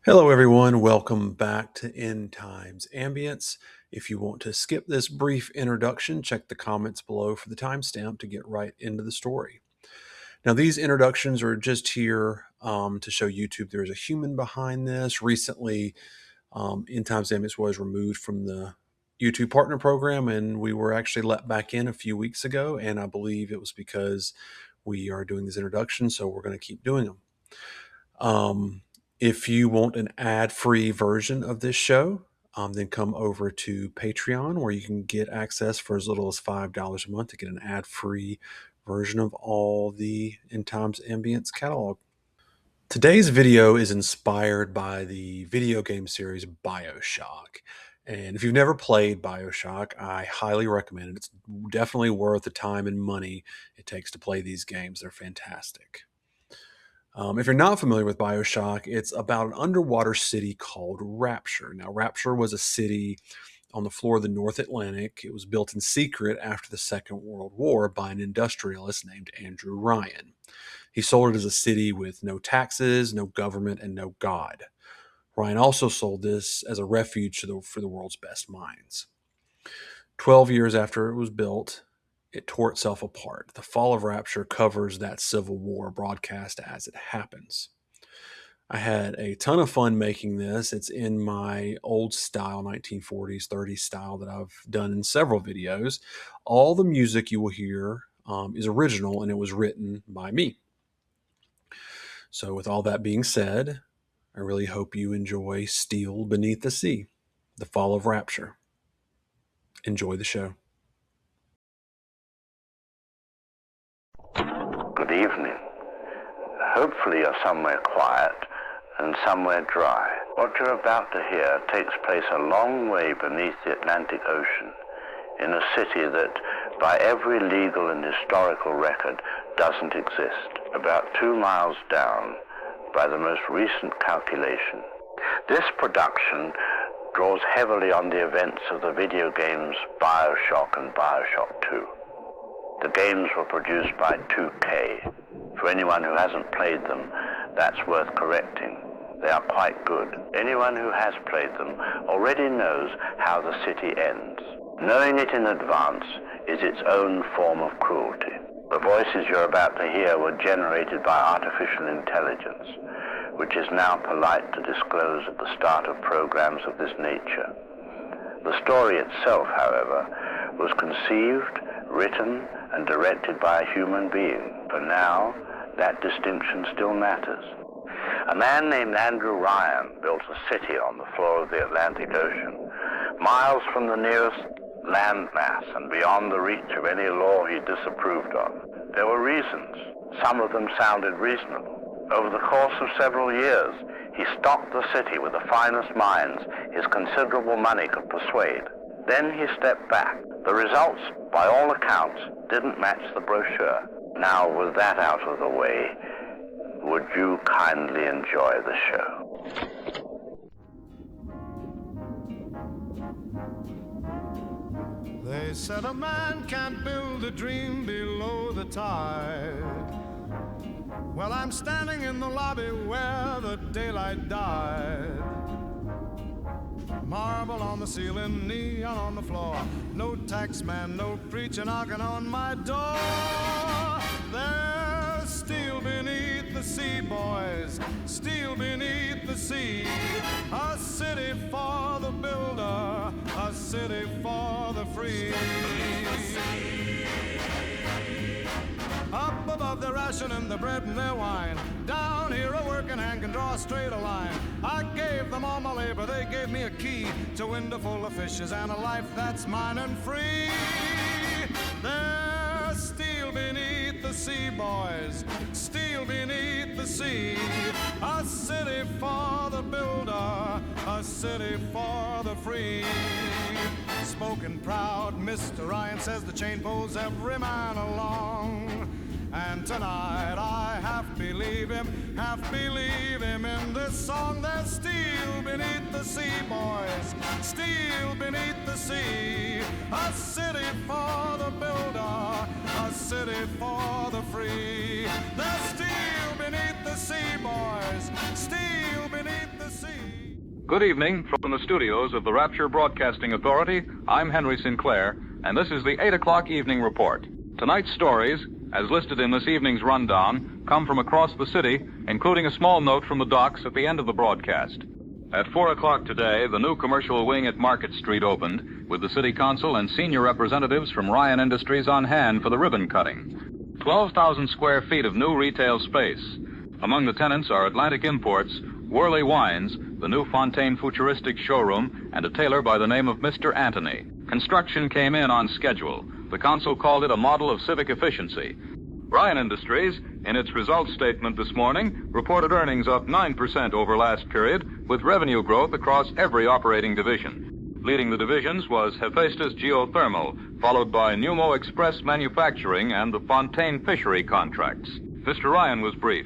Hello, everyone. Welcome back to End Times Ambience. If you want to skip this brief introduction, check the comments below for the timestamp to get right into the story. Now, these introductions are just here to show YouTube there's a human behind this. Recently, End Times Ambience was removed from the YouTube Partner Program, and we were actually let back in a few weeks ago. And I believe it was because we are doing these introductions, so we're going to keep doing them. If you want an ad-free version of this show, then come over to Patreon, where you can get access for as little as $5 a month to get an ad-free version of all the End Times Ambience catalog. Today's video is inspired by the video game series BioShock. And if you've never played BioShock, I highly recommend it. It's definitely worth the time and money it takes to play these games. They're fantastic. If you're not familiar with BioShock, it's about an underwater city called Rapture. Now, Rapture was a city on the floor of the North Atlantic. It was built in secret after the Second World War by an industrialist named Andrew Ryan. He sold it as a city with no taxes, no government, and no God. Ryan also sold this as a refuge for the world's best minds. 12 years after it was built, it tore itself apart. The Fall of Rapture covers that civil war broadcast as it happens. I had a ton of fun making this. It's in my old style, 1940s, 30s style that I've done in several videos. All the music you will hear is original, and it was written by me. So with all that being said, I really hope you enjoy Steel Beneath the Sea, The Fall of Rapture. Enjoy the show. Good evening. Hopefully you're somewhere quiet and somewhere dry. What you're about to hear takes place a long way beneath the Atlantic Ocean, in a city that, by every legal and historical record, doesn't exist, about 2 miles down by the most recent calculation. This production draws heavily on the events of the video games BioShock and BioShock 2. The games were produced by 2K. For anyone who hasn't played them, that's worth correcting. They are quite good. Anyone who has played them already knows how the city ends. Knowing it in advance is its own form of cruelty. The voices you're about to hear were generated by artificial intelligence, which is now polite to disclose at the start of programs of this nature. The story itself, however, was conceived, written, and directed by a human being. For now, that distinction still matters. A man named Andrew Ryan built a city on the floor of the Atlantic Ocean, miles from the nearest landmass and beyond the reach of any law he disapproved of. There were reasons. Some of them sounded reasonable. Over the course of several years, he stocked the city with the finest minds his considerable money could persuade. Then he stepped back. The results, by all accounts, didn't match the brochure. Now, with that out of the way, would you kindly enjoy the show? They said a man can't build a dream below the tide. Well, I'm standing in the lobby where the daylight died. Marble on the ceiling, neon on the floor. No tax man, no preacher knocking on my door. There's steel beneath the sea, boys, steel beneath the sea. A city for the builder, a city for the free. Up above their ration and the bread and their wine, down here a working hand can draw a straight line. I gave them all my labor, they gave me a key to a window full of fishes and a life that's mine and free. There's steel beneath the sea, boys, steel beneath the sea. A city for the builder, a city for the free. Spoken proud, Mr. Ryan says the chain pulls every man along. And tonight I half believe him in this song. There's steel beneath the sea, boys, steel beneath the sea. A city for the builder, a city for the free. There's steel beneath the sea, boys, steel beneath the sea. Good evening from the studios of the Rapture Broadcasting Authority. I'm Henry Sinclair, and this is the 8 o'clock evening report. Tonight's stories, as listed in this evening's rundown, come from across the city, including a small note from the docks at the end of the broadcast. At 4 o'clock today, the new commercial wing at Market Street opened, with the city council and senior representatives from Ryan Industries on hand for the ribbon cutting. 12,000 square feet of new retail space. Among the tenants are Atlantic Imports, Worley Wines, the new Fontaine Futuristics showroom, and a tailor by the name of Mr. Anthony. Construction came in on schedule. The council called it a model of civic efficiency. Ryan Industries, in its results statement this morning, reported earnings up 9% over last period, with revenue growth across every operating division. Leading the divisions was Hephaestus Geothermal, followed by Pneumo Express Manufacturing and the Fontaine Fishery contracts. Mr. Ryan was brief.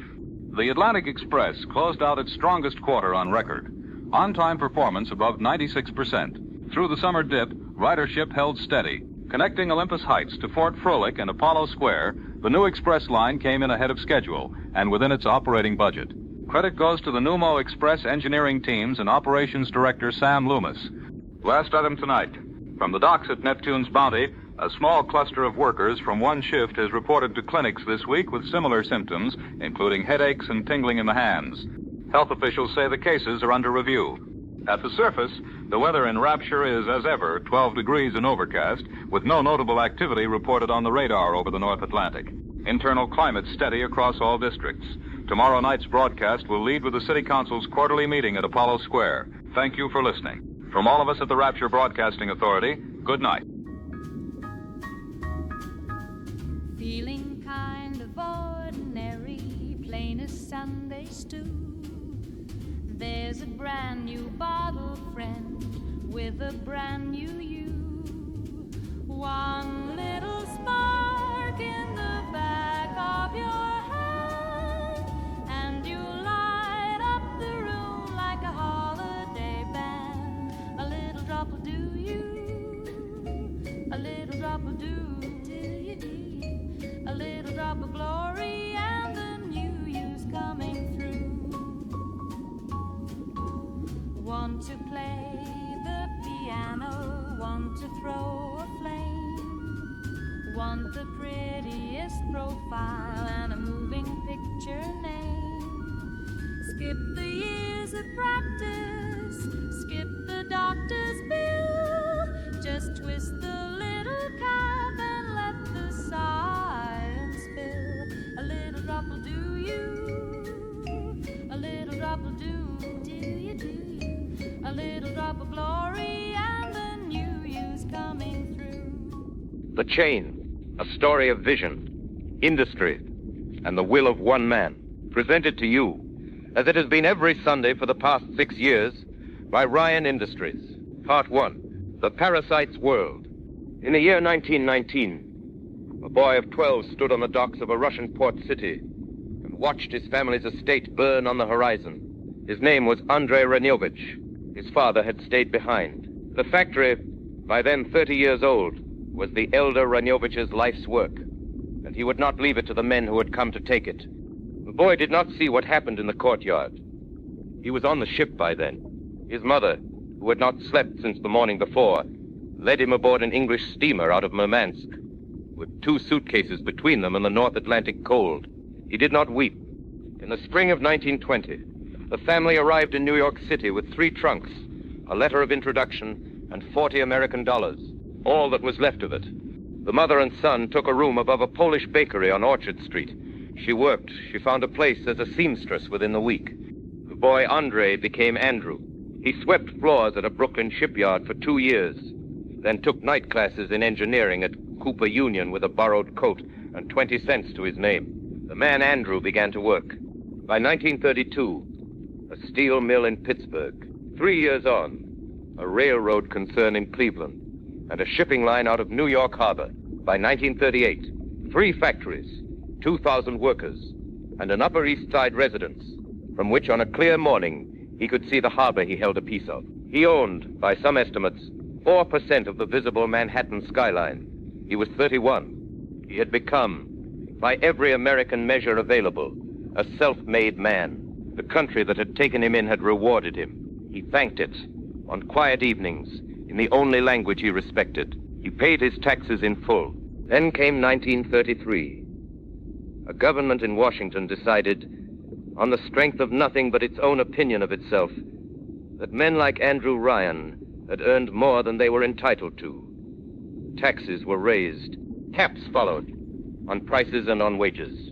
The Atlantic Express closed out its strongest quarter on record. On-time performance above 96%. Through the summer dip, ridership held steady. Connecting Olympus Heights to Fort Frolic and Apollo Square, the new express line came in ahead of schedule and within its operating budget. Credit goes to the Pneumo Express engineering teams and operations director Sam Loomis. Last item tonight. From the docks at Neptune's Bounty, a small cluster of workers from one shift has reported to clinics this week with similar symptoms, including headaches and tingling in the hands. Health officials say the cases are under review. At the surface, the weather in Rapture is, as ever, 12 degrees and overcast, with no notable activity reported on the radar over the North Atlantic. Internal climate steady across all districts. Tomorrow night's broadcast will lead with the City Council's quarterly meeting at Apollo Square. Thank you for listening. From all of us at the Rapture Broadcasting Authority, good night. Feeling kind of ordinary, plain as Sunday stew. There's a brand new bottle friend with a brand new you. One little spark in the back of your head, and you light up the room like a holiday band. A little drop will do you, a little drop will do you, a little drop of glory, and the new you's coming through. Want to play the piano, want to throw a flame, want the prettiest profile and a moving picture name. Skip the years of practice, skip the doctor's bill, just twist the little cap and let the science spill. A little drop will do you, a little drop will do you. A little drop of glory and the new you's coming through. The Chain, a story of vision, industry, and the will of one man, presented to you, as it has been every Sunday for the past 6 years, by Ryan Industries. Part 1, The Parasite's World. In the year 1919, a boy of 12 stood on the docks of a Russian port city and watched his family's estate burn on the horizon. His name was Andrei Ranyovich. His father had stayed behind. The factory, by then 30 years old, was the elder Ranyovich's life's work, and he would not leave it to the men who had come to take it. The boy did not see what happened in the courtyard. He was on the ship by then. His mother, who had not slept since the morning before, led him aboard an English steamer out of Murmansk, with 2 suitcases between them in the North Atlantic cold. He did not weep. In the spring of 1920, the family arrived in New York City with 3 trunks, a letter of introduction, and $40 American, all that was left of it. The mother and son took a room above a Polish bakery on Orchard Street. She worked. She found a place as a seamstress within the week. The boy Andrei became Andrew. He swept floors at a Brooklyn shipyard for 2 years, then took night classes in engineering at Cooper Union with a borrowed coat and 20 cents to his name. The man Andrew began to work. By 1932, a steel mill in Pittsburgh. 3 years on, a railroad concern in Cleveland, and a shipping line out of New York Harbor. By 1938, 3 factories, 2,000 workers, and an Upper East Side residence, from which on a clear morning he could see the harbor he held a piece of. He owned, by some estimates, 4% of the visible Manhattan skyline. He was 31. He had become, by every American measure available, a self-made man. The country that had taken him in had rewarded him. He thanked it on quiet evenings in the only language he respected. He paid his taxes in full. Then came 1933. A government in Washington decided, on the strength of nothing but its own opinion of itself, that men like Andrew Ryan had earned more than they were entitled to. Taxes were raised. Caps followed on prices and on wages.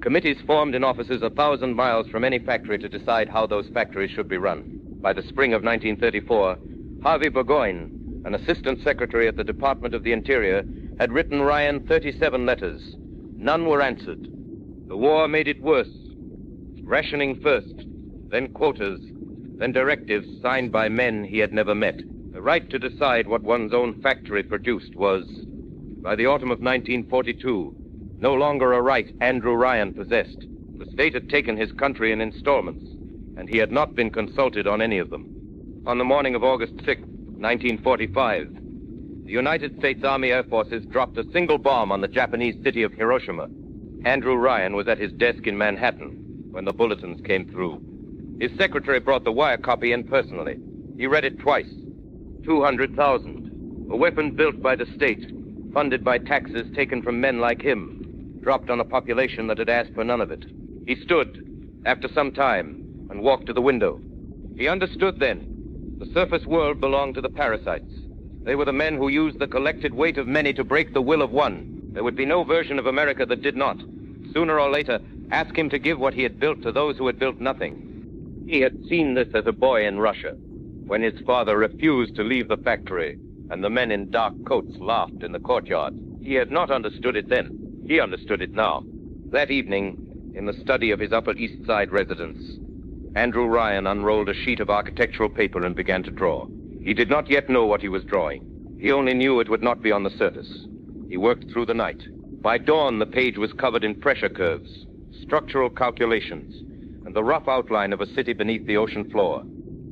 Committees formed in offices 1,000 miles from any factory to decide how those factories should be run. By the spring of 1934, Harvey Burgoyne, an assistant secretary at the Department of the Interior, had written Ryan 37 letters. None were answered. The war made it worse. Rationing first, then quotas, then directives signed by men he had never met. The right to decide what one's own factory produced was, by the autumn of 1942, no longer a right Andrew Ryan possessed. The state had taken his country in installments, and he had not been consulted on any of them. On the morning of August 6, 1945, the United States Army Air Forces dropped a single bomb on the Japanese city of Hiroshima. Andrew Ryan was at his desk in Manhattan when the bulletins came through. His secretary brought the wire copy in personally. He read it twice. 200,000. A weapon built by the state, funded by taxes taken from men like him, dropped on a population that had asked for none of it. He stood, after some time, and walked to the window. He understood then. The surface world belonged to the Parasites. They were the men who used the collected weight of many to break the will of one. There would be no version of America that did not. Sooner or later, ask him to give what he had built to those who had built nothing. He had seen this as a boy in Russia, when his father refused to leave the factory, and the men in dark coats laughed in the courtyard. He had not understood it then. He understood it now. That evening, in the study of his Upper East Side residence, Andrew Ryan unrolled a sheet of architectural paper and began to draw. He did not yet know what he was drawing. He only knew it would not be on the surface. He worked through the night. By dawn, the page was covered in pressure curves, structural calculations, and the rough outline of a city beneath the ocean floor.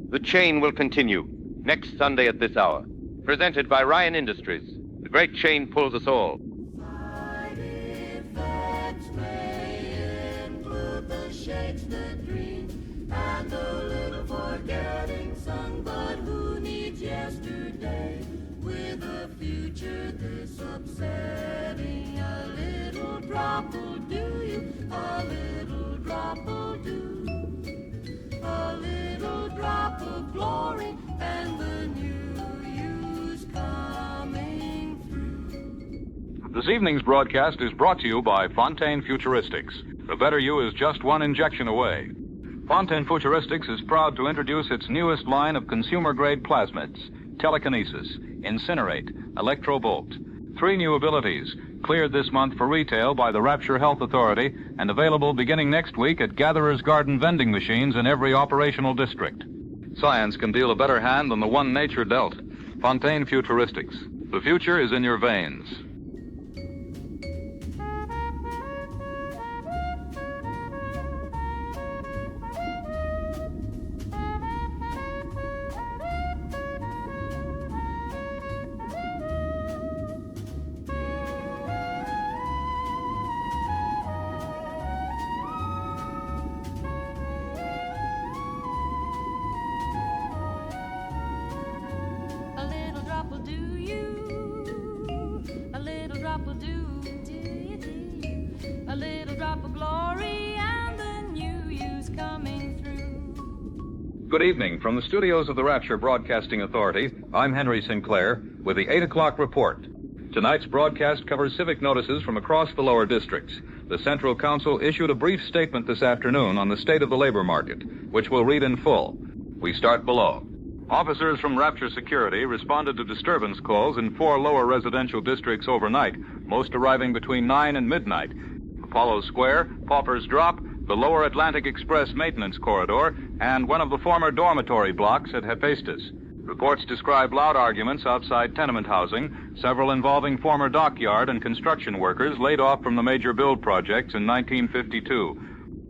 The chain will continue next Sunday at this hour. Presented by Ryan Industries. The great chain pulls us all. Side effects may include the shakes, the dream, and a little forgetting sung, but who needs yesterday? With a future this upsetting, a little drop will do you, a little drop will do. A little drop of glory and the new you's coming through. This evening's broadcast is brought to you by Fontaine Futuristics. The better you is just one injection away. Fontaine Futuristics is proud to introduce its newest line of consumer-grade plasmids: telekinesis, Incinerate, electrobolt. 3 new abilities, cleared this month for retail by the Rapture Health Authority and available beginning next week at Gatherer's Garden vending machines in every operational district. Science can deal a better hand than the one nature dealt. Fontaine Futuristics. The future is in your veins. A little drop will do you. A little drop will do you. A little drop of glory and the new you's coming through. Good evening. From the studios of the Rapture Broadcasting Authority, I'm Henry Sinclair with the 8 o'clock report. Tonight's broadcast covers civic notices from across the lower districts. The Central Council issued a brief statement this afternoon on the state of the labor market, which we'll read in full. We start below. Officers from Rapture Security responded to disturbance calls in 4 lower residential districts overnight, most arriving between 9 and midnight. Apollo Square, Pauper's Drop, the Lower Atlantic Express Maintenance Corridor, and one of the former dormitory blocks at Hephaestus. Reports describe loud arguments outside tenement housing, several involving former dockyard and construction workers laid off from the major build projects in 1952.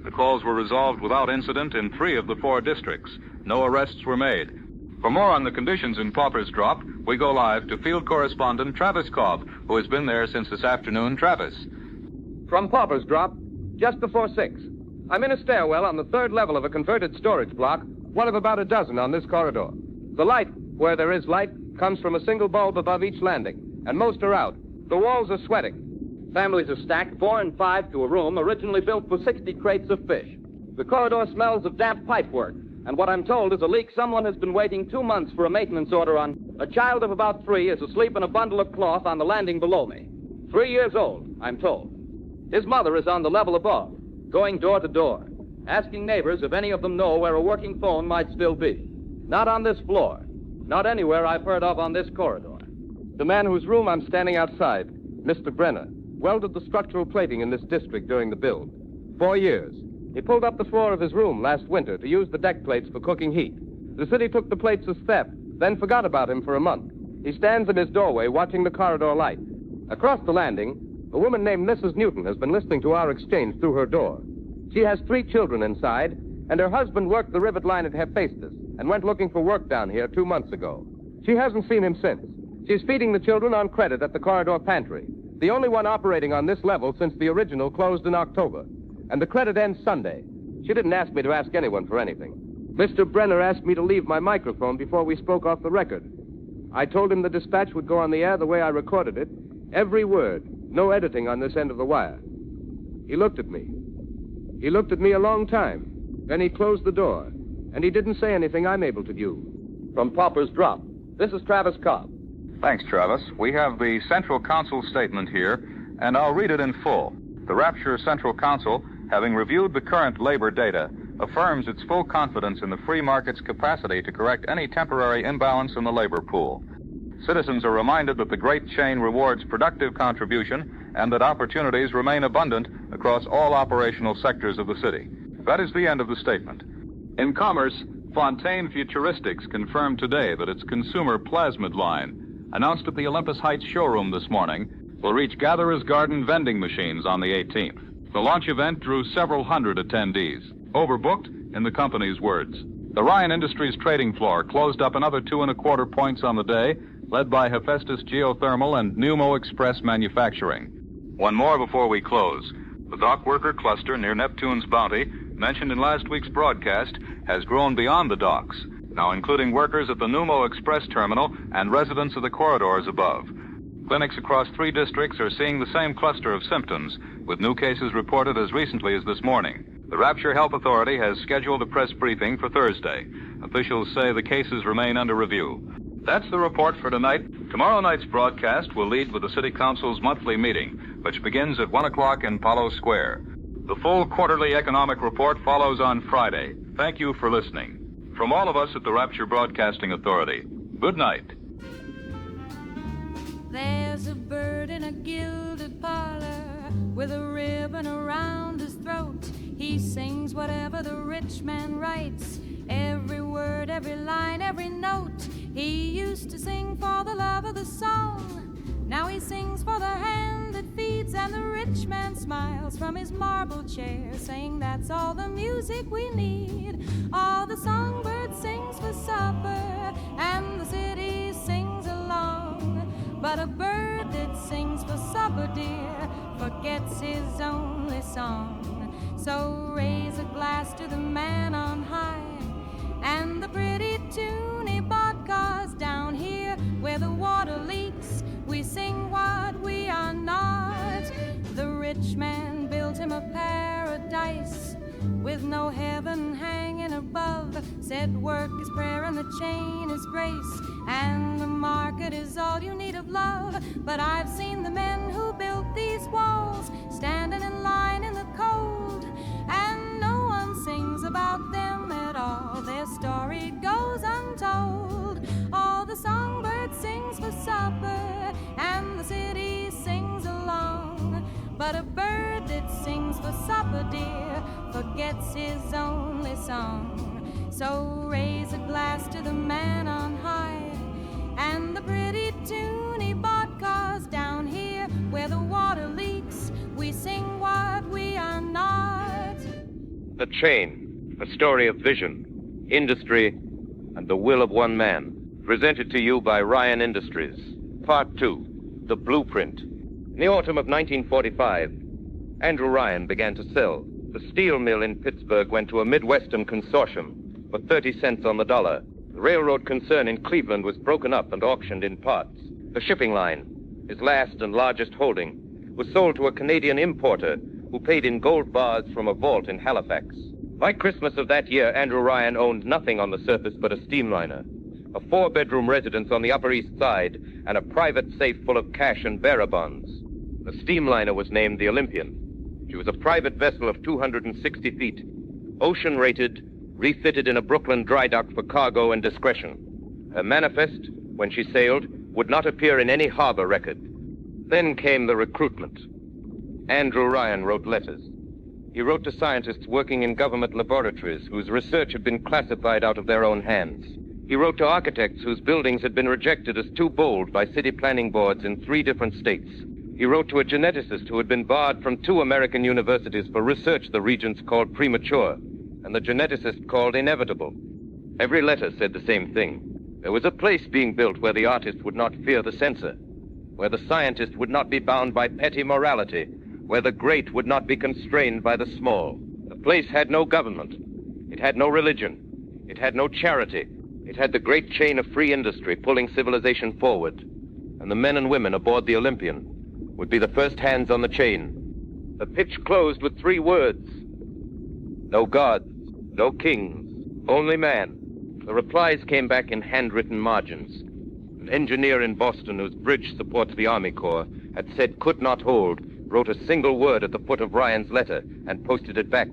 The calls were resolved without incident in 3 of the 4 districts. No arrests were made. For more on the conditions in Pauper's Drop, we go live to field correspondent Travis Cobb, who has been there since this afternoon. Travis. From Pauper's Drop, just before 6. I'm in a stairwell on the 3rd level of a converted storage block, one of about a dozen on this corridor. The light, where there is light, comes from a single bulb above each landing, and most are out. The walls are sweating. Families are stacked 4 and 5 to a room originally built for 60 crates of fish. The corridor smells of damp pipework, and what I'm told is a leak someone has been waiting 2 months for a maintenance order on. A child of about 3 is asleep in a bundle of cloth on the landing below me. 3 years old, I'm told. His mother is on the level above, going door to door, asking neighbors if any of them know where a working phone might still be. Not on this floor. Not anywhere I've heard of on this corridor. The man whose room I'm standing outside, Mr. Brenner, welded the structural plating in this district during the build. 4 years. He pulled up the floor of his room last winter to use the deck plates for cooking heat. The city took the plates as theft, then forgot about him for a month. He stands in his doorway watching the corridor light. Across the landing, a woman named Mrs. Newton has been listening to our exchange through her door. She has 3 children inside, and her husband worked the rivet line at Hephaestus and went looking for work down here 2 months ago. She hasn't seen him since. She's feeding the children on credit at the corridor pantry, the only one operating on this level since the original closed in October. And the credit ends Sunday. She didn't ask me to ask anyone for anything. Mr. Brenner asked me to leave my microphone before we spoke off the record. I told him the dispatch would go on the air the way I recorded it, every word, no editing on this end of the wire. He looked at me. He looked at me a long time. Then he closed the door, and he didn't say anything I'm able to do. From Pauper's Drop, this is Travis Cobb. Thanks, Travis. We have the Central Council statement here, and I'll read it in full. The Rapture Central Council, having reviewed the current labor data, affirms its full confidence in the free market's capacity to correct any temporary imbalance in the labor pool. Citizens are reminded that the great chain rewards productive contribution and that opportunities remain abundant across all operational sectors of the city. That is the end of the statement. In commerce, Fontaine Futuristics confirmed today that its consumer Plasmid line, announced at the Olympus Heights showroom this morning, will reach Gatherer's Garden vending machines on the 18th. The launch event drew several hundred attendees, overbooked in the company's words. The Ryan Industries trading floor closed up another 2.25 points on the day, led by Hephaestus Geothermal and Pneumo Express Manufacturing. One more before we close. The dockworker cluster near Neptune's Bounty, mentioned in last week's broadcast, has grown beyond the docks, now including workers at the Pneumo Express terminal and residents of the corridors above. Clinics across 3 districts are seeing the same cluster of symptoms, with new cases reported as recently as this morning. The Rapture Health Authority has scheduled a press briefing for Thursday. Officials say the cases remain under review. That's the report for tonight. Tomorrow night's broadcast will lead with the City Council's monthly meeting, which begins at 1 o'clock in Palo Square. The full quarterly economic report follows on Friday. Thank you for listening. From all of us at the Rapture Broadcasting Authority, good night. There's a bird in a gilded parlor with a ribbon around his throat. He sings whatever the rich man writes, every word, every line, every note. He used to sing for the love of the song. Now he sings for the hand that feeds, and the rich man smiles from his marble chair, saying that's all the music we need. All the songbird sings for supper, and the city sings along. But a bird that sings for supper, dear, forgets his only song. So raise a glass to the man on high, and the pretty tune he bought, 'cause down here where the water leaks, we sing what we are not. The rich man built him a paradise with no heaven hanging above, said work is prayer and the chain is grace, and the market is all you need of love. But I've seen the men who built these walls standing in line in the cold, and no one sings about them at all. Their story goes untold. All the songbird sings for supper, and the city sings along. But a bird that sings for supper, dear, forgets his only song. So raise a glass to the man on high, and the pretty tune he bought, 'cause down here where the water leaks, we sing what we are not. The Chain, a story of vision, industry, and the will of one man. Presented to you by Ryan Industries. Part 2, The Blueprint. In the autumn of 1945, Andrew Ryan began to sell. The steel mill in Pittsburgh went to a Midwestern consortium. for 30 cents on the dollar. The railroad concern in Cleveland was broken up and auctioned in parts. The shipping line, his last and largest holding, was sold to a Canadian importer who paid in gold bars from a vault in Halifax. By Christmas of that year, Andrew Ryan owned nothing on the surface but a steamliner, a 4-bedroom residence on the Upper East Side, and a private safe full of cash and bearer bonds. The steamliner was named the Olympian. She was a private vessel of 260 feet, ocean-rated, refitted in a Brooklyn dry dock for cargo and discretion. Her manifest, when she sailed, would not appear in any harbor record. Then came the recruitment. Andrew Ryan wrote letters. He wrote to scientists working in government laboratories whose research had been classified out of their own hands. He wrote to architects whose buildings had been rejected as too bold by city planning boards in 3 different states. He wrote to a geneticist who had been barred from 2 American universities for research the regents called premature, and the geneticist called inevitable. Every letter said the same thing. There was a place being built where the artist would not fear the censor, where the scientist would not be bound by petty morality, where the great would not be constrained by the small. The place had no government. It had no religion. It had no charity. It had the great chain of free industry pulling civilization forward. And the men and women aboard the Olympian would be the first hands on the chain. The pitch closed with 3 words. No gods, no kings, only man. The replies came back in handwritten margins. An engineer in Boston whose bridge supports the Army Corps had said could not hold, wrote a single word at the foot of Ryan's letter and posted it back.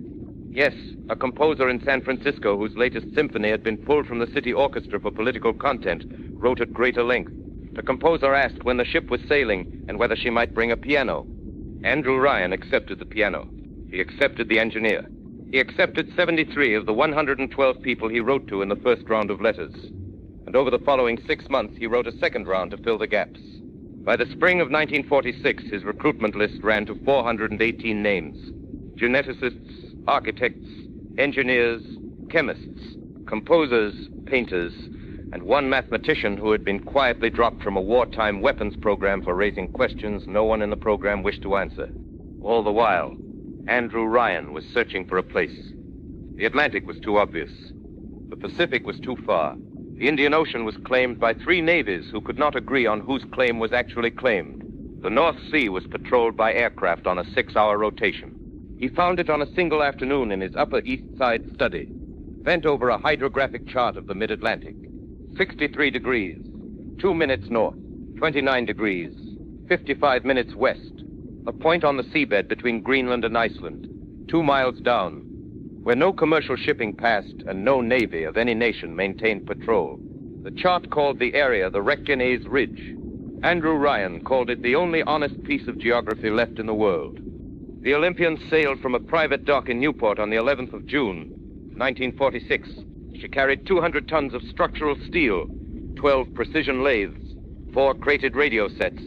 Yes, a composer in San Francisco whose latest symphony had been pulled from the city orchestra for political content wrote at greater length. The composer asked when the ship was sailing and whether she might bring a piano. Andrew Ryan accepted the piano. He accepted the engineer. He accepted 73 of the 112 people he wrote to in the first round of letters. And over the following 6 months, he wrote a second round to fill the gaps. By the spring of 1946, his recruitment list ran to 418 names. Geneticists, architects, engineers, chemists, composers, painters, and one mathematician who had been quietly dropped from a wartime weapons program for raising questions no one in the program wished to answer. All the while, Andrew Ryan was searching for a place. The Atlantic was too obvious. The Pacific was too far. The Indian Ocean was claimed by 3 navies who could not agree on whose claim was actually claimed. The North Sea was patrolled by aircraft on a 6-hour rotation. He found it on a single afternoon in his Upper East Side study, bent over a hydrographic chart of the mid-Atlantic. 63 degrees, 2 minutes north, 29 degrees, 55 minutes west. A point on the seabed between Greenland and Iceland, 2 miles down, where no commercial shipping passed and no navy of any nation maintained patrol. The chart called the area the Requenez Ridge. Andrew Ryan called it the only honest piece of geography left in the world. The Olympian sailed from a private dock in Newport on the 11th of June, 1946. She carried 200 tons of structural steel, 12 precision lathes, 4 crated radio sets,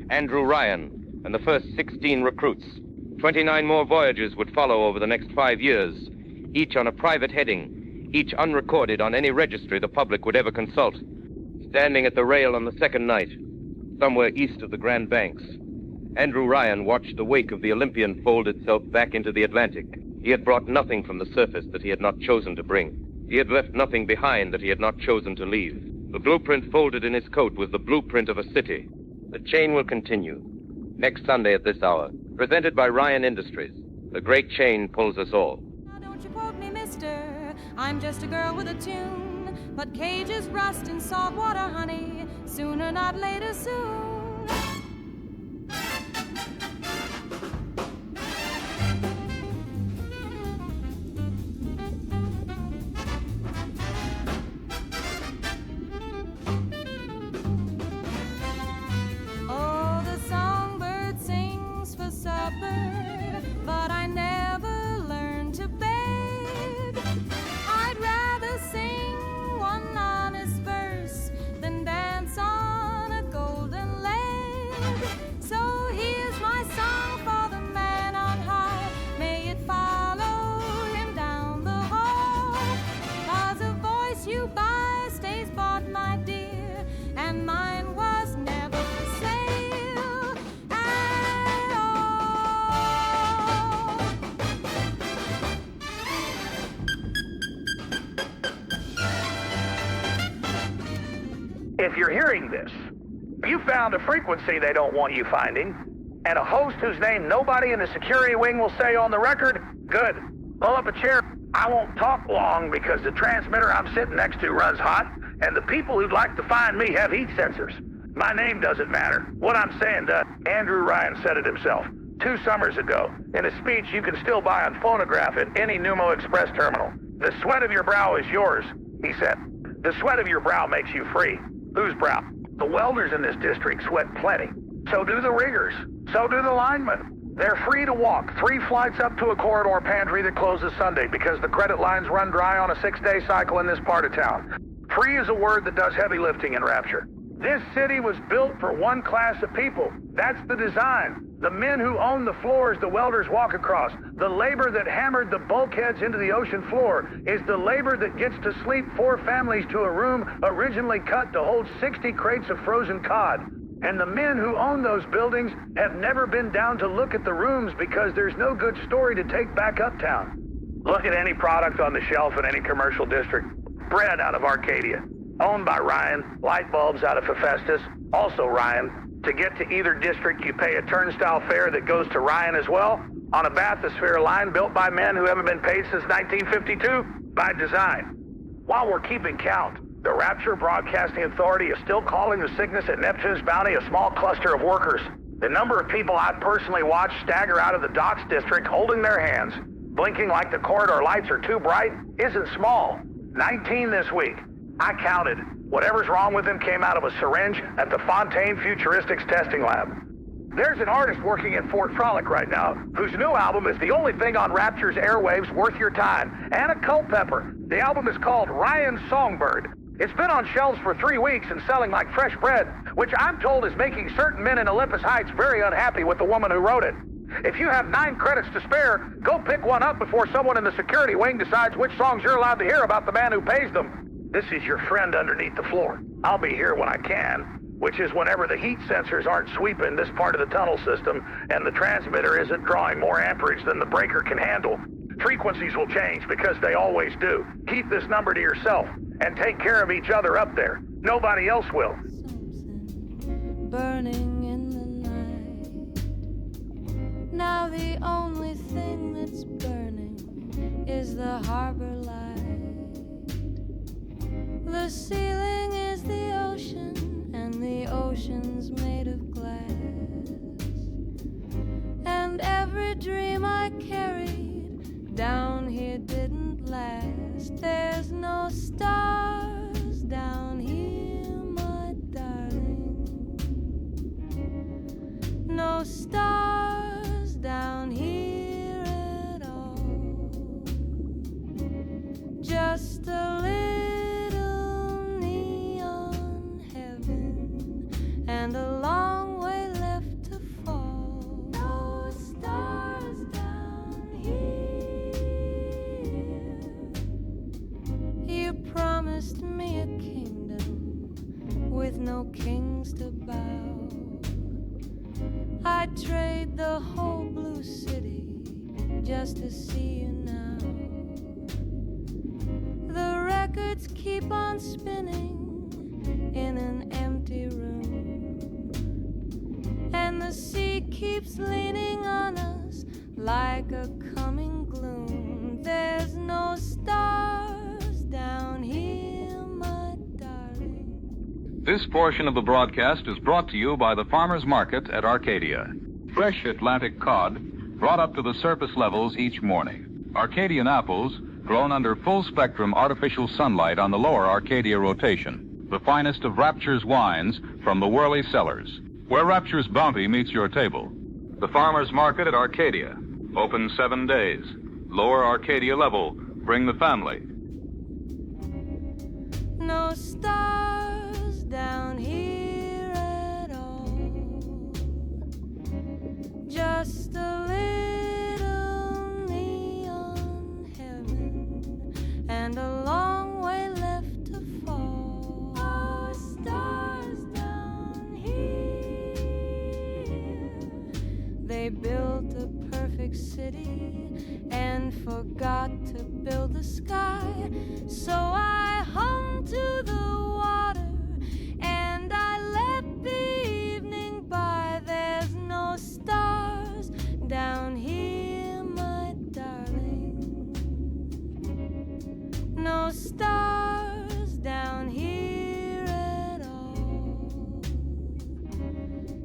Andrew Ryan, and the first 16 recruits. 29 more voyages would follow over the next 5 years, each on a private heading, each unrecorded on any registry the public would ever consult. Standing at the rail on the second night, somewhere east of the Grand Banks, Andrew Ryan watched the wake of the Olympian fold itself back into the Atlantic. He had brought nothing from the surface that he had not chosen to bring. He had left nothing behind that he had not chosen to leave. The blueprint folded in his coat was the blueprint of a city. The chain will continue. Next Sunday at this hour. Presented by Ryan Industries. The great chain pulls us all. Now don't you quote me, mister. I'm just a girl with a tune. But cages rust in salt water, honey. Sooner, not later, soon. But I never learned to beg. I'd rather sing one honest verse than dance on a golden leg. If you're hearing this, you found a frequency they don't want you finding, and a host whose name nobody in the security wing will say on the record. Good. Pull up a chair. I won't talk long because the transmitter I'm sitting next to runs hot, and the people who'd like to find me have heat sensors. My name doesn't matter. What I'm saying does. Andrew Ryan said it himself 2 summers ago in a speech you can still buy on phonograph at any Numo Express terminal. The sweat of your brow is yours, he said. The sweat of your brow makes you free. Whose brow? The welders in this district sweat plenty. So do the riggers. So do the linemen. They're free to walk 3 flights up to a corridor pantry that closes Sunday because the credit lines run dry on a 6-day cycle in this part of town. Free is a word that does heavy lifting in Rapture. This city was built for one class of people. That's the design. The men who own the floors the welders walk across. The labor that hammered the bulkheads into the ocean floor is the labor that gets to sleep 4 families to a room originally cut to hold 60 crates of frozen cod. And the men who own those buildings have never been down to look at the rooms because there's no good story to take back uptown. Look at any product on the shelf in any commercial district. Bread out of Arcadia, owned by Ryan. Light bulbs out of Hephaestus, also Ryan. To get to either district, you pay a turnstile fare that goes to Ryan as well, on a bathysphere line built by men who haven't been paid since 1952, by design. While we're keeping count, the Rapture Broadcasting Authority is still calling the sickness at Neptune's Bounty a small cluster of workers. The number of people I've personally watched stagger out of the docks district holding their hands, blinking like the corridor lights are too bright, isn't small. 19 this week. I counted. Whatever's wrong with them came out of a syringe at the Fontaine Futuristics testing lab. There's an artist working in Fort Frolic right now whose new album is the only thing on Rapture's airwaves worth your time, and a Culpepper. The album is called Ryan's Songbird. It's been on shelves for 3 weeks and selling like fresh bread, which I'm told is making certain men in Olympus Heights very unhappy with the woman who wrote it. If you have 9 credits to spare, go pick one up before someone in the security wing decides which songs you're allowed to hear about the man who pays them. This is your friend underneath the floor. I'll be here when I can, which is whenever the heat sensors aren't sweeping this part of the tunnel system and the transmitter isn't drawing more amperage than the breaker can handle. Frequencies will change because they always do. Keep this number to yourself and take care of each other up there. Nobody else will. Something burning in the night. Now the only thing that's burning is the harbor light. The ceiling is the ocean, and the ocean's made of glass. And every dream I carried down here didn't last. There's no stars down here, my darling. No stars down here at all. Just a little neon heaven and a long way left to fall. No stars down here. You promised me a kingdom with no kings to bow. I'd trade the whole blue city just to see you now. The records keep on spinning in an empty room, and the sea keeps leaning on us like a coming gloom. There's no stars down here, my darling. This portion of the broadcast is brought to you by the Farmers Market at Arcadia. Fresh Atlantic cod brought up to the surface levels each morning. Arcadian apples grown under full-spectrum artificial sunlight on the lower Arcadia rotation. The finest of Rapture's wines from the Whirly cellars, where Rapture's bounty meets your table. The Farmers Market at Arcadia, open 7 days. Lower Arcadia level, bring the family. No stars down here at all. Just a little neon heaven and a long way left to fall. Oh, stars down here. They built a perfect city and forgot to build the sky. So I hung to the water no stars down here at all.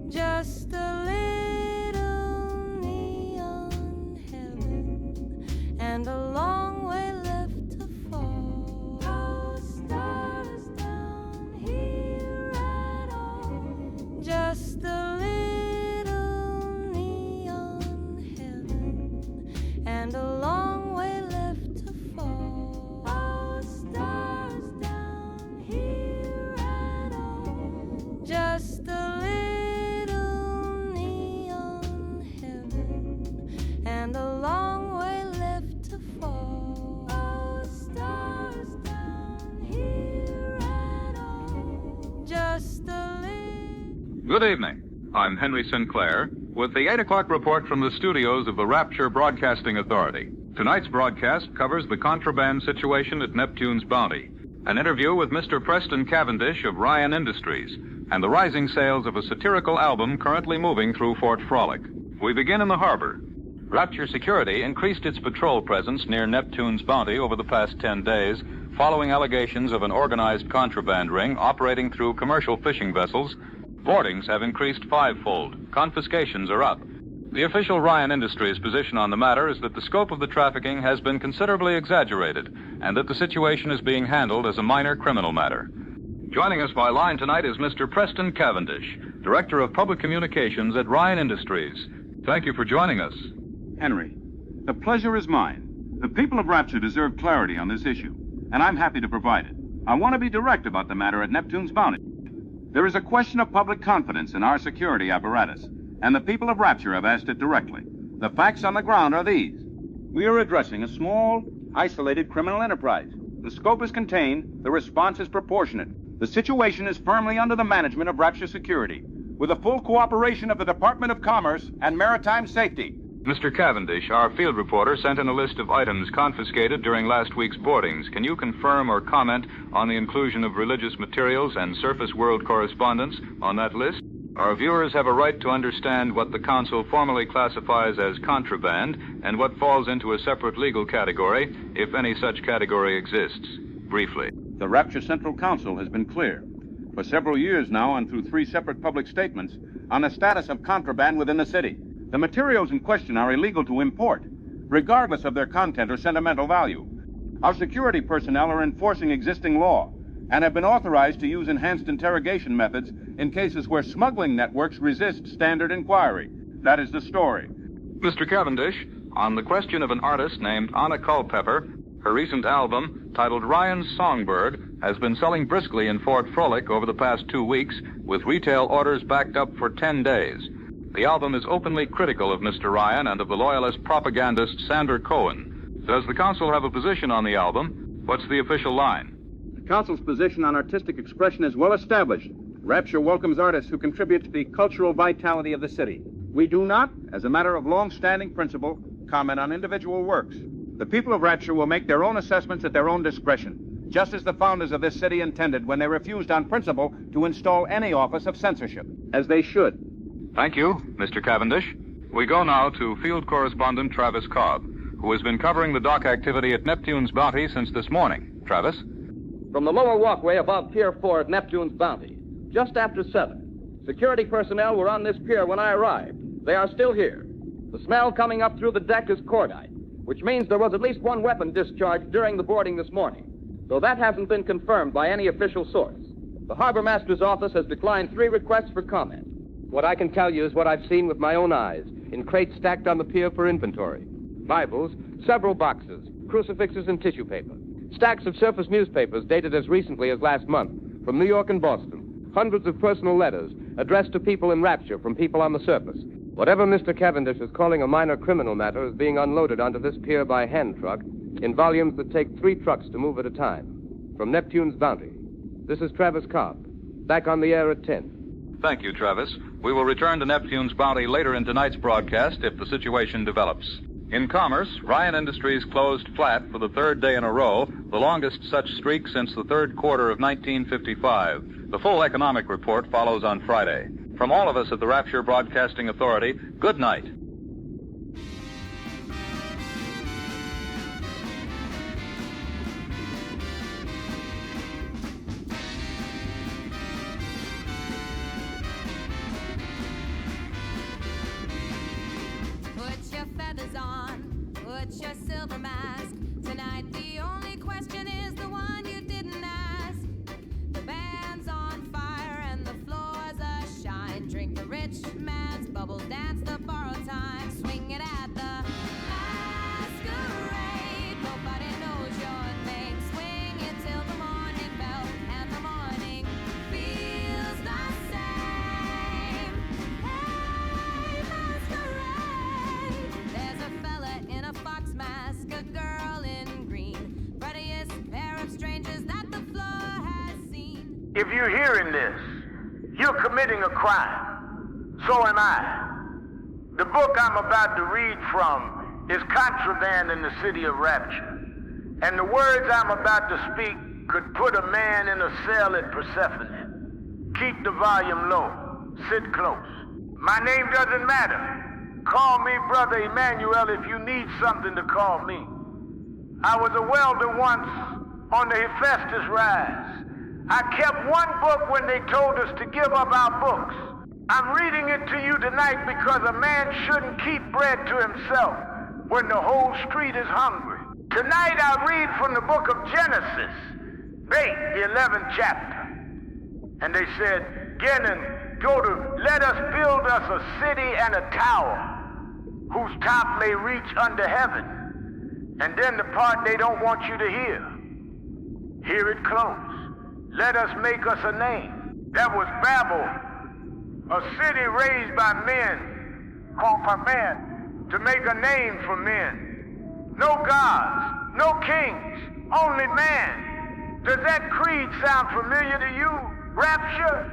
Just a little neon heaven and a long way left to fall. No stars down here at all. Just a little neon heaven and a long way left to fall. No stars down here at all. Just a little neon heaven and a long way left to fall. No stars down here at all. Just a little. Good evening. I'm Henry Sinclair with the 8 o'clock report from the studios of the Rapture Broadcasting Authority. Tonight's broadcast covers the contraband situation at Neptune's Bounty, an interview with Mr. Preston Cavendish of Ryan Industries, and the rising sales of a satirical album currently moving through Fort Frolic. We begin in the harbor. Rapture Security increased its patrol presence near Neptune's Bounty over the past 10 days, following allegations of an organized contraband ring operating through commercial fishing vessels. Boardings have increased fivefold. Confiscations are up. The official Ryan Industries position on the matter is that the scope of the trafficking has been considerably exaggerated and that the situation is being handled as a minor criminal matter. Joining us by line tonight is Mr. Preston Cavendish, Director of Public Communications at Ryan Industries. Thank you for joining us. Henry, the pleasure is mine. The people of Rapture deserve clarity on this issue, and I'm happy to provide it. I want to be direct about the matter at Neptune's Bounty. There is a question of public confidence in our security apparatus, and the people of Rapture have asked it directly. The facts on the ground are these. We are addressing a small, isolated criminal enterprise. The scope is contained, the response is proportionate. The situation is firmly under the management of Rapture Security, with the full cooperation of the Department of Commerce and Maritime Safety. Mr. Cavendish, our field reporter sent in a list of items confiscated during last week's boardings. Can you confirm or comment on the inclusion of religious materials and surface world correspondence on that list? Our viewers have a right to understand what the council formally classifies as contraband and what falls into a separate legal category, if any such category exists. Briefly. The Rapture Central Council has been clear for several years now and through 3 separate public statements on the status of contraband within the city. The materials in question are illegal to import, regardless of their content or sentimental value. Our security personnel are enforcing existing law and have been authorized to use enhanced interrogation methods in cases where smuggling networks resist standard inquiry. That is the story. Mr. Cavendish, on the question of an artist named Anna Culpepper, her recent album, titled Ryan's Songbird, has been selling briskly in Fort Frolic over the past 2 weeks, with retail orders backed up for 10 days. The album is openly critical of Mr. Ryan and of the loyalist propagandist Sander Cohen. Does the council have a position on the album? What's the official line? The council's position on artistic expression is well established. Rapture welcomes artists who contribute to the cultural vitality of the city. We do not, as a matter of long-standing principle, comment on individual works. The people of Rapture will make their own assessments at their own discretion, just as the founders of this city intended when they refused on principle to install any office of censorship, as they should. Thank you, Mr. Cavendish. We go now to field correspondent Travis Cobb, who has been covering the dock activity at Neptune's Bounty since this morning. Travis? From the lower walkway above Pier 4 at Neptune's Bounty, just after 7. Security personnel were on this pier when I arrived. They are still here. The smell coming up through the deck is cordite, which means there was at least one weapon discharged during the boarding this morning. Though that hasn't been confirmed by any official source. The harbor master's office has declined 3 requests for comment. What I can tell you is what I've seen with my own eyes, in crates stacked on the pier for inventory. Bibles, several boxes, crucifixes and tissue paper. Stacks of surface newspapers dated as recently as last month, from New York and Boston. Hundreds of personal letters addressed to people in Rapture from people on the surface. Whatever Mr. Cavendish is calling a minor criminal matter is being unloaded onto this pier by hand truck in volumes that take 3 trucks to move at a time. From Neptune's Bounty, this is Travis Cobb, back on the air at 10. Thank you, Travis. We will return to Neptune's Bounty later in tonight's broadcast if the situation develops. In commerce, Ryan Industries closed flat for the 3rd day in a row, the longest such streak since the 3rd quarter of 1955. The full economic report follows on Friday. From all of us at the Rapture Broadcasting Authority, good night. If you're hearing this, you're committing a crime. So am I. The book I'm about to read from is contraband in the city of Rapture. And the words I'm about to speak could put a man in a cell at Persephone. Keep the volume low. Sit close. My name doesn't matter. Call me Brother Emmanuel if you need something to call me. I was a welder once on the Hephaestus Rise. I kept one book when they told us to give up our books. I'm reading it to you tonight because a man shouldn't keep bread to himself when the whole street is hungry. Tonight I read from the book of Genesis, the 11th chapter. And they said, Genon, go to, let us build us a city and a tower whose top may reach under heaven. And then the part they don't want you to hear. Hear it close. Let us make us a name. That was Babel. A city raised by men, called for men, to make a name for men. No gods, no kings, only man. Does that creed sound familiar to you? Rapture?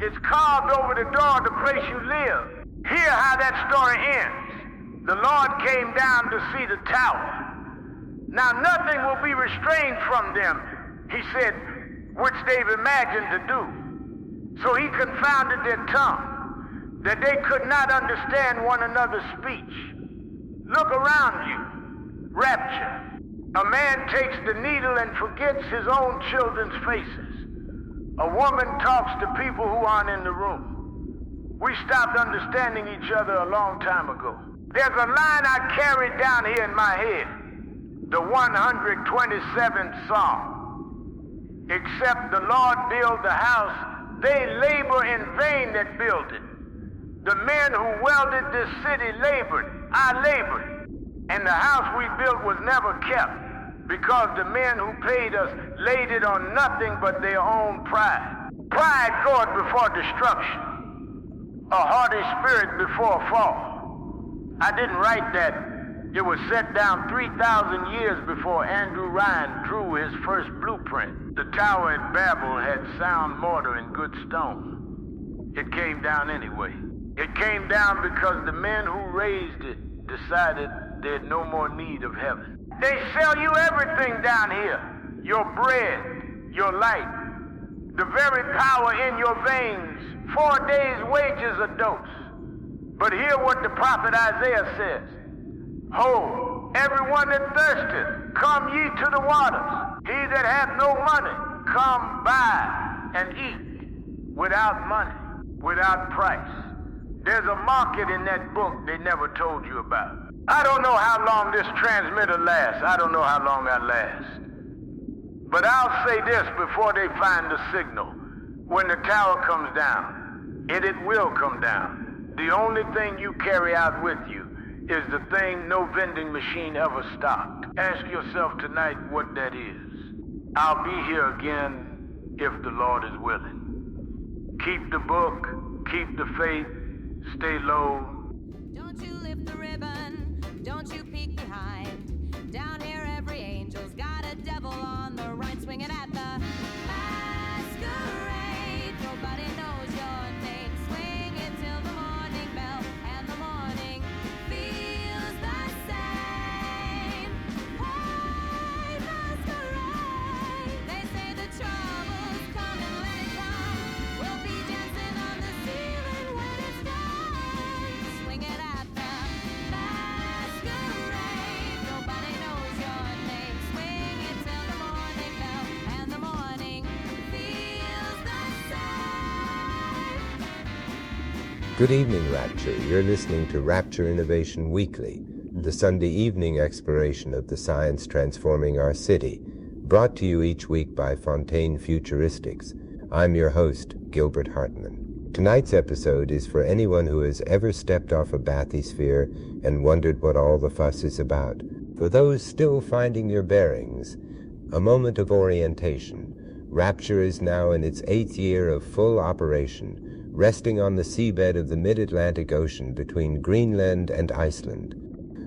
It's carved over the door of the place you live. Hear how that story ends. The Lord came down to see the tower. Now nothing will be restrained from them, he said, which they've imagined to do. So he confounded their tongue, that they could not understand one another's speech. Look around you. Rapture. A man takes the needle and forgets his own children's faces. A woman talks to people who aren't in the room. We stopped understanding each other a long time ago. There's a line I carried down here in my head. The 127th Psalm. Except the Lord build the house, they labor in vain that build it. The men who welded this city labored. I labored. And the house we built was never kept because the men who paid us laid it on nothing but their own pride. Pride goeth before destruction. A haughty spirit before a fall. I didn't write that. It was set down 3,000 years before Andrew Ryan drew his first blueprint. The tower at Babel had sound mortar and good stone. It came down anyway. It came down because the men who raised it decided they had no more need of heaven. They sell you everything down here. Your bread, your light, the very power in your veins. 4 days' wages a dose. But hear what the prophet Isaiah says. Ho, everyone that thirsteth, come ye to the waters. He that hath no money, come buy and eat without money, without price. There's a market in that book they never told you about. I don't know how long this transmitter lasts. I don't know how long I last. But I'll say this before they find the signal. When the tower comes down, and it will come down, the only thing you carry out with you is the thing no vending machine ever stocked. Ask yourself tonight what that is. I'll be here again if the Lord is willing. Keep the book, keep the faith, stay low. Don't you lift the ribbon, don't you peek behind. Down here every angel's got a devil on the right, swinging at the masquerade. Nobody knows your name, swing it till the morning bell, and the morning feels the same. Hey, masquerade, they say the trouble's coming, let it come. We'll be dancing on the ceiling when it's done. Swing it at the masquerade. Nobody knows your name. Swing it till the morning bell, and the morning feels the same. Good evening, Rapture. You're listening to Rapture Innovation Weekly, the Sunday evening exploration of the science transforming our city, brought to you each week by Fontaine Futuristics. I'm your host, Gilbert Hartman. Tonight's episode is for anyone who has ever stepped off a bathysphere and wondered what all the fuss is about. For those still finding their bearings, a moment of orientation. Rapture is now in its 8th year of full operation, resting on the seabed of the mid-Atlantic Ocean between Greenland and Iceland.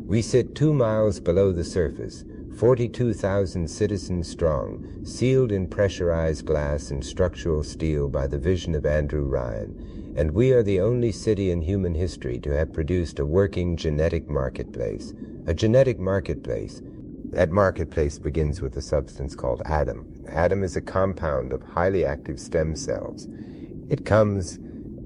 We sit 2 miles below the surface, 42,000 citizens strong, sealed in pressurized glass and structural steel by the vision of Andrew Ryan, and we are the only city in human history to have produced a working genetic marketplace. A genetic marketplace. That marketplace begins with a substance called Adam. Adam is a compound of highly active stem cells. It comes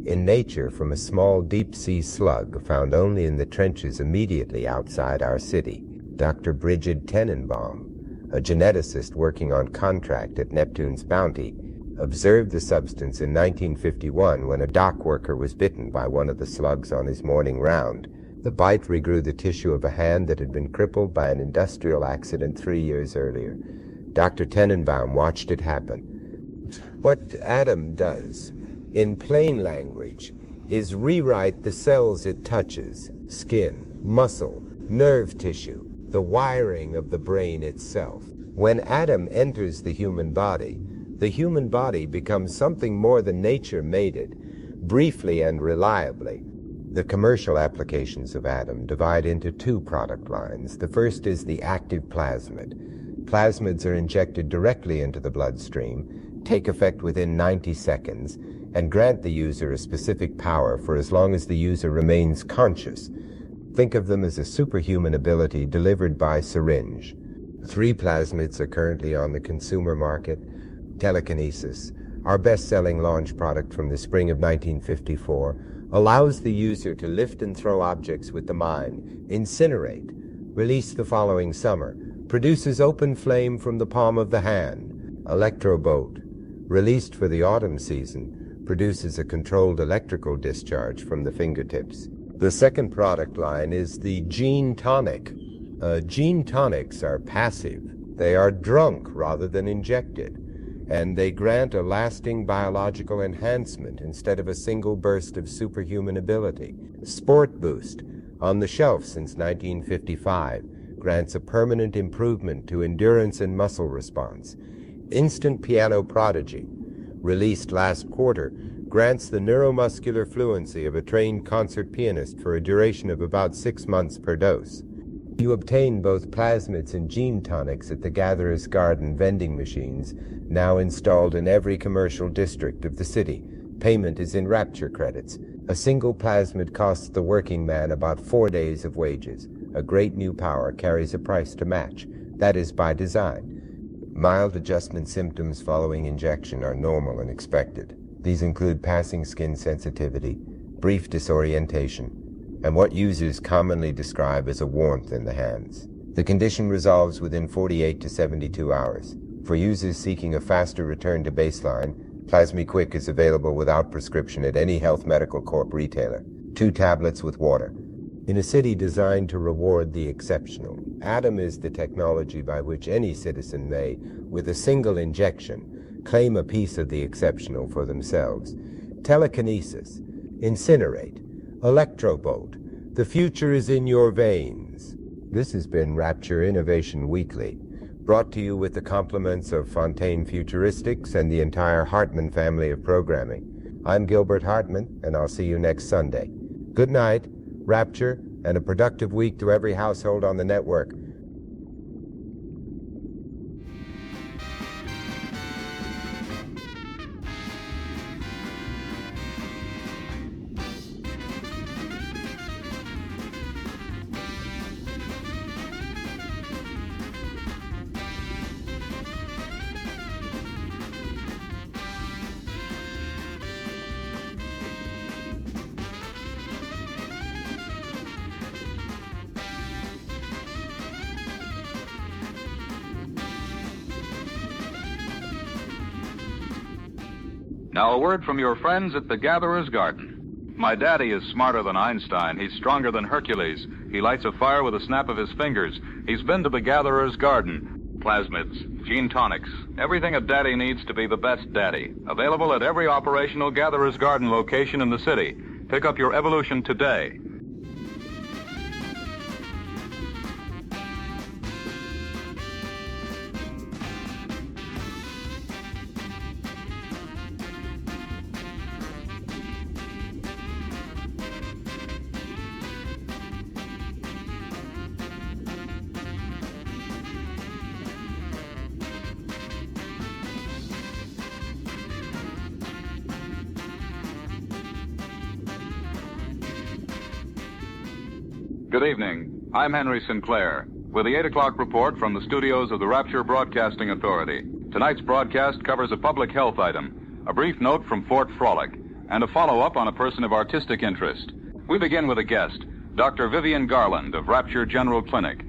in nature from a small deep-sea slug found only in the trenches immediately outside our city. Dr. Bridget Tenenbaum, a geneticist working on contract at Neptune's Bounty, observed the substance in 1951 when a dockworker was bitten by one of the slugs on his morning round. The bite regrew the tissue of a hand that had been crippled by an industrial accident 3 years earlier. Dr. Tenenbaum watched it happen. What Adam does, in plain language, is rewrite the cells it touches, skin, muscle, nerve tissue, the wiring of the brain itself. When Adam enters the human body becomes something more than nature made it, briefly and reliably. The commercial applications of Adam divide into two product lines. The first is the active plasmid. Plasmids are injected directly into the bloodstream, take effect within 90 seconds, and grant the user a specific power for as long as the user remains conscious. Think of them as a superhuman ability delivered by syringe. 3 plasmids are currently on the consumer market. Telekinesis, our best-selling launch product from the spring of 1954, allows the user to lift and throw objects with the mind. Incinerate, released the following summer, produces open flame from the palm of the hand. Electrobolt, released for the autumn season, produces a controlled electrical discharge from the fingertips. The second product line is the Gene Tonic. Gene Tonics are passive. They are drunk rather than injected, and they grant a lasting biological enhancement instead of a single burst of superhuman ability. Sport Boost, on the shelf since 1955, grants a permanent improvement to endurance and muscle response. Instant Piano Prodigy, released last quarter, grants the neuromuscular fluency of a trained concert pianist for a duration of about 6 months per dose. You obtain both plasmids and gene tonics at the Gatherer's Garden vending machines, now installed in every commercial district of the city. Payment is in Rapture credits. A single plasmid costs the working man about 4 days of wages. A great new power carries a price to match. That is by design. Mild adjustment symptoms following injection are normal and expected. These include passing skin sensitivity, brief disorientation, and what users commonly describe as a warmth in the hands. The condition resolves within 48 to 72 hours. For users seeking a faster return to baseline, Plasmi-Quik is available without prescription at any Health Medical Corp retailer. 2 tablets with water. In a city designed to reward the exceptional, Adam is the technology by which any citizen may, with a single injection, claim a piece of the exceptional for themselves. Telekinesis, Incinerate, Electrobolt, the future is in your veins. This has been Rapture Innovation Weekly, brought to you with the compliments of Fontaine Futuristics and the entire Hartman family of programming. I'm Gilbert Hartman, and I'll see you next Sunday. Good night, Rapture, and a productive week to every household on the network. Now, a word from your friends at the Gatherer's Garden. My daddy is smarter than Einstein. He's stronger than Hercules. He lights a fire with a snap of his fingers. He's been to the Gatherer's Garden. Plasmids, gene tonics, everything a daddy needs to be the best daddy. Available at every operational Gatherer's Garden location in the city. Pick up your evolution today. Good evening. I'm Henry Sinclair with the 8 o'clock report from the studios of the Rapture Broadcasting Authority. Tonight's broadcast covers a public health item, a brief note from Fort Frolic, and a follow-up on a person of artistic interest. We begin with a guest, Dr. Vivian Garland of Rapture General Clinic.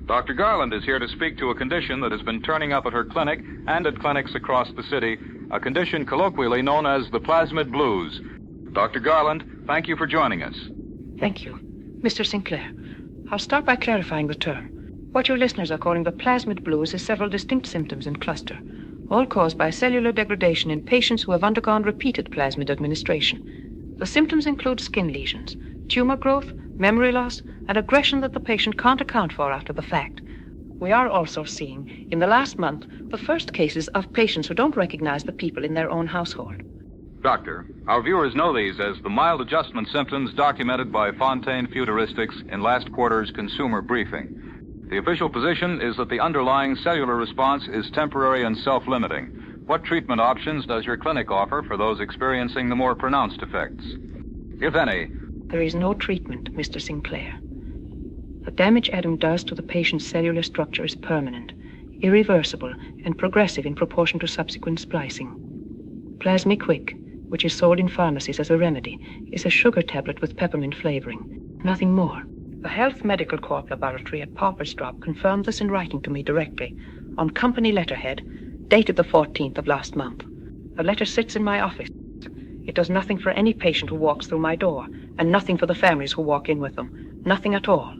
Dr. Garland is here to speak to a condition that has been turning up at her clinic and at clinics across the city, a condition colloquially known as the Plasmid blues. Dr. Garland, thank you for joining us. Thank you. Mr. Sinclair, I'll start by clarifying the term. What your listeners are calling the plasmid blues is several distinct symptoms in cluster, all caused by cellular degradation in patients who have undergone repeated plasmid administration. The symptoms include skin lesions, tumor growth, memory loss, and aggression that the patient can't account for after the fact. We are also seeing, in the last month, the first cases of patients who don't recognize the people in their own household. Doctor, our viewers know these as the mild adjustment symptoms documented by Fontaine Futuristics in last quarter's consumer briefing. The official position is that the underlying cellular response is temporary and self-limiting. What treatment options does your clinic offer for those experiencing the more pronounced effects, if any? There is no treatment, Mr. Sinclair. The damage Adam does to the patient's cellular structure is permanent, irreversible, and progressive in proportion to subsequent splicing. Plasmi-Quik, which is sold in pharmacies as a remedy, is a sugar tablet with peppermint flavoring. Nothing more. The Health Medical Corp laboratory at Pauper's Drop confirmed this in writing to me directly, on company letterhead, dated the 14th of last month. The letter sits in my office. It does nothing for any patient who walks through my door, and nothing for the families who walk in with them. Nothing at all.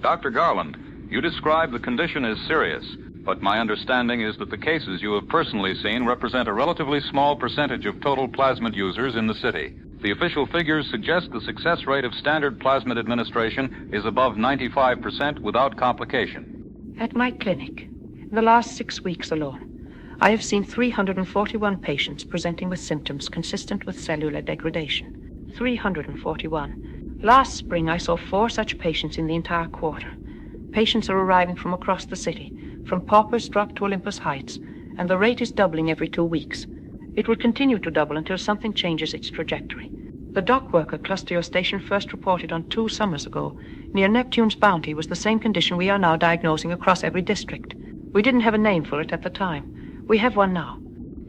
Dr. Garland, you describe the condition as serious, but my understanding is that the cases you have personally seen represent a relatively small percentage of total plasmid users in the city. The official figures suggest the success rate of standard plasmid administration is above 95% without complication. At my clinic, in the last 6 weeks alone, I have seen 341 patients presenting with symptoms consistent with cellular degradation. 341. Last spring, I saw 4 such patients in the entire quarter. Patients are arriving from across the city, from Pauper's Drop to Olympus Heights, and the rate is doubling every 2 weeks. It will continue to double until something changes its trajectory. The dockworker cluster your station first reported on 2 summers ago, near Neptune's Bounty, was the same condition we are now diagnosing across every district. We didn't have a name for it at the time. We have one now.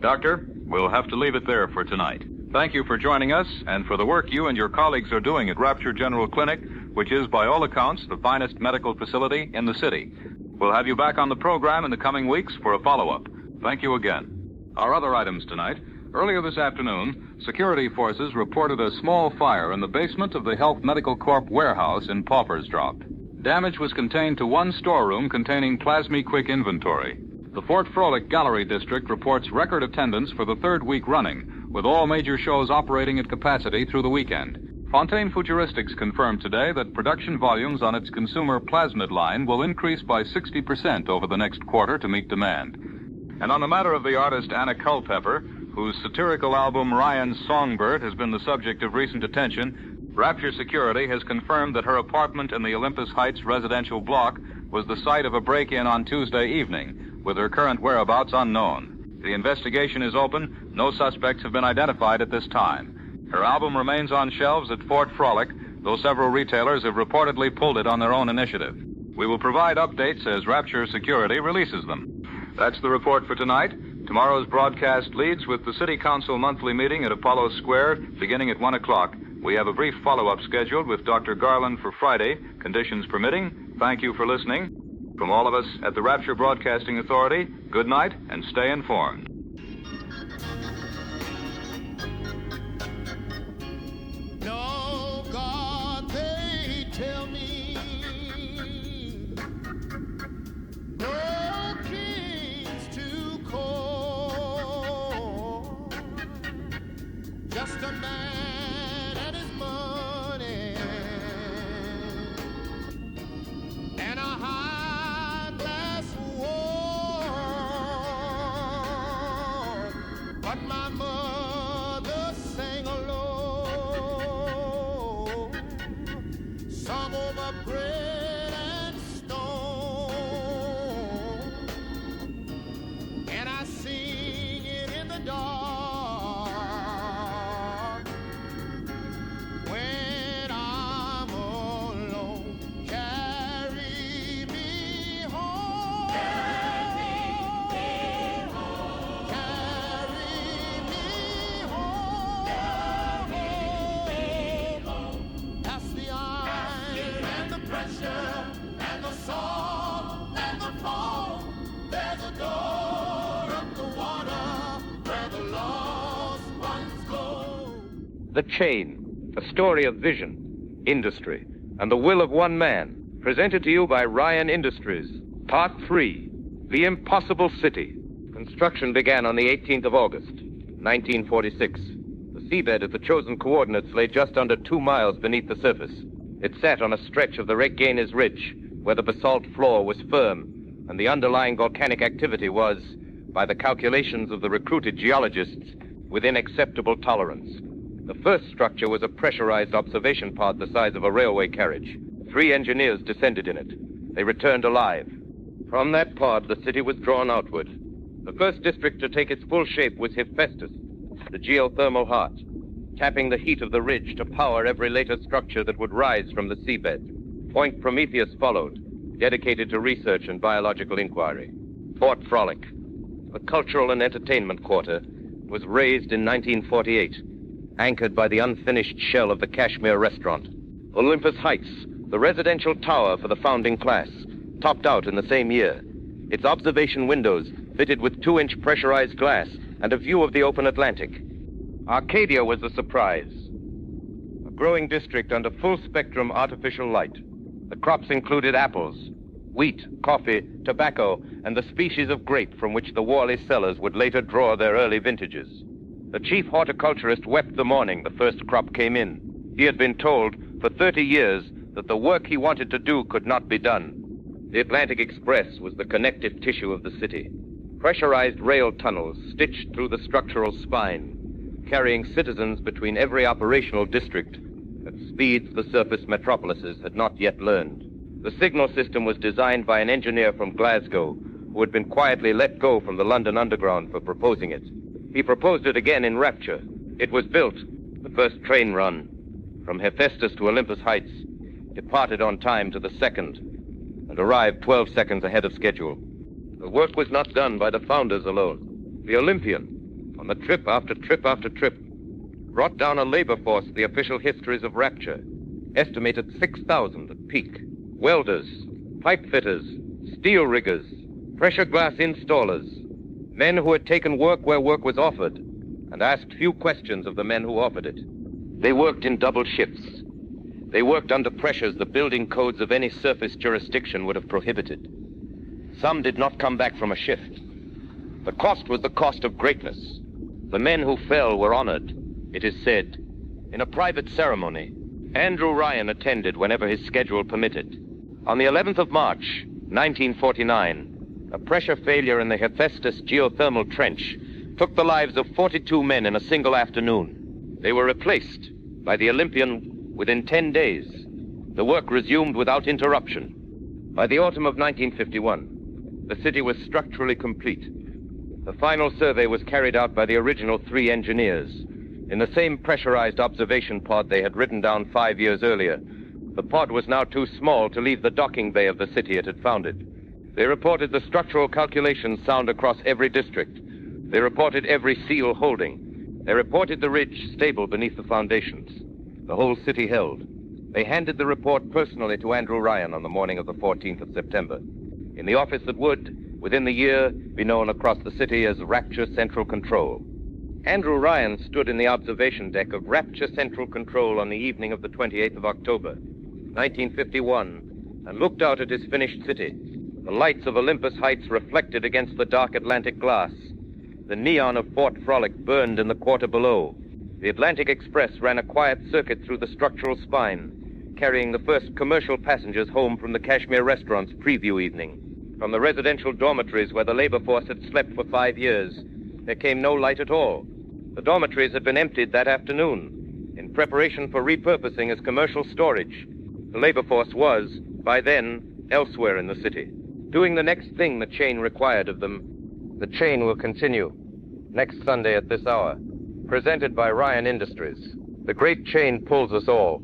Doctor, we'll have to leave it there for tonight. Thank you for joining us and for the work you and your colleagues are doing at Rapture General Clinic, which is, by all accounts, the finest medical facility in the city. We'll have you back on the program in the coming weeks for a follow-up. Thank you again. Our other items tonight. Earlier this afternoon, security forces reported a small fire in the basement of the Health Medical Corp warehouse in Pauper's Drop. Damage was contained to one storeroom containing Plasmi-Quik inventory. The Fort Frolic Gallery District reports record attendance for the 3rd week running, with all major shows operating at capacity through the weekend. Fontaine Futuristics confirmed today that production volumes on its consumer Plasmid line will increase by 60% over the next quarter to meet demand. And on the matter of the artist Anna Culpepper, whose satirical album Ryan's Songbird has been the subject of recent attention, Rapture Security has confirmed that her apartment in the Olympus Heights residential block was the site of a break-in on Tuesday evening, with her current whereabouts unknown. The investigation is open. No suspects have been identified at this time. Her album remains on shelves at Fort Frolic, though several retailers have reportedly pulled it on their own initiative. We will provide updates as Rapture Security releases them. That's the report for tonight. Tomorrow's broadcast leads with the City Council monthly meeting at Apollo Square, beginning at 1 o'clock. We have a brief follow-up scheduled with Dr. Garland for Friday, conditions permitting. Thank you for listening. From all of us at the Rapture Broadcasting Authority, good night and stay informed. No, God, they tell me no king's too cold. Just a man and his money and a high glass wall. But my mother sang alone, song over bread and stone, and I sing it in the dark when I'm alone. The Chain, a story of vision, industry, and the will of one man, presented to you by Ryan Industries. Part 3, The Impossible City. Construction began on the 18th of August, 1946. The seabed at the chosen coordinates lay just under 2 miles beneath the surface. It sat on a stretch of the Reykjanes Ridge, where the basalt floor was firm, and the underlying volcanic activity was, by the calculations of the recruited geologists, within acceptable tolerance. The first structure was a pressurized observation pod the size of a railway carriage. 3 engineers descended in it. They returned alive. From that pod, the city was drawn outward. The first district to take its full shape was Hephaestus, the geothermal heart, tapping the heat of the ridge to power every later structure that would rise from the seabed. Point Prometheus followed, dedicated to research and biological inquiry. Fort Frolic, the cultural and entertainment quarter, was raised in 1948, anchored by the unfinished shell of the Kashmir Restaurant. Olympus Heights, the residential tower for the founding class, topped out in the same year. Its observation windows fitted with 2-inch pressurized glass and a view of the open Atlantic. Arcadia was the surprise. A growing district under full-spectrum artificial light. The crops included apples, wheat, coffee, tobacco, and the species of grape from which the Worley cellars would later draw their early vintages. The chief horticulturist wept the morning the first crop came in. He had been told for 30 years that the work he wanted to do could not be done. The Atlantic Express was the connective tissue of the city. Pressurized rail tunnels stitched through the structural spine, carrying citizens between every operational district at speeds the surface metropolises had not yet learned. The signal system was designed by an engineer from Glasgow who had been quietly let go from the London Underground for proposing it. He proposed it again in Rapture. It was built. The first train run from Hephaestus to Olympus Heights departed on time to the second and arrived 12 seconds ahead of schedule. The work was not done by the founders alone. The Olympian, on the trip after trip after trip, brought down a labor force the official histories of Rapture, estimated 6,000 at peak. Welders, pipe fitters, steel riggers, pressure glass installers, men who had taken work where work was offered and asked few questions of the men who offered it. They worked in double shifts. They worked under pressures the building codes of any surface jurisdiction would have prohibited. Some did not come back from a shift. The cost was the cost of greatness. The men who fell were honored, it is said. In a private ceremony, Andrew Ryan attended whenever his schedule permitted. On the 11th of March, 1949, a pressure failure in the Hephaestus geothermal trench took the lives of 42 men in a single afternoon. They were replaced by the Olympian within 10 days. The work resumed without interruption. By the autumn of 1951, the city was structurally complete. The final survey was carried out by the original 3 engineers. In the same pressurized observation pod they had ridden down 5 years earlier, the pod was now too small to leave the docking bay of the city it had founded. They reported the structural calculations sound across every district. They reported every seal holding. They reported the ridge stable beneath the foundations. The whole city held. They handed the report personally to Andrew Ryan on the morning of the 14th of September, in the office that would, within the year, be known across the city as Rapture Central Control. Andrew Ryan stood in the observation deck of Rapture Central Control on the evening of the 28th of October, 1951, and looked out at his finished city. The lights of Olympus Heights reflected against the dark Atlantic glass. The neon of Fort Frolic burned in the quarter below. The Atlantic Express ran a quiet circuit through the structural spine, carrying the first commercial passengers home from the Kashmir Restaurant's preview evening. From the residential dormitories where the labor force had slept for 5 years, there came no light at all. The dormitories had been emptied that afternoon in preparation for repurposing as commercial storage. The labor force was, by then, elsewhere in the city, doing the next thing the chain required of them. The chain will continue next Sunday at this hour. Presented by Ryan Industries. The great chain pulls us all.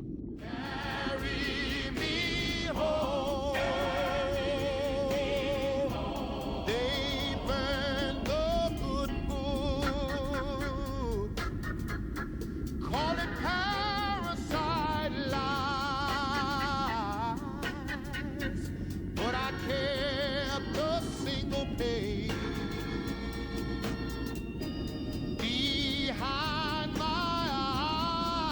Call it parasite lies, but I kept a single page. Behind my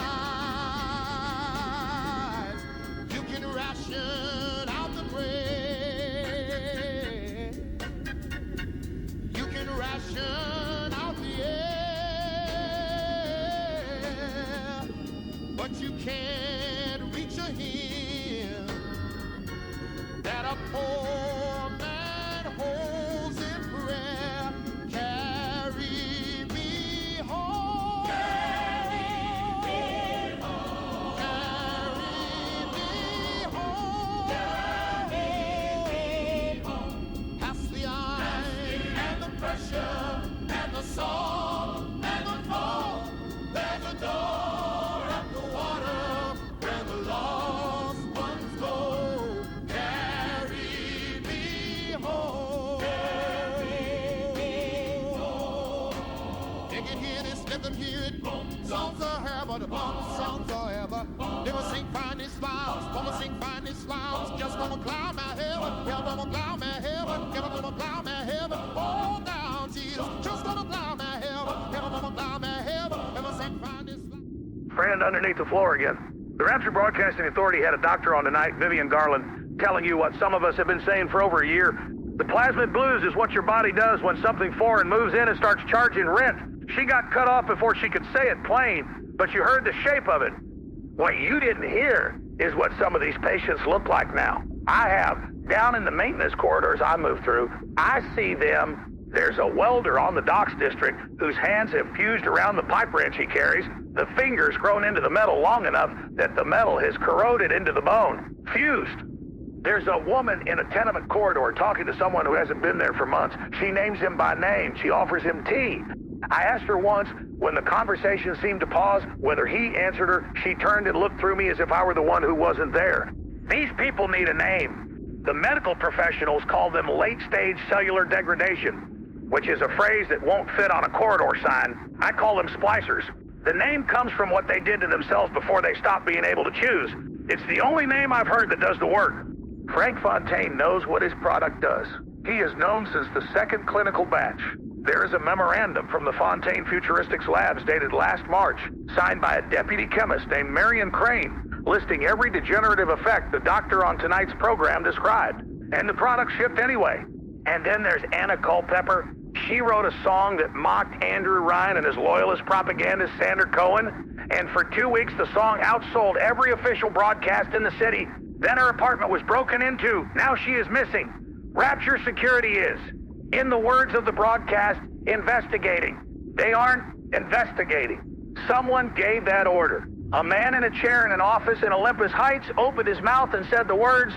can't reach a hand that a poor man holds in prayer. Carry me home. Carry me home. Carry me home. Carry me home. Past the iron and the pressure and the song and the fall. There's a door at the water where the lost ones go. Carry me home. They can hear this, let them hear it. Songs are heaven, the songs are ever. They will sing finest smiles, wanna sing finest smiles. Just wanna climb my heaven, yeah, wanna climb my heaven, yeah, wanna climb my heaven. Oh, down, Jesus, just wanna climb my heaven, yeah, wanna climb my heaven, yeah, wanna sing finest smiles. Friend underneath the floor again. The Rapture Broadcasting Authority had a doctor on tonight, Vivian Garland, telling you what some of us have been saying for over a year. The Plasmid blues is what your body does when something foreign moves in and starts charging rent. She got cut off before she could say it plain, but you heard the shape of it. What you didn't hear is what some of these patients look like now. I have, down in the maintenance corridors I move through, I see them. There's a welder on the docks district whose hands have fused around the pipe wrench he carries. The fingers grown into the metal long enough that the metal has corroded into the bone. Fused. There's a woman in a tenement corridor talking to someone who hasn't been there for months. She names him by name. She offers him tea. I asked her once, when the conversation seemed to pause, whether he answered her. She turned and looked through me as if I were the one who wasn't there. These people need a name. The medical professionals call them late-stage cellular degradation, which is a phrase that won't fit on a corridor sign. I call them splicers. The name comes from what they did to themselves before they stopped being able to choose. It's the only name I've heard that does the work. Frank Fontaine knows what his product does. He has known since the second clinical batch. There is a memorandum from the Fontaine Futuristics labs dated last March, signed by a deputy chemist named Marion Crane, listing every degenerative effect the doctor on tonight's program described. And the product shipped anyway. And then there's Anna Culpepper. She wrote a song that mocked Andrew Ryan and his loyalist propagandist Sander Cohen. And for 2 weeks, the song outsold every official broadcast in the city. Then her apartment was broken into. Now she is missing. Rapture Security is, in the words of the broadcast, investigating. They aren't investigating. Someone gave that order. A man in a chair in an office in Olympus Heights opened his mouth and said the words,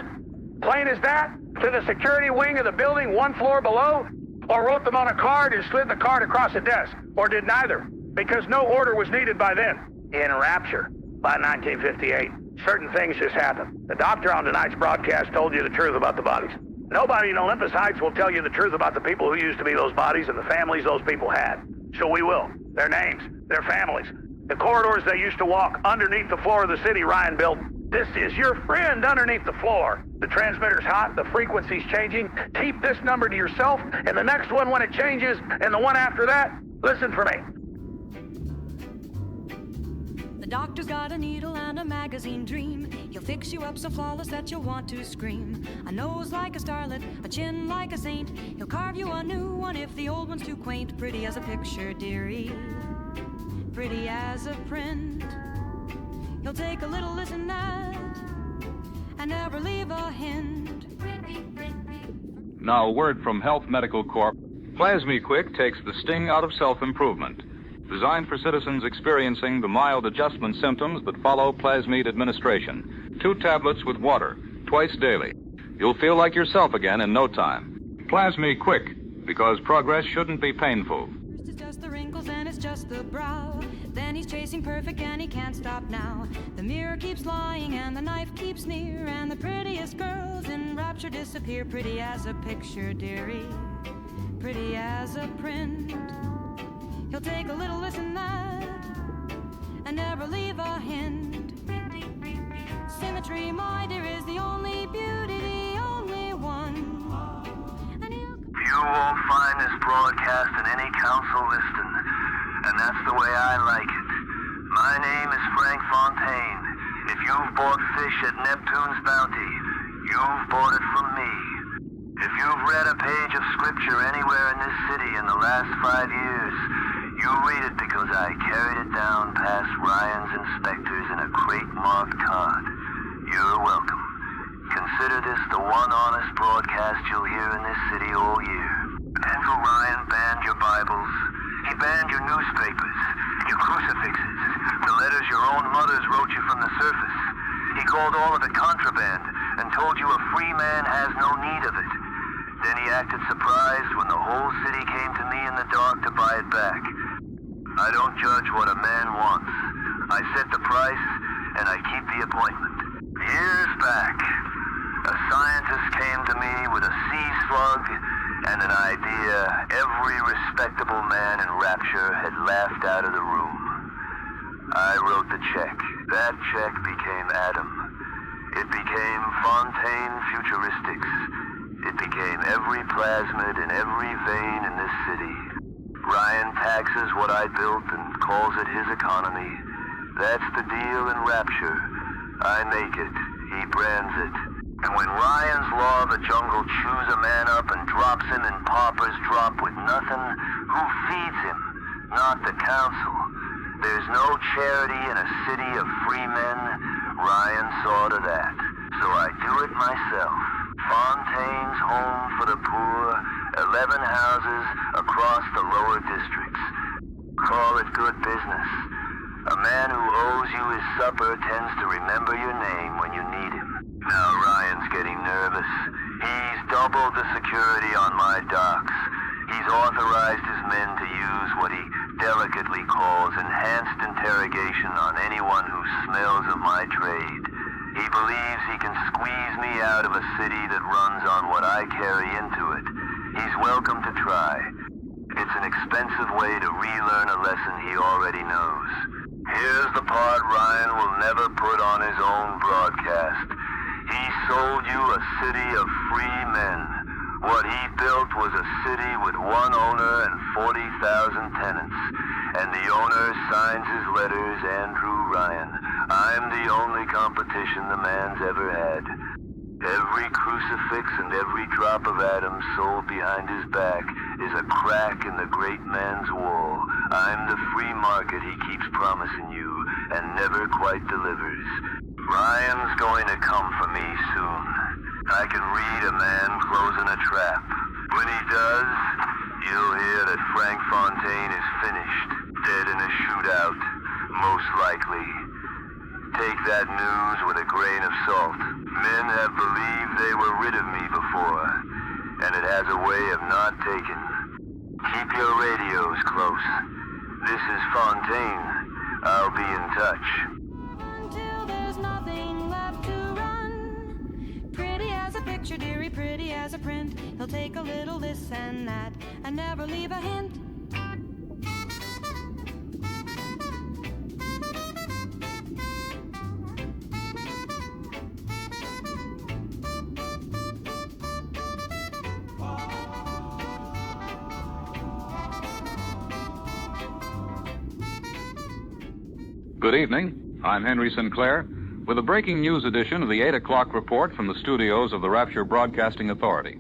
"Plain as that," to the security wing of the building 1 floor below, or wrote them on a card and slid the card across a desk, or did neither, because no order was needed by then. In Rapture, by 1958, certain things just happened. The doctor on tonight's broadcast told you the truth about the bodies. Nobody in Olympus Heights will tell you the truth about the people who used to be those bodies and the families those people had. So we will. Their names, their families, the corridors they used to walk underneath the floor of the city Ryan built. This is your friend underneath the floor. The transmitter's hot, the frequency's changing. Keep this number to yourself, and the next one when it changes, and the one after that, listen for me. The doctor's got a needle and a magazine dream. He'll fix you up so flawless that you'll want to scream. A nose like a starlet, a chin like a saint. He'll carve you a new one if the old one's too quaint. Pretty as a picture, dearie, pretty as a print. He'll take a little listen at and never leave a hint. Now, a word from Health Medical Corp. Plasmi-Quik takes the sting out of self-improvement. Designed for citizens experiencing the mild adjustment symptoms that follow Plasmid administration. 2 tablets with water, twice daily. You'll feel like yourself again in no time. Plasmi-Quik, because progress shouldn't be painful. First it's just the wrinkles and it's just the brow. Then he's chasing perfect and he can't stop now. The mirror keeps lying and the knife keeps near. And the prettiest girls in Rapture disappear. Pretty as a picture, dearie, pretty as a print. He'll take a little listen that and never leave a hint. Symmetry, my dear, is the only beauty, the only one. And you won't find this broadcast in any council listing, and that's the way I like it. My name is Frank Fontaine. If you've bought fish at Neptune's Bounty, you've bought it from me. If you've read a page of scripture anywhere in this city in the last 5 years, you You'll read it because I carried it down past Ryan's inspectors in a crate-marked card. You're welcome. Consider this the one honest broadcast you'll hear in this city all year. Uncle Ryan banned your Bibles. He banned your newspapers, your crucifixes, the letters your own mothers wrote you from the surface. He called all of it contraband and told you a free man has no need of it. Then he acted surprised when the whole city came to me in the dark to buy it back. I don't judge what a man wants. I set the price, and I keep the appointment. Years back, a scientist came to me with a sea slug and an idea every respectable man in Rapture had laughed out of the room. I wrote the check. That check became Adam. It became Fontaine Futuristics. It became every plasmid in every vein in this city. Ryan taxes what I built and calls it his economy. That's the deal in Rapture. I make it. He brands it. And when Ryan's law of the jungle chews a man up and drops him in pauper's drop with nothing, who feeds him? Not the council. There's no charity in a city of free men. Ryan saw to that. So I do it myself. Fontaine's home for the poor, 11 houses across the lower districts. Call it good business. A man who owes you his supper tends to remember your name when you need him. Now Ryan's getting nervous. He's doubled the security on my docks. He's authorized his men to use what he delicately calls enhanced interrogation on anyone who smells of my trade. He believes he can squeeze me out of a city that runs on what I carry into it. He's welcome to try. It's an expensive way to relearn a lesson he already knows. Here's the part Ryan will never put on his own broadcast. He sold you a city of free men. What he built was a city with one owner and 40,000 tenants. And the owner signs his letters, Andrew Ryan. I'm the only competition the man's ever had. Every crucifix and every drop of Adam sold behind his back is a crack in the great man's wall. I'm the free market he keeps promising you and never quite delivers. Ryan's going to come for me soon. I can read a man closing a trap. When he does, you'll hear that Frank Fontaine is finished, dead in a shootout, most likely. Take that news with a grain of salt. Men have believed they were rid of me before, and it has a way of not taking. Keep your radios close. This is Fontaine. I'll be in touch. Until there's nothing left to run. Pretty as a picture, dearie, pretty as a print. He'll take a little this and that and never leave a hint. Good evening. I'm Henry Sinclair with a breaking news edition of the 8 o'clock report from the studios of the Rapture Broadcasting Authority.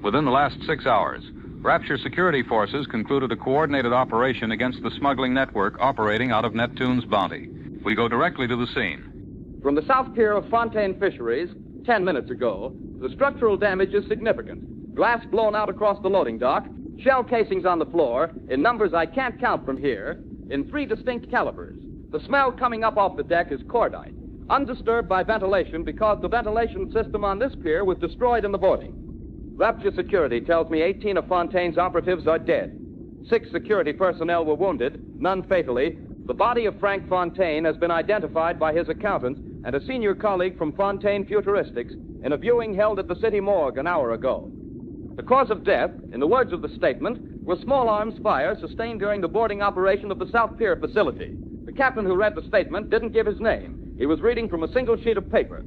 Within the last 6 hours, Rapture security forces concluded a coordinated operation against the smuggling network operating out of Neptune's Bounty. We go directly to the scene. From the south pier of Fontaine Fisheries, 10 minutes ago, the structural damage is significant. Glass blown out across the loading dock, shell casings on the floor, in numbers I can't count from here, in 3 distinct calibers. The smell coming up off the deck is cordite, undisturbed by ventilation because the ventilation system on this pier was destroyed in the boarding. Rapture Security tells me 18 of Fontaine's operatives are dead. 6 security personnel were wounded, none fatally. The body of Frank Fontaine has been identified by his accountant and a senior colleague from Fontaine Futuristics in a viewing held at the city morgue an hour ago. The cause of death, in the words of the statement, was small arms fire sustained during the boarding operation of the South Pier facility. The captain who read the statement didn't give his name. He was reading from a single sheet of paper.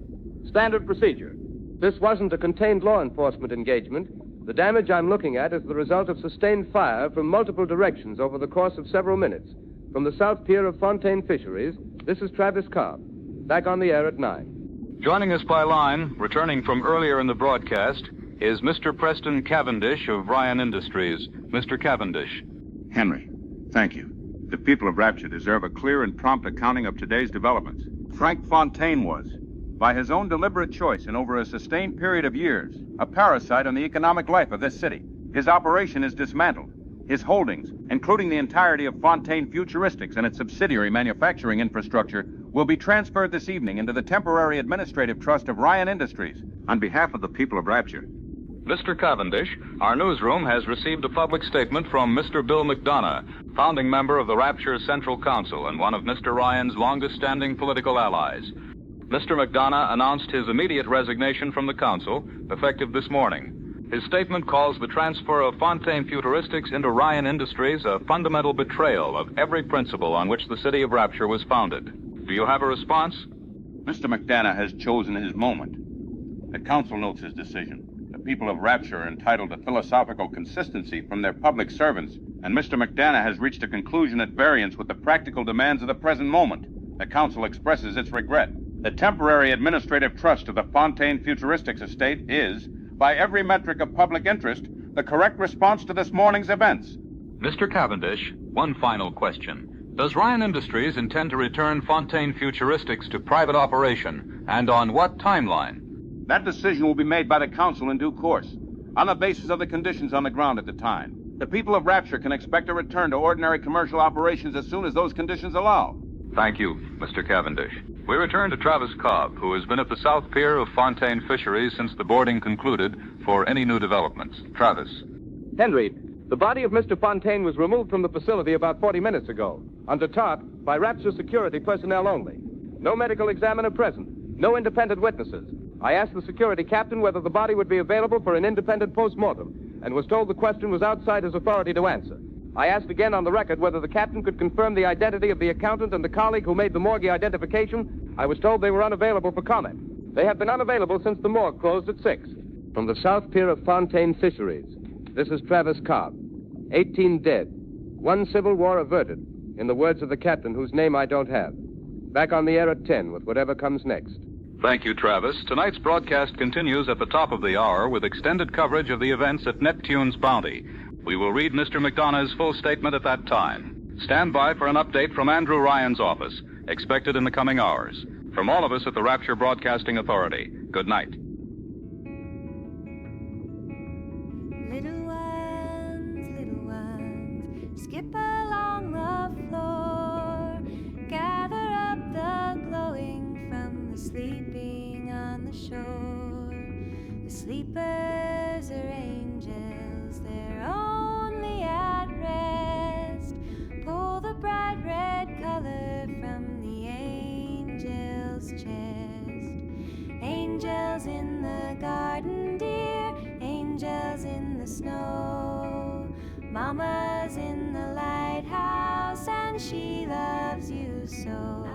Standard procedure. This wasn't a contained law enforcement engagement. The damage I'm looking at is the result of sustained fire from multiple directions over the course of several minutes. From the South Pier of Fontaine Fisheries, this is Travis Cobb. Back on the air at 9. Joining us by line, returning from earlier in the broadcast, is Mr. Preston Cavendish of Ryan Industries. Mr. Cavendish. Henry, thank you. The people of Rapture deserve a clear and prompt accounting of today's developments. Frank Fontaine was, by his own deliberate choice and over a sustained period of years, a parasite on the economic life of this city. His operation is dismantled. His holdings, including the entirety of Fontaine Futuristics and its subsidiary manufacturing infrastructure, will be transferred this evening into the temporary administrative trust of Ryan Industries on behalf of the people of Rapture. Mr. Cavendish, our newsroom has received a public statement from Mr. Bill McDonough, founding member of the Rapture Central Council and one of Mr. Ryan's longest-standing political allies. Mr. McDonough announced his immediate resignation from the council, effective this morning. His statement calls the transfer of Fontaine Futuristics into Ryan Industries a fundamental betrayal of every principle on which the city of Rapture was founded. Do you have a response? Mr. McDonough has chosen his moment. The council notes his decision. The people of Rapture are entitled to philosophical consistency from their public servants, and Mr. McDonough has reached a conclusion at variance with the practical demands of the present moment. The council expresses its regret. The temporary administrative trust of the Fontaine Futuristics estate is, by every metric of public interest, the correct response to this morning's events. Mr. Cavendish, one final question. Does Ryan Industries intend to return Fontaine Futuristics to private operation, and on what timeline? That decision will be made by the council in due course, on the basis of the conditions on the ground at the time. The people of Rapture can expect a return to ordinary commercial operations as soon as those conditions allow. Thank you, Mr. Cavendish. We return to Travis Cobb, who has been at the South Pier of Fontaine Fisheries since the boarding concluded, for any new developments. Travis. Henry, the body of Mr. Fontaine was removed from the facility about 40 minutes ago, under tarp, by Rapture security personnel only. No medical examiner present, no independent witnesses. I asked the security captain whether the body would be available for an independent post-mortem, and was told the question was outside his authority to answer. I asked again on the record whether the captain could confirm the identity of the accountant and the colleague who made the morgue identification. I was told they were unavailable for comment. They have been unavailable since the morgue closed at 6. From the South Pier of Fontaine Fisheries, this is Travis Cobb. 18 dead. 1 civil war averted, in the words of the captain, whose name I don't have. Back on the air at 10 with whatever comes next. Thank you, Travis. Tonight's broadcast continues at the top of the hour with extended coverage of the events at Neptune's Bounty. We will read Mr. McDonough's full statement at that time. Stand by for an update from Andrew Ryan's office, expected in the coming hours. From all of us at the Rapture Broadcasting Authority, good night. Little ones, skip along the floor, gather up the glowing from the sleeping on the shore. The sleepers are angels, they're only at rest. Pull the bright red color from the angel's chest. Angels in the garden, dear, angels in the snow. Mama's in the lighthouse and she loves you so.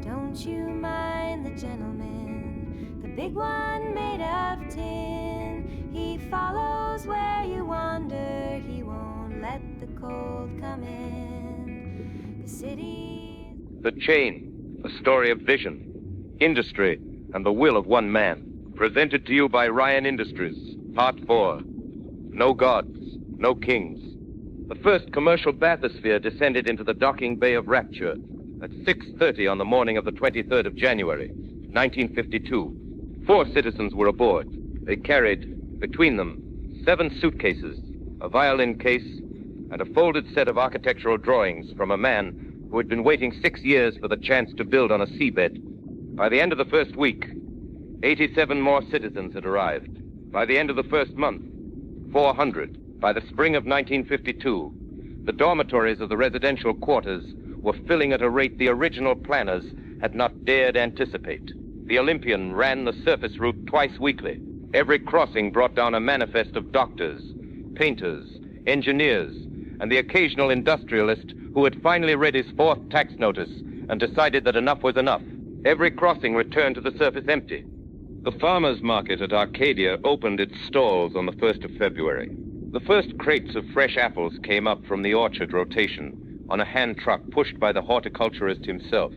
Don't you mind the gentleman, the big one made of tin. He follows where you wander, he won't let the cold come in. The city... The Chain, a story of vision, industry, and the will of one man. Presented to you by Ryan Industries, Part 4. No gods, no kings. The first commercial bathysphere descended into the docking bay of Rapture at 6:30 on the morning of the 23rd of January, 1952. 4 citizens were aboard. They carried, between them, 7 suitcases, a violin case, and a folded set of architectural drawings from a man who had been waiting 6 years for the chance to build on a seabed. By the end of the first week, 87 more citizens had arrived. By the end of the first month, 400. By the spring of 1952, the dormitories of the residential quarters were filling at a rate the original planners had not dared anticipate. The Olympian ran the surface route twice weekly. Every crossing brought down a manifest of doctors, painters, engineers, and the occasional industrialist who had finally read his 4th tax notice and decided that enough was enough. Every crossing returned to the surface empty. The farmers' market at Arcadia opened its stalls on the 1st of February. The first crates of fresh apples came up from the orchard rotation on a hand truck pushed by the horticulturist himself,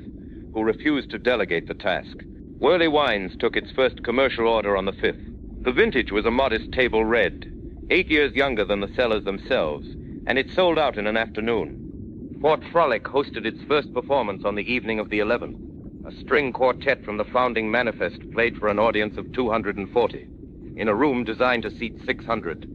who refused to delegate the task. Worley Wines took its first commercial order on the 5th. The vintage was a modest table red, 8 years younger than the cellars themselves, and it sold out in an afternoon. Fort Frolic hosted its first performance on the evening of the 11th. A string quartet from the founding manifest played for an audience of 240, in a room designed to seat 600.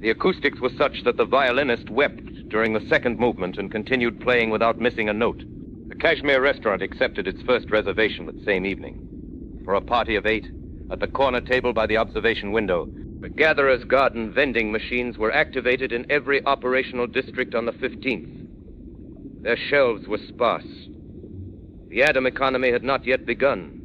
The acoustics were such that the violinist wept during the second movement and continued playing without missing a note. The Kashmir Restaurant accepted its first reservation that same evening. For a party of 8, at the corner table by the observation window, the Gatherer's Garden vending machines were activated in every operational district on the 15th. Their shelves were sparse. The atom economy had not yet begun.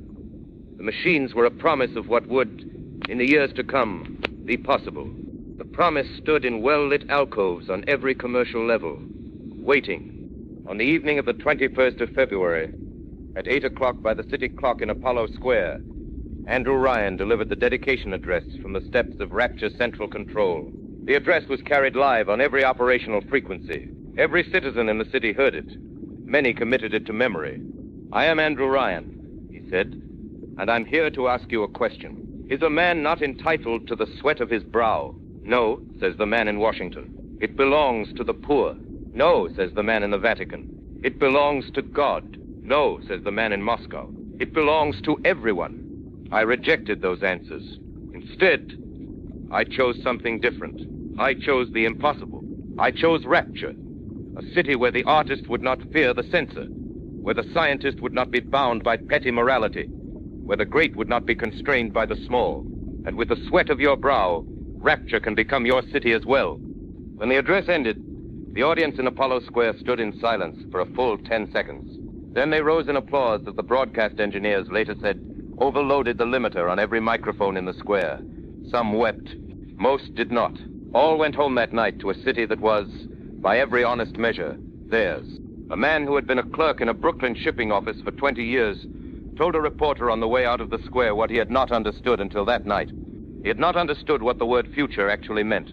The machines were a promise of what would, in the years to come, be possible. The promise stood in well-lit alcoves on every commercial level, waiting. On the evening of the 21st of February, at 8 o'clock by the city clock in Apollo Square, Andrew Ryan delivered the dedication address from the steps of Rapture Central Control. The address was carried live on every operational frequency. Every citizen in the city heard it. Many committed it to memory. "I am Andrew Ryan," he said, "and I'm here to ask you a question. Is a man not entitled to the sweat of his brow? No, says the man in Washington. It belongs to the poor. No, says the man in the Vatican. It belongs to God. No, says the man in Moscow. It belongs to everyone." I rejected those answers. Instead, I chose something different. I chose the impossible. I chose Rapture, a city where the artist would not fear the censor, where the scientist would not be bound by petty morality, where the great would not be constrained by the small. And with the sweat of your brow, Rapture can become your city as well. When the address ended, the audience in Apollo Square stood in silence for a full 10 seconds. Then they rose in applause that the broadcast engineers later said overloaded the limiter on every microphone in the square. Some wept. Most did not. All went home that night to a city that was, by every honest measure, theirs. A man who had been a clerk in a Brooklyn shipping office for 20 years told a reporter on the way out of the square what he had not understood until that night. He had not understood what the word future actually meant.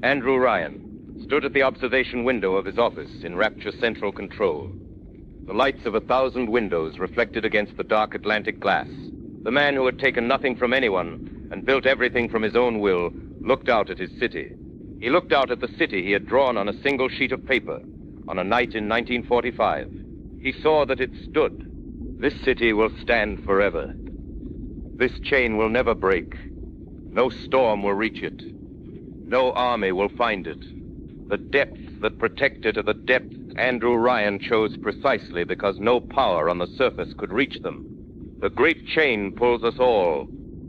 Andrew Ryan stood at the observation window of his office in Rapture Central Control. The lights of 1,000 windows reflected against the dark Atlantic glass. The man who had taken nothing from anyone and built everything from his own will looked out at his city. He looked out at the city he had drawn on a single sheet of paper on a night in 1945. He saw that it stood. This city will stand forever. This chain will never break. No storm will reach it. No army will find it. The depths that protect it are the depths Andrew Ryan chose precisely because no power on the surface could reach them. The great chain pulls us all.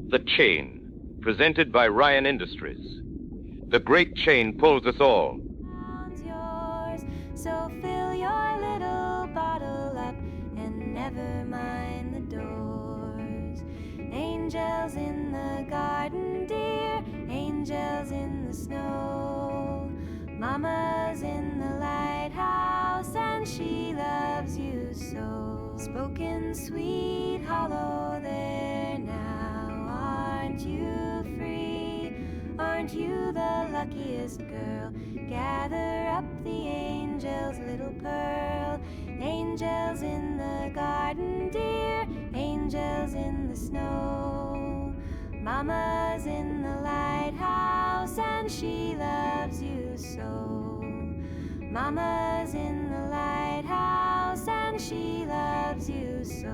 The chain, presented by Ryan Industries. The great chain pulls us all. Yours, so fill your little bottle up and never mind the doors. Angels in the garden, dear, angels in the snow. Mama's in the lighthouse and she loves you so. Spoken sweet, hollow there now. Aren't you free? Aren't you the luckiest girl? Gather up the angels, little pearl. Angels in the garden, dear, angels in the snow. Mama's in the lighthouse and she loves you so. Mama's in the lighthouse and she loves you so.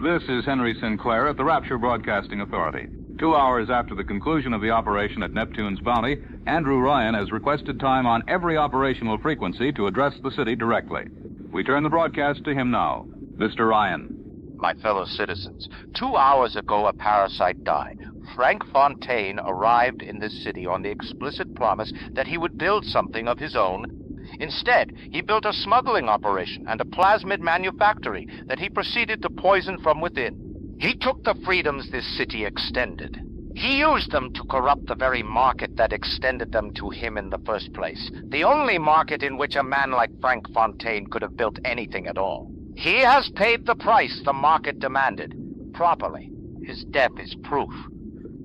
This is Henry Sinclair at the Rapture Broadcasting Authority. 2 hours after the conclusion of the operation at Neptune's Bounty, Andrew Ryan has requested time on every operational frequency to address the city directly. We turn the broadcast to him now. Mr. Ryan. My fellow citizens, 2 hours ago a parasite died. Frank Fontaine arrived in this city on the explicit promise that he would build something of his own. Instead, he built a smuggling operation and a plasmid manufactory that he proceeded to poison from within. He took the freedoms this city extended. He used them to corrupt the very market that extended them to him in the first place. The only market in which a man like Frank Fontaine could have built anything at all. He has paid the price the market demanded. Properly. His death is proof.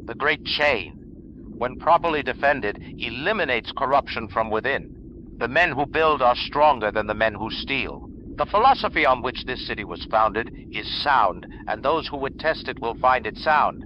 The great chain, when properly defended, eliminates corruption from within. The men who build are stronger than the men who steal. The philosophy on which this city was founded is sound, and those who would test it will find it sound.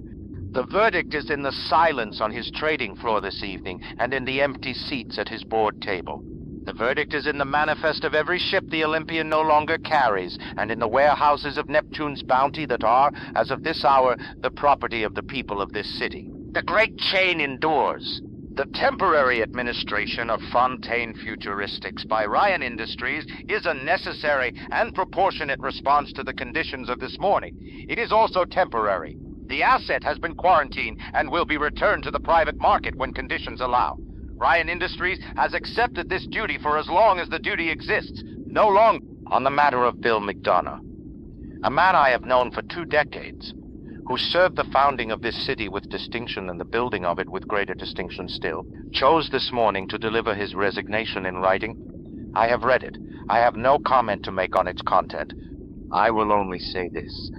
The verdict is in the silence on his trading floor this evening, and in the empty seats at his board table. The verdict is in the manifest of every ship the Olympian no longer carries, and in the warehouses of Neptune's bounty that are, as of this hour, the property of the people of this city. The great chain endures. The temporary administration of Fontaine Futuristics by Ryan Industries is a necessary and proportionate response to the conditions of this morning. It is also temporary. The asset has been quarantined and will be returned to the private market when conditions allow. Ryan Industries has accepted this duty for as long as the duty exists, no longer. On the matter of Bill McDonough, a man I have known for 2 decades, who served the founding of this city with distinction and the building of it with greater distinction still, chose this morning to deliver his resignation in writing. I have read it. I have no comment to make on its content. I will only say this.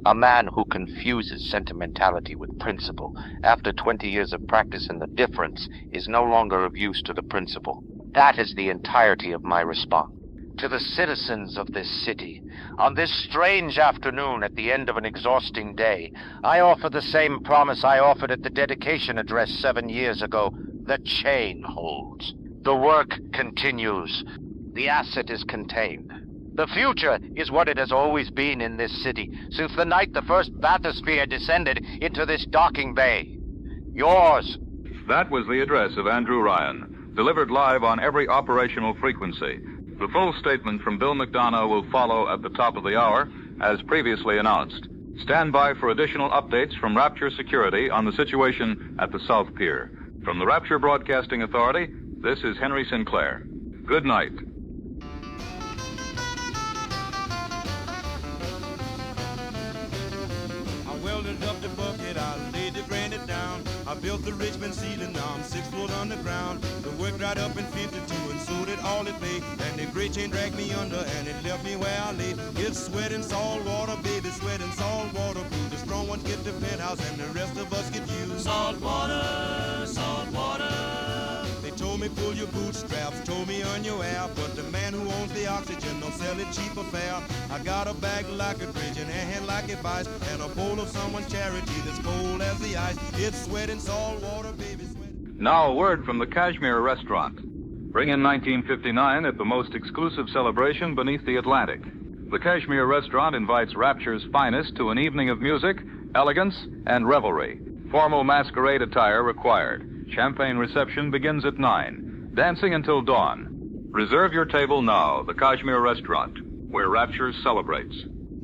A man who confuses sentimentality with principle, after 20 years of practice in the difference, is no longer of use to the principle. That is the entirety of my response. To the citizens of this city, on this strange afternoon at the end of an exhausting day, I offer the same promise I offered at the dedication address 7 years ago. The chain holds. The work continues. The asset is contained. The future is what it has always been in this city, since the night the first bathysphere descended into this docking bay. Yours. That was the address of Andrew Ryan, delivered live on every operational frequency. The full statement from Bill McDonough will follow at the top of the hour, as previously announced. Stand by for additional updates from Rapture Security on the situation at the South Pier. From the Rapture Broadcasting Authority, this is Henry Sinclair. Good night. I welded up the bucket, I laid the granite down. I built the Richmond ceiling, now I'm 6 foot underground. The work dried up in 52 and so did all it paid. And the great chain dragged me under and it left me where I lay. It's sweating salt water, baby, sweating salt water. The strong ones get the penthouse and the rest of us get used. Salt water, salt water. They told me pull your bootstraps, told me earn your air. But the man who owns the oxygen don't sell it cheap or fair. I got a bag like a bridge and a hand like a vice, and a bowl of someone's charity that's cold as the ice. It's sweating salt water, baby, sweating. Now a word from the Kashmir Restaurant. Bring in 1959 at the most exclusive celebration beneath the Atlantic. The Kashmir Restaurant invites Rapture's finest to an evening of music, elegance, and revelry. Formal masquerade attire required. Champagne reception begins at 9. Dancing until dawn. Reserve your table now. The Kashmir Restaurant, where Rapture celebrates.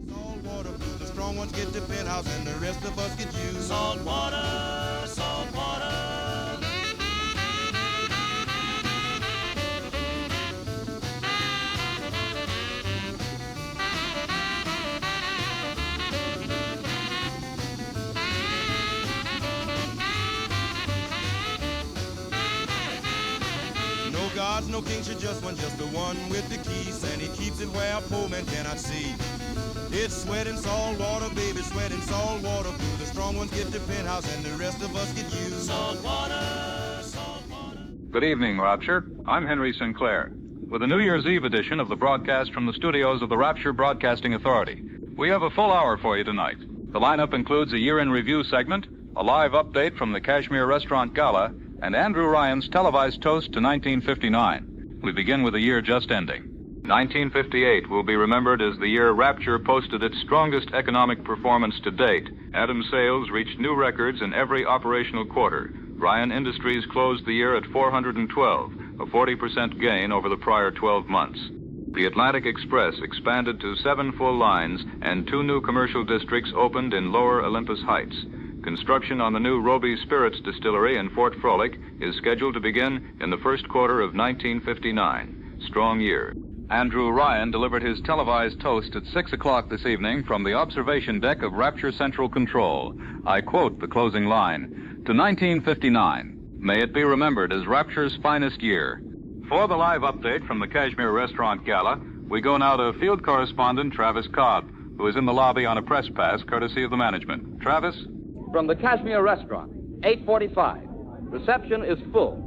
Salt water, the strong ones get the penthouse and the rest of us get used. Salt water, salt water. Gods, no king should just one, just the one with the keys, and he keeps it where a poor man cannot see. It's sweating salt water, baby, sweating salt water. The strong ones get the penthouse, and the rest of us get used. Salt water, salt water. Good evening, Rapture. I'm Henry Sinclair. With the New Year's Eve edition of the broadcast from the studios of the Rapture Broadcasting Authority, we have a full hour for you tonight. The lineup includes a year in review segment, a live update from the Kashmir Restaurant Gala, and Andrew Ryan's televised toast to 1959. We begin with the year just ending. 1958 will be remembered as the year Rapture posted its strongest economic performance to date. Atom sales reached new records in every operational quarter. Ryan Industries closed the year at 412, a 40% gain over the prior 12 months. The Atlantic Express expanded to 7 full lines, and 2 new commercial districts opened in Lower Olympus Heights. Construction on the new Roby Spirits Distillery in Fort Frolic is scheduled to begin in the first quarter of 1959. Strong year. Andrew Ryan delivered his televised toast at 6 o'clock this evening from the observation deck of Rapture Central Control. I quote the closing line, "To 1959, may it be remembered as Rapture's finest year." For the live update from the Kashmir Restaurant Gala, we go now to field correspondent Travis Cobb, who is in the lobby on a press pass courtesy of the management. Travis? From the Kashmir Restaurant, 8:45. Reception is full.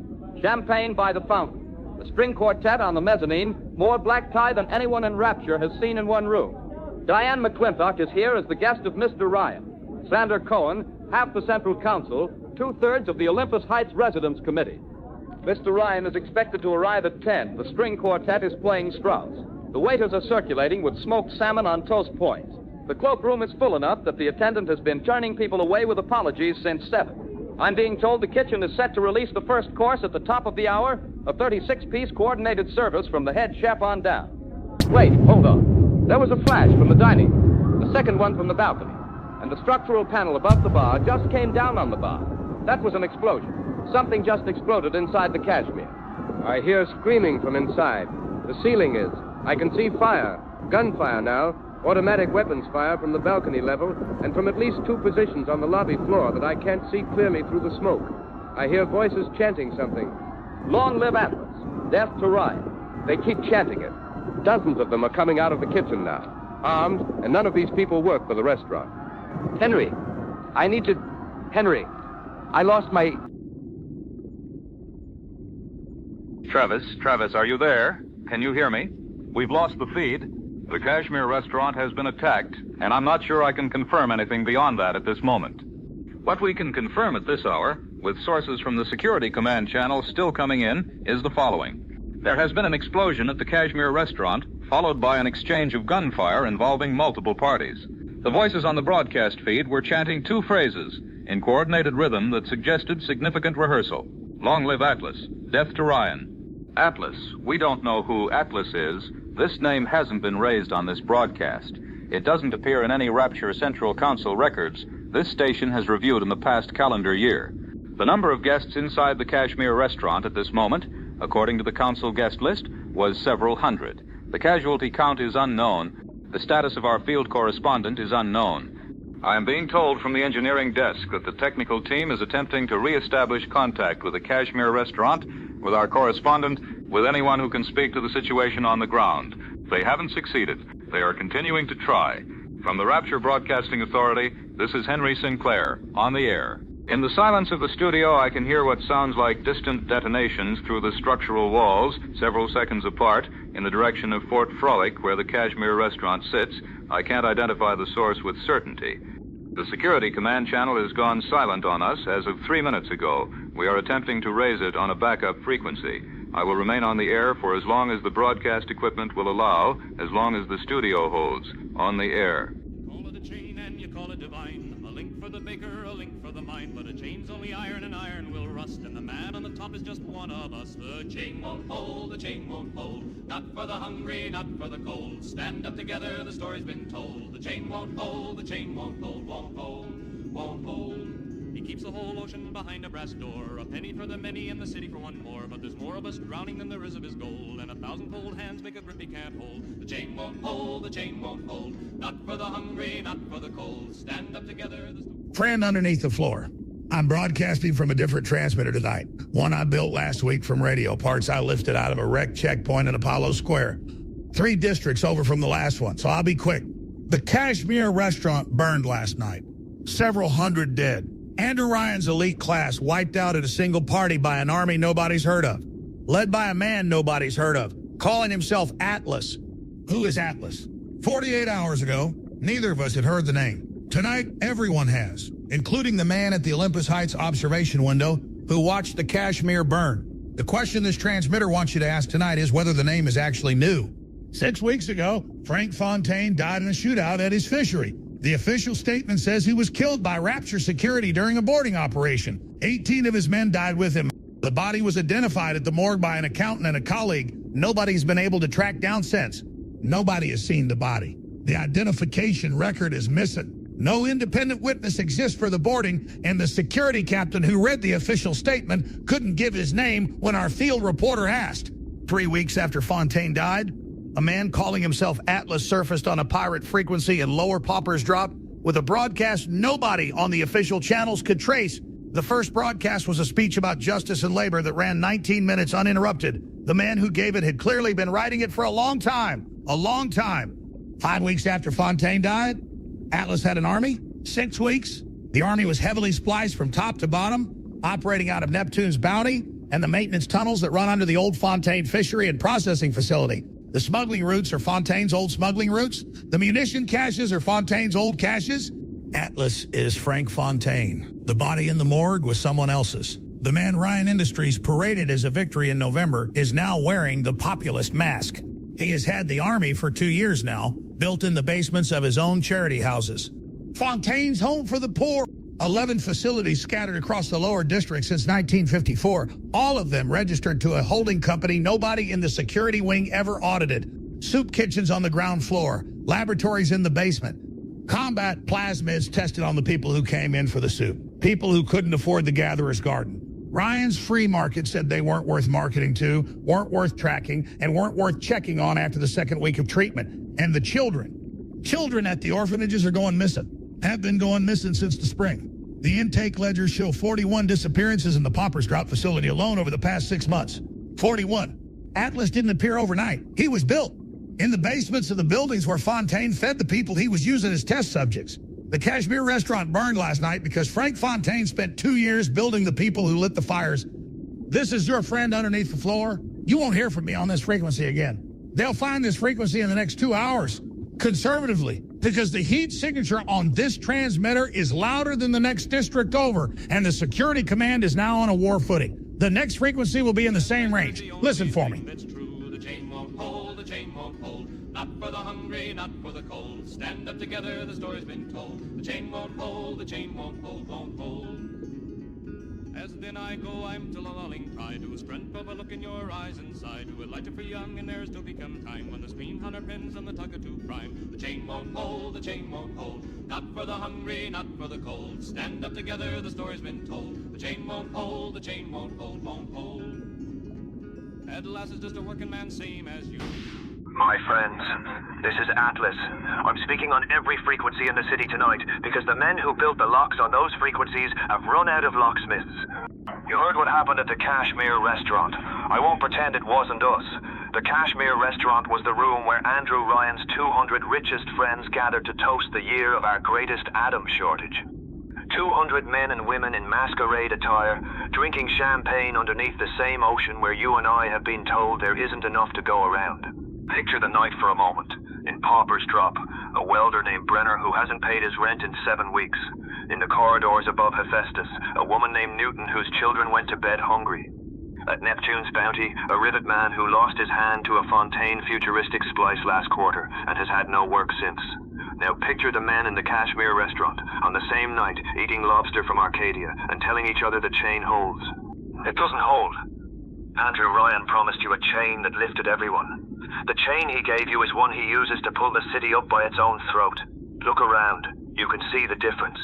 Champagne by the fountain. A string quartet on the mezzanine, more black tie than anyone in Rapture has seen in one room. Diane McClintock is here as the guest of Mr. Ryan. Sander Cohen, half the Central Council, 2/3 of the Olympus Heights Residence Committee. Mr. Ryan is expected to arrive at 10. The string quartet is playing Strauss. The waiters are circulating with smoked salmon on toast points. The cloakroom is full enough that the attendant has been turning people away with apologies since 7. I'm being told the kitchen is set to release the first course at the top of the hour, a 36-piece coordinated service from the head chef on down. Wait, hold on. There was a flash from the dining room, the second one from the balcony, and the structural panel above the bar just came down on the bar. That was an explosion. Something just exploded inside the Kashmir. I hear screaming from inside. The ceiling is. I can see fire, gunfire now, automatic weapons fire from the balcony level, and from at least 2 positions on the lobby floor that I can't see clearly through the smoke. I hear voices chanting something. Long live Atlas, death to Ryan. They keep chanting it. Dozens of them are coming out of the kitchen now, armed, and none of these people work for the restaurant. Henry, Henry, I lost my... Travis, are you there? Can you hear me? We've lost the feed. The Kashmir Restaurant has been attacked, and I'm not sure I can confirm anything beyond that at this moment. What we can confirm at this hour, with sources from the Security Command channel still coming in, is the following. There has been an explosion at the Kashmir Restaurant, followed by an exchange of gunfire involving multiple parties. The voices on the broadcast feed were chanting 2 phrases in coordinated rhythm that suggested significant rehearsal. Long live Atlas, death to Ryan. Atlas, we don't know who Atlas is. This name hasn't been raised on this broadcast. It doesn't appear in any Rapture Central Council records this station has reviewed in the past calendar year. The number of guests inside the Kashmir Restaurant at this moment, according to the council guest list, was several hundred. The casualty count is unknown. The status of our field correspondent is unknown. I am being told from the engineering desk that the technical team is attempting to re-establish contact with the Kashmir Restaurant, with our correspondent, with anyone who can speak to the situation on the ground. They haven't succeeded. They are continuing to try. From the Rapture Broadcasting Authority, this is Henry Sinclair, on the air. In the silence of the studio, I can hear what sounds like distant detonations through the structural walls, several seconds apart, in the direction of Fort Frolic, where the Kashmir Restaurant sits. I can't identify the source with certainty. The Security Command channel has gone silent on us as of 3 minutes ago. We are attempting to raise it on a backup frequency. I will remain on the air for as long as the broadcast equipment will allow, as long as the studio holds, on the air. Call it a chain and you call it divine. A link for the baker, a link for the mine. But a chain's only iron and iron will rust. And the man on the top is just one of us. The chain won't hold, the chain won't hold. Not for the hungry, not for the cold. Stand up together, the story's been told. The chain won't hold, the chain won't hold, won't hold, won't hold. He keeps the whole ocean behind a brass door. A penny for the many and the city for one more. But there's more of us drowning than there is of his gold. And 1,000 cold hands make a grip he can't hold. The chain won't hold, the chain won't hold. Not for the hungry, not for the cold. Stand up together. Friend underneath the floor. I'm broadcasting from a different transmitter tonight. One I built last week from radio, parts I lifted out of a wrecked checkpoint in Apollo Square. 3 districts over from the last one, so I'll be quick. The Kashmir Restaurant burned last night. Several hundred dead. Andrew Ryan's elite class wiped out at a single party by an army nobody's heard of. Led by a man nobody's heard of, calling himself Atlas. Who is Atlas? 48 hours ago, neither of us had heard the name. Tonight, everyone has, including the man at the Olympus Heights observation window who watched the Kashmir burn. The question this transmitter wants you to ask tonight is whether the name is actually new. 6 weeks ago, Frank Fontaine died in a shootout at his fishery. The official statement says he was killed by Rapture security during a boarding operation. 18 of his men died with him. The body was identified at the morgue by an accountant and a colleague. Nobody's been able to track down since. Nobody has seen the body. The identification record is missing. No independent witness exists for the boarding, and the security captain who read the official statement couldn't give his name when our field reporter asked. 3 weeks after Fontaine died, a man calling himself Atlas surfaced on a pirate frequency in Lower Pauper's Drop with a broadcast nobody on the official channels could trace. The first broadcast was a speech about justice and labor that ran 19 minutes uninterrupted. The man who gave it had clearly been writing it for a long time. A long time. 5 weeks after Fontaine died, Atlas had an army. 6 weeks. The army was heavily spliced from top to bottom, operating out of Neptune's Bounty. and the maintenance tunnels that run under the old Fontaine fishery and processing facility. The smuggling routes are Fontaine's old smuggling routes. The munition caches are Fontaine's old caches. Atlas is Frank Fontaine. The body in the morgue was someone else's. The man Ryan Industries paraded as a victory in November is now wearing the populist mask. He has had the army for 2 years now, built in the basements of his own charity houses. Fontaine's home for the poor. 11 facilities scattered across the lower district since 1954, all of them registered to a holding company nobody in the security wing ever audited. Soup kitchens on the ground floor, laboratories in the basement. Combat plasmids tested on the people who came in for the soup, people who couldn't afford the gatherer's garden. Ryan's free market said they weren't worth marketing to, weren't worth tracking, and weren't worth checking on after the second week of treatment. And the children at the orphanages are going missing. Have been going missing since the spring. The intake ledgers show 41 disappearances in the Paupers Drop facility alone over the past 6 months. 41. Atlas didn't appear overnight. He was built in the basements of the buildings where Fontaine fed the people he was using as test subjects. The Kashmir Restaurant burned last night because Frank Fontaine spent 2 years building the people who lit the fires. This is your friend underneath the floor. You won't hear from me on this frequency again. They'll find this frequency in the next 2 hours. Conservatively, because the heat signature on this transmitter is louder than the next district over, and the security command is now on a war footing. The next frequency will be in the same range. Listen for me. The chain won't hold, the chain won't hold. Not for the hungry, not for the cold. Stand up together, the story's been told. The chain won't hold, the chain won't hold, won't hold. As then I go, I'm till a lulling cry, to a strength of a look in your eyes inside, to a lighter for young, and there's still become time when the screen hunter pins and the tugger to prime. The chain won't hold, the chain won't hold. Not for the hungry, not for the cold. Stand up together, the story's been told. The chain won't hold, the chain won't hold, won't hold. At last is just a working man, same as you. My friends, this is Atlas. I'm speaking on every frequency in the city tonight because the men who built the locks on those frequencies have run out of locksmiths. You heard what happened at the Kashmir Restaurant. I won't pretend it wasn't us. The Kashmir Restaurant was the room where Andrew Ryan's 200 richest friends gathered to toast the year of our greatest atom shortage. 200 men and women in masquerade attire, drinking champagne underneath the same ocean where you and I have been told there isn't enough to go around. Picture the night for a moment. In Paupers Drop, a welder named Brenner who hasn't paid his rent in 7 weeks. In the corridors above Hephaestus, a woman named Newton whose children went to bed hungry. At Neptune's Bounty, a rivet man who lost his hand to a Fontaine Futuristics splice last quarter and has had no work since. Now picture the men in the Kashmir Restaurant on the same night eating lobster from Arcadia and telling each other the chain holds. It doesn't hold. Andrew Ryan promised you a chain that lifted everyone. The chain he gave you is one he uses to pull the city up by its own throat. Look around. You can see the difference.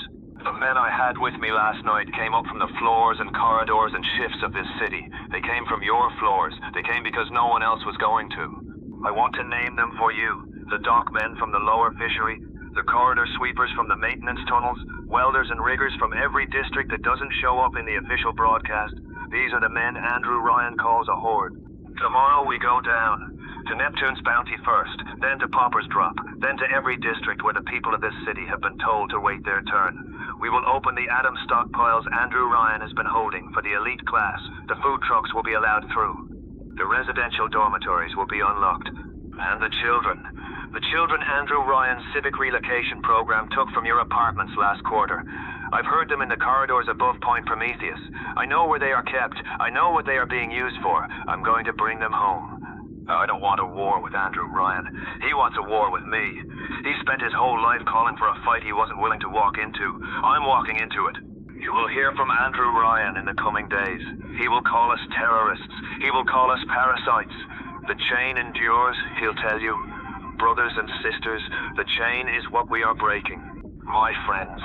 The men I had with me last night came up from the floors and corridors and shifts of this city. They came from your floors. They came because no one else was going to. I want to name them for you. The dockmen from the lower fishery, the corridor sweepers from the maintenance tunnels, welders and riggers from every district that doesn't show up in the official broadcast. These are the men Andrew Ryan calls a horde. Tomorrow we go down. To Neptune's Bounty first, then to Paupers Drop, then to every district where the people of this city have been told to wait their turn. We will open the atom stockpiles Andrew Ryan has been holding for the elite class. The food trucks will be allowed through. The residential dormitories will be unlocked. And the children. The children Andrew Ryan's civic relocation program took from your apartments last quarter. I've heard them in the corridors above Point Prometheus. I know where they are kept. I know what they are being used for. I'm going to bring them home. I don't want a war with Andrew Ryan. He wants a war with me. He spent his whole life calling for a fight he wasn't willing to walk into. I'm walking into it. You will hear from Andrew Ryan in the coming days. He will call us terrorists. He will call us parasites. The chain endures, he'll tell you. Brothers and sisters, the chain is what we are breaking. My friends,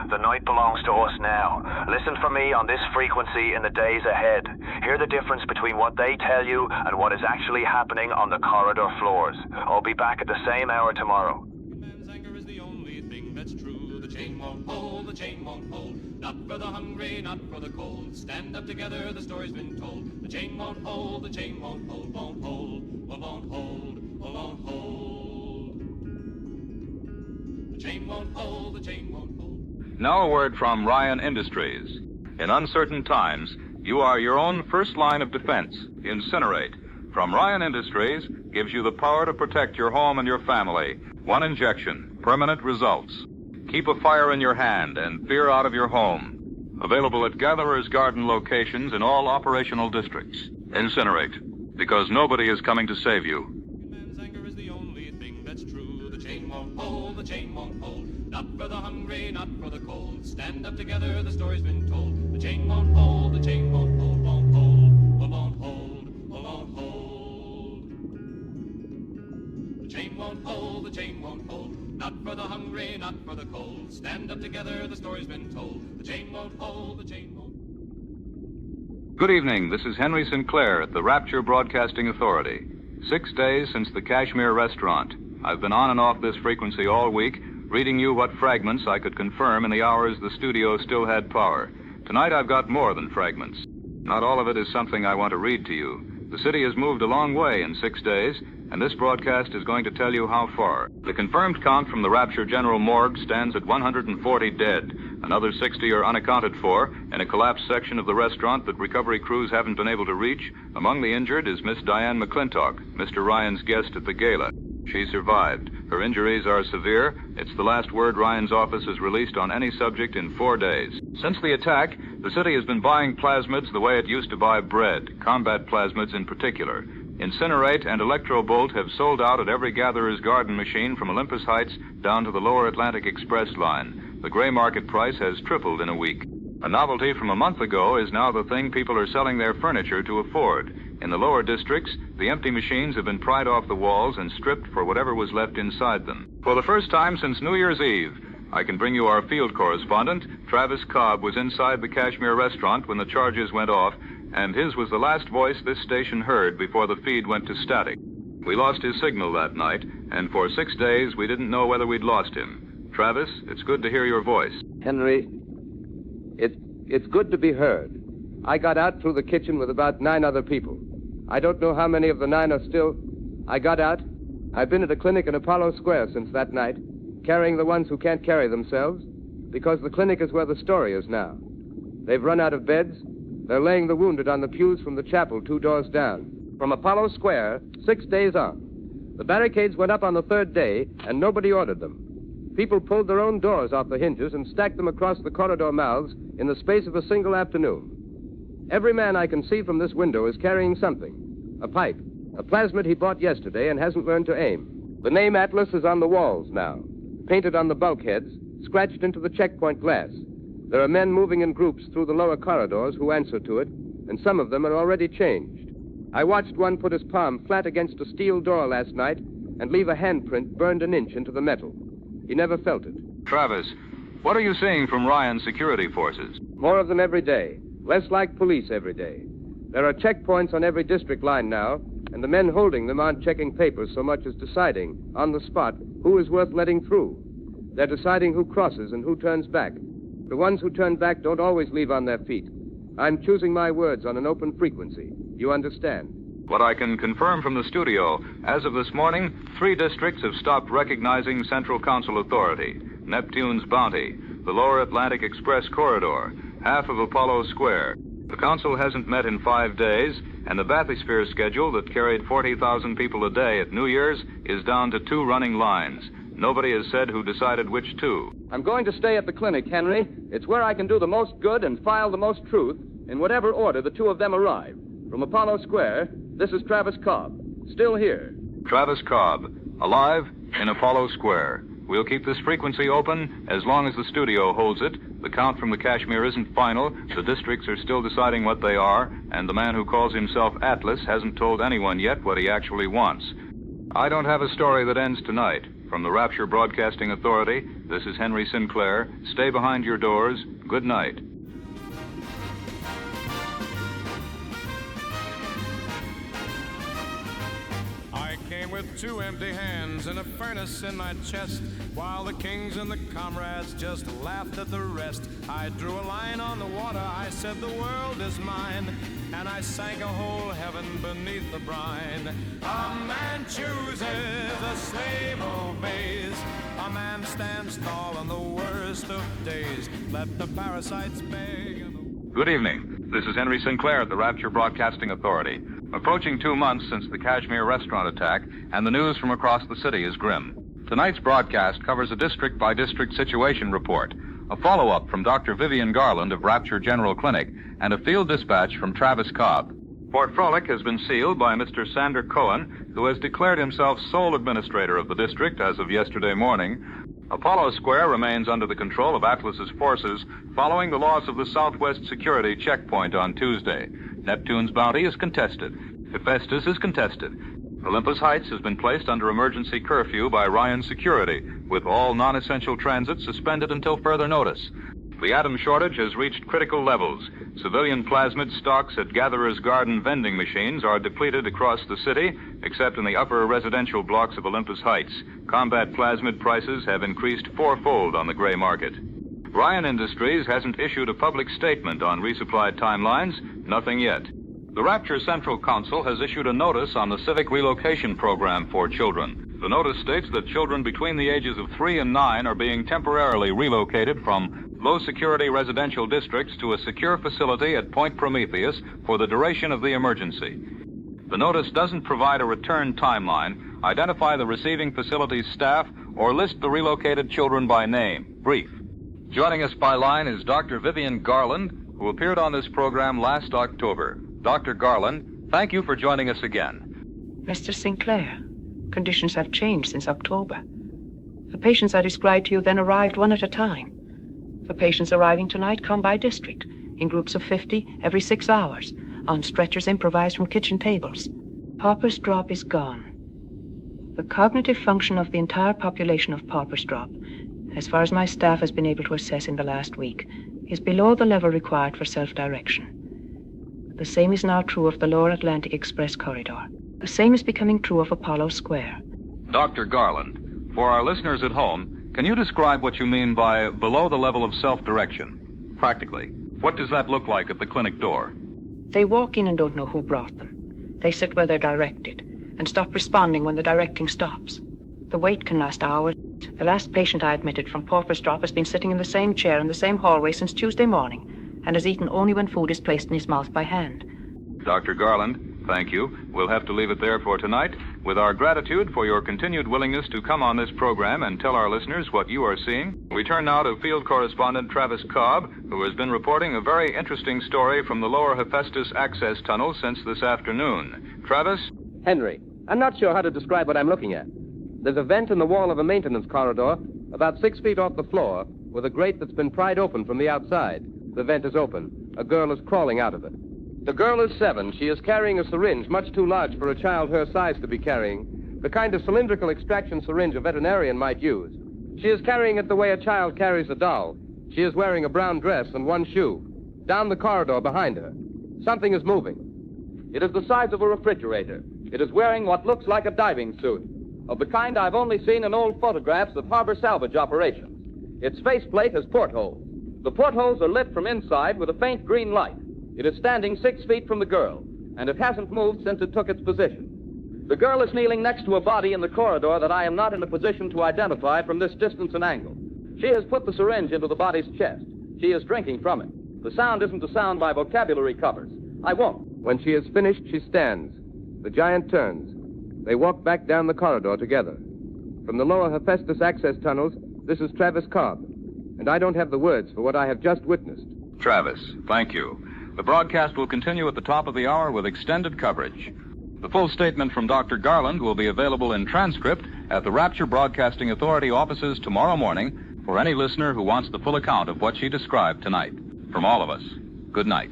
the night belongs to us now. Listen for me on this frequency in the days ahead. Hear the difference between what they tell you and what is actually happening on the corridor floors. I'll be back at the same hour tomorrow. Man's anger is the only thing that's true. The chain won't hold, the chain won't hold. Not for the hungry, not for the cold. Stand up together, the story's been told. The chain won't hold, the chain won't hold, won't hold, won't hold, won't hold. The chain won't hold, the chain won't hold. Now a word from Ryan Industries. In uncertain times, You are your own first line of defense. Incinerate from Ryan Industries gives you the power to protect your home and your family. One injection, permanent results. Keep a fire in your hand and fear out of your home. Available at Gatherer's Garden locations in all operational districts. Incinerate, because nobody is coming to save you. The chain won't hold. Not for the hungry, not for the cold. Stand up together, the story's been told. The chain won't hold, the chain won't hold, won't hold, won't hold, won't hold. The chain won't hold, the chain won't hold. Not for the hungry, not for the cold. Stand up together, the story's been told. The chain won't hold, the chain won't. Good evening. This is Henry Sinclair at the Rapture Broadcasting Authority. 6 days since the Kashmir Restaurant. I've been on and off this frequency all week, reading you what fragments I could confirm in the hours the studio still had power. Tonight I've got more than fragments. Not all of it is something I want to read to you. The city has moved a long way in 6 days, and this broadcast is going to tell you how far. The confirmed count from the Rapture General Morgue stands at 140 dead. Another 60 are unaccounted for in a collapsed section of the restaurant that recovery crews haven't been able to reach. Among the injured is Miss Diane McClintock, Mr. Ryan's guest at the gala. She survived. Her injuries are severe. It's the last word Ryan's office has released on any subject in 4 days. Since the attack, the city has been buying plasmids the way it used to buy bread, combat plasmids in particular. Incinerate and Electrobolt have sold out at every Gatherer's Garden machine from Olympus Heights down to the Lower Atlantic Express line. The gray market price has tripled in a week. A novelty from a month ago is now the thing people are selling their furniture to afford. In the lower districts, the empty machines have been pried off the walls and stripped for whatever was left inside them. For the first time since New Year's Eve, I can bring you our field correspondent. Travis Cobb was inside the Kashmir Restaurant when the charges went off, and his was the last voice this station heard before the feed went to static. We lost his signal that night, and for 6 days we didn't know whether we'd lost him. Travis, it's good to hear your voice. Henry, it's good to be heard. I got out through the kitchen with about 9 other people. I don't know how many of the 9 are still. I got out. I've been at a clinic in Apollo Square since that night, carrying the ones who can't carry themselves, because the clinic is where the story is now. They've run out of beds. They're laying the wounded on the pews from the chapel 2 doors down. From Apollo Square, 6 days on. The barricades went up on the 3rd day, and nobody ordered them. People pulled their own doors off the hinges and stacked them across the corridor mouths in the space of a single afternoon. Every man I can see from this window is carrying something. A pipe, a plasmid he bought yesterday and hasn't learned to aim. The name Atlas is on the walls now, painted on the bulkheads, scratched into the checkpoint glass. There are men moving in groups through the lower corridors who answer to it, and some of them are already changed. I watched one put his palm flat against a steel door last night and leave a handprint burned an inch into the metal. He never felt it. Travis, what are you seeing from Ryan's security forces? More of them every day. Less like police every day. There are checkpoints on every district line now, and the men holding them aren't checking papers so much as deciding, on the spot, who is worth letting through. They're deciding who crosses and who turns back. The ones who turn back don't always leave on their feet. I'm choosing my words on an open frequency. You understand? What I can confirm from the studio, as of this morning, 3 districts have stopped recognizing Central Council authority. Neptune's Bounty, the Lower Atlantic Express Corridor, half of Apollo Square. The council hasn't met in 5 days, and the bathysphere schedule that carried 40,000 people a day at New Year's is down to 2 running lines. Nobody has said who decided which 2. I'm going to stay at the clinic, Henry. It's where I can do the most good and file the most truth in whatever order the 2 of them arrive. From Apollo Square, this is Travis Cobb, still here. Travis Cobb, alive in Apollo Square. We'll keep this frequency open as long as the studio holds it. The count from the Kashmir isn't final. The districts are still deciding what they are, and the man who calls himself Atlas hasn't told anyone yet what he actually wants. I don't have a story that ends tonight. From the Rapture Broadcasting Authority, this is Henry Sinclair. Stay behind your doors. Good night. With 2 empty hands and a furnace in my chest, while the kings and the comrades just laughed at the rest. I drew a line on the water, I said the world is mine, and I sank a whole heaven beneath the brine. A man chooses, a slave obeys, a man stands tall on the worst of days. Let the parasites beg. Good evening. This is Henry Sinclair at the Rapture Broadcasting Authority. Approaching 2 months since the Kashmir Restaurant attack, and the news from across the city is grim. Tonight's broadcast covers a district-by-district situation report, a follow-up from Dr. Vivian Garland of Rapture General Clinic, and a field dispatch from Travis Cobb. Fort Frolic has been sealed by Mr. Sander Cohen, who has declared himself sole administrator of the district as of yesterday morning. Apollo Square remains under the control of Atlas's forces following the loss of the Southwest Security checkpoint on Tuesday. Neptune's Bounty is contested. Hephaestus is contested. Olympus Heights has been placed under emergency curfew by Ryan Security, with all non-essential transit suspended until further notice. The atom shortage has reached critical levels. Civilian plasmid stocks at Gatherer's Garden vending machines are depleted across the city, except in the upper residential blocks of Olympus Heights. Combat plasmid prices have increased fourfold on the gray market. Ryan Industries hasn't issued a public statement on resupplied timelines, nothing yet. The Rapture Central Council has issued a notice on the Civic Relocation Program for children. The notice states that children between the ages of 3 and 9 are being temporarily relocated from low-security residential districts to a secure facility at Point Prometheus for the duration of the emergency. The notice doesn't provide a return timeline, identify the receiving facility's staff, or list the relocated children by name. Brief. Joining us by line is Dr. Vivian Garland, who appeared on this program last October. Dr. Garland, thank you for joining us again. Mr. Sinclair, conditions have changed since October. The patients I described to you then arrived one at a time. The patients arriving tonight come by district, in groups of 50 every 6 hours, on stretchers improvised from kitchen tables. Pauper's Drop is gone. The cognitive function of the entire population of Pauper's Drop, as far as my staff has been able to assess in the last week, is below the level required for self-direction. The same is now true of the Lower Atlantic Express Corridor. The same is becoming true of Apollo Square. Dr. Garland, for our listeners at home, can you describe what you mean by below the level of self-direction? Practically, what does that look like at the clinic door? They walk in and don't know who brought them. They sit where they're directed and stop responding when the directing stops. The wait can last hours. The last patient I admitted from Pauper's Drop has been sitting in the same chair in the same hallway since Tuesday morning and has eaten only when food is placed in his mouth by hand. Dr. Garland, thank you. We'll have to leave it there for tonight. With our gratitude for your continued willingness to come on this program and tell our listeners what you are seeing, we turn now to field correspondent Travis Cobb, who has been reporting a very interesting story from the lower Hephaestus access tunnel since this afternoon. Travis? Henry, I'm not sure how to describe what I'm looking at. There's a vent in the wall of a maintenance corridor about 6 feet off the floor with a grate that's been pried open from the outside. The vent is open. A girl is crawling out of it. The girl is 7. She is carrying a syringe much too large for a child her size to be carrying, the kind of cylindrical extraction syringe a veterinarian might use. She is carrying it the way a child carries a doll. She is wearing a brown dress and one shoe. Down the corridor behind her, something is moving. It is the size of a refrigerator. It is wearing what looks like a diving suit, of the kind I've only seen in old photographs of harbor salvage operations. Its faceplate has portholes. The portholes are lit from inside with a faint green light. It is standing 6 feet from the girl, and it hasn't moved since it took its position. The girl is kneeling next to a body in the corridor that I am not in a position to identify from this distance and angle. She has put the syringe into the body's chest. She is drinking from it. The sound isn't a sound my vocabulary covers. I won't. When she is finished, she stands. The giant turns. They walk back down the corridor together. From the lower Hephaestus access tunnels, this is Travis Cobb, and I don't have the words for what I have just witnessed. Travis, thank you. The broadcast will continue at the top of the hour with extended coverage. The full statement from Dr. Garland will be available in transcript at the Rapture Broadcasting Authority offices tomorrow morning for any listener who wants the full account of what she described tonight. From all of us, good night.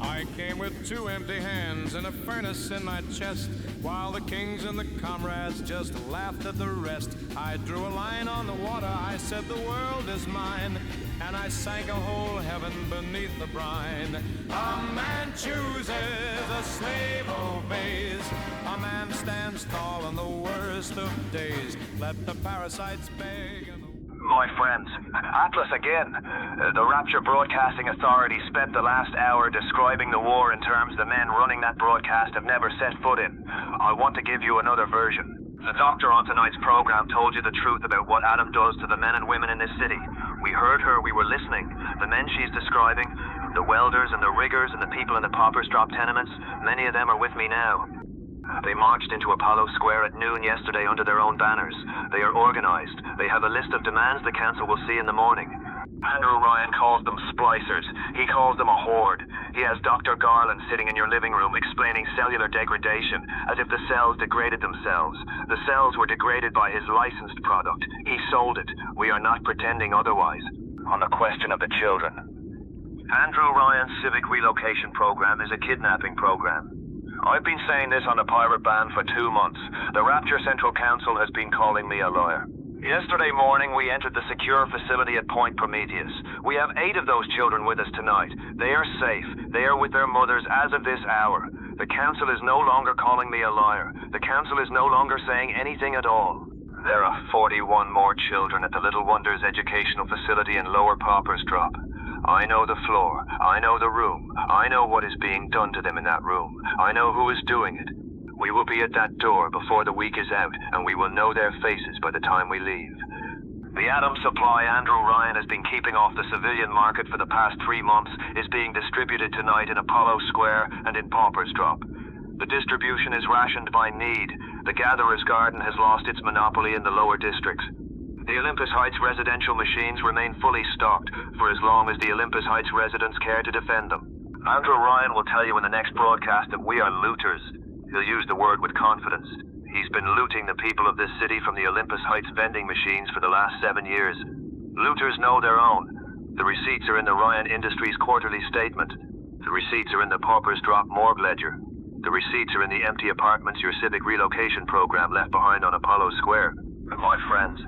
I came with 2 empty hands and a furnace in my chest, while the kings and the comrades just laughed at the rest. I drew a line on the water, I said the world is mine, and I sank a whole heaven beneath the brine. A man chooses, a slave obeys, a man stands tall in the worst of days. Let the parasites beg and My friends, Atlas again. The Rapture Broadcasting Authority spent the last hour describing the war in terms the men running that broadcast have never set foot in. I want to give you another version. The doctor on tonight's program told you the truth about what Adam does to the men and women in this city. We heard her, we were listening. The men she's describing, the welders and the riggers and the people in the paupers drop tenements, many of them are with me now. They marched into Apollo Square at noon yesterday under their own banners. They are organized. They have a list of demands the council will see in the morning. Andrew Ryan calls them splicers. He calls them a horde. He has Dr. Garland sitting in your living room explaining cellular degradation, as if the cells degraded themselves. The cells were degraded by his licensed product. He sold it. We are not pretending otherwise. On the question of the children. Andrew Ryan's civic relocation program is a kidnapping program. I've been saying this on the pirate band for 2 months. The Rapture Central Council has been calling me a liar. Yesterday morning, we entered the secure facility at Point Prometheus. We have 8 of those children with us tonight. They are safe. They are with their mothers as of this hour. The council is no longer calling me a liar. The council is no longer saying anything at all. There are 41 more children at the Little Wonders Educational Facility in Lower Paupers Drop. I know the floor. I know the room. I know what is being done to them in that room. I know who is doing it. We will be at that door before the week is out, and we will know their faces by the time we leave. The atom supply Andrew Ryan has been keeping off the civilian market for the past 3 months is being distributed tonight in Apollo Square and in Paupers Drop. The distribution is rationed by need. The Gatherer's Garden has lost its monopoly in the lower districts. The Olympus Heights residential machines remain fully stocked for as long as the Olympus Heights residents care to defend them. Andrew Ryan will tell you in the next broadcast that we are looters. He'll use the word with confidence. He's been looting the people of this city from the Olympus Heights vending machines for the last 7 years. Looters know their own. The receipts are in the Ryan Industries quarterly statement. The receipts are in the Paupers Drop morgue ledger. The receipts are in the empty apartments your civic relocation program left behind on Apollo Square. And my friends,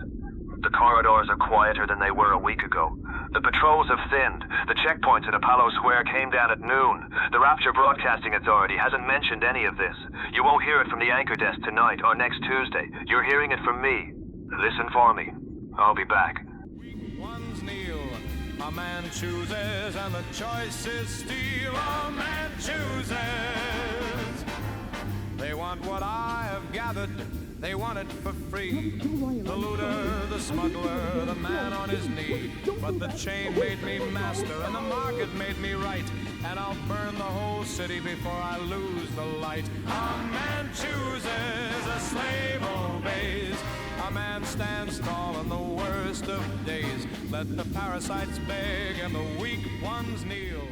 the corridors are quieter than they were a week ago. The patrols have thinned. The checkpoints at Apollo Square came down at noon. The Rapture Broadcasting Authority hasn't mentioned any of this. You won't hear it from the anchor desk tonight or next Tuesday. You're hearing it from me. Listen for me. I'll be back. One's kneel. A man chooses and the choice is steel. A man chooses. They want what I have gathered. They want it for free. The looter, the smuggler, the man on his knee. But the chain made me master and the market made me right. And I'll burn the whole city before I lose the light. A man chooses, a slave obeys. A man stands tall in the worst of days. Let the parasites beg and the weak ones kneel.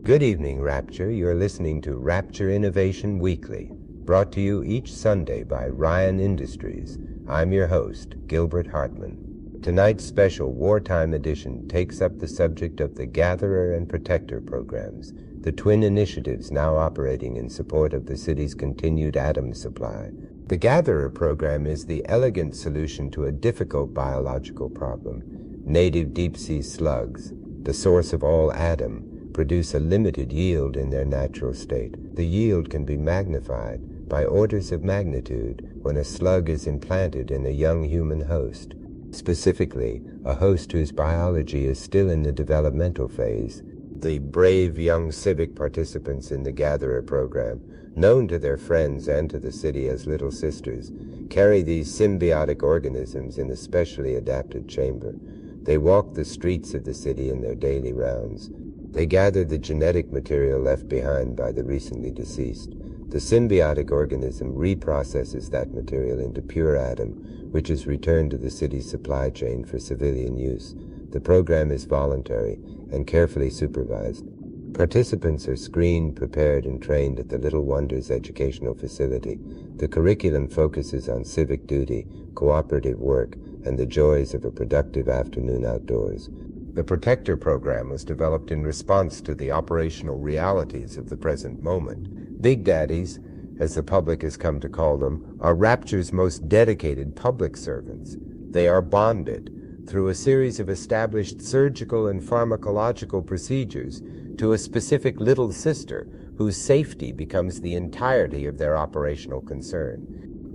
Good evening, Rapture. You're listening to Rapture Innovation Weekly, brought to you each Sunday by Ryan Industries. I'm your host, Gilbert Hartman. Tonight's special wartime edition takes up the subject of the Gatherer and Protector programs, the twin initiatives now operating in support of the city's continued atom supply. The Gatherer program is the elegant solution to a difficult biological problem. Native deep-sea slugs, the source of all atom, produce a limited yield in their natural state. The yield can be magnified by orders of magnitude when a slug is implanted in a young human host, specifically a host whose biology is still in the developmental phase. The brave young civic participants in the Gatherer program, known to their friends and to the city as Little Sisters, carry these symbiotic organisms in a specially adapted chamber. They walk the streets of the city in their daily rounds. They gather the genetic material left behind by the recently deceased. The symbiotic organism reprocesses that material into pure atom, which is returned to the city's supply chain for civilian use. The program is voluntary and carefully supervised. Participants are screened, prepared, and trained at the Little Wonders Educational Facility. The curriculum focuses on civic duty, cooperative work, and the joys of a productive afternoon outdoors. The Protector program was developed in response to the operational realities of the present moment. Big Daddies, as the public has come to call them, are Rapture's most dedicated public servants. They are bonded through a series of established surgical and pharmacological procedures to a specific little sister whose safety becomes the entirety of their operational concern.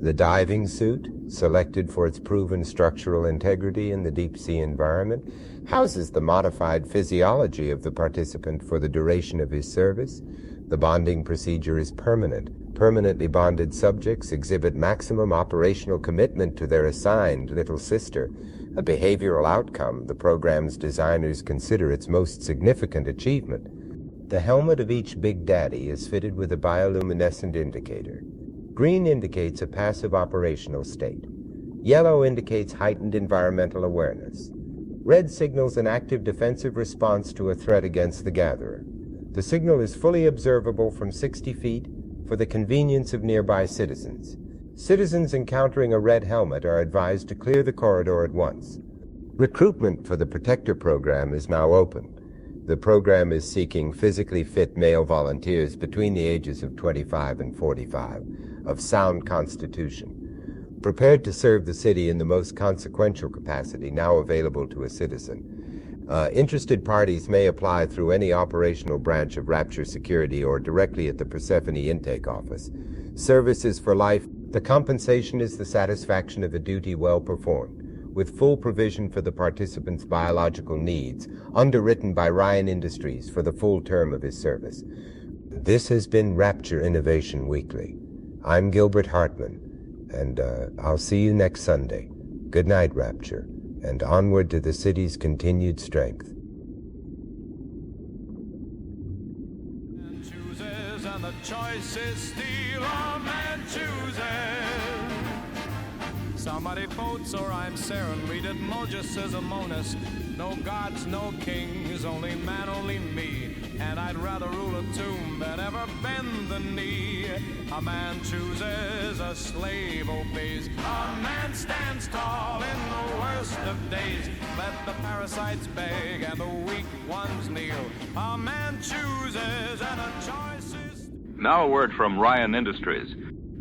The diving suit, selected for its proven structural integrity in the deep-sea environment, houses the modified physiology of the participant for the duration of his service. The bonding procedure is permanent. Permanently bonded subjects exhibit maximum operational commitment to their assigned little sister, a behavioral outcome the program's designers consider its most significant achievement. The helmet of each Big Daddy is fitted with a bioluminescent indicator. Green indicates a passive operational state. Yellow indicates heightened environmental awareness. Red signals an active defensive response to a threat against the gatherer. The signal is fully observable from 60 feet for the convenience of nearby citizens. Citizens encountering a red helmet are advised to clear the corridor at once. Recruitment for the Protector program is now open. The program is seeking physically fit male volunteers between the ages of 25 and 45, of sound constitution, prepared to serve the city in the most consequential capacity now available to a citizen. Interested parties may apply through any operational branch of Rapture Security or directly at the Persephone Intake Office. Service is for life. The compensation is the satisfaction of a duty well performed, with full provision for the participant's biological needs, underwritten by Ryan Industries for the full term of his service. This has been Rapture Innovation Weekly. I'm Gilbert Hartman, and I'll see you next Sunday. Good night, Rapture, and onward to the city's continued strength. Chooses and the choice is steel, a man chooses. Somebody votes or I'm serenaded, Moses is a monist. No gods, no kings, only man, only me. And I'd rather rule a tomb than ever bend the knee. A man chooses, a slave obeys. A man stands tall in the worst of days. Let the parasites beg and the weak ones kneel. A man chooses and a choice is... Now a word from Ryan Industries.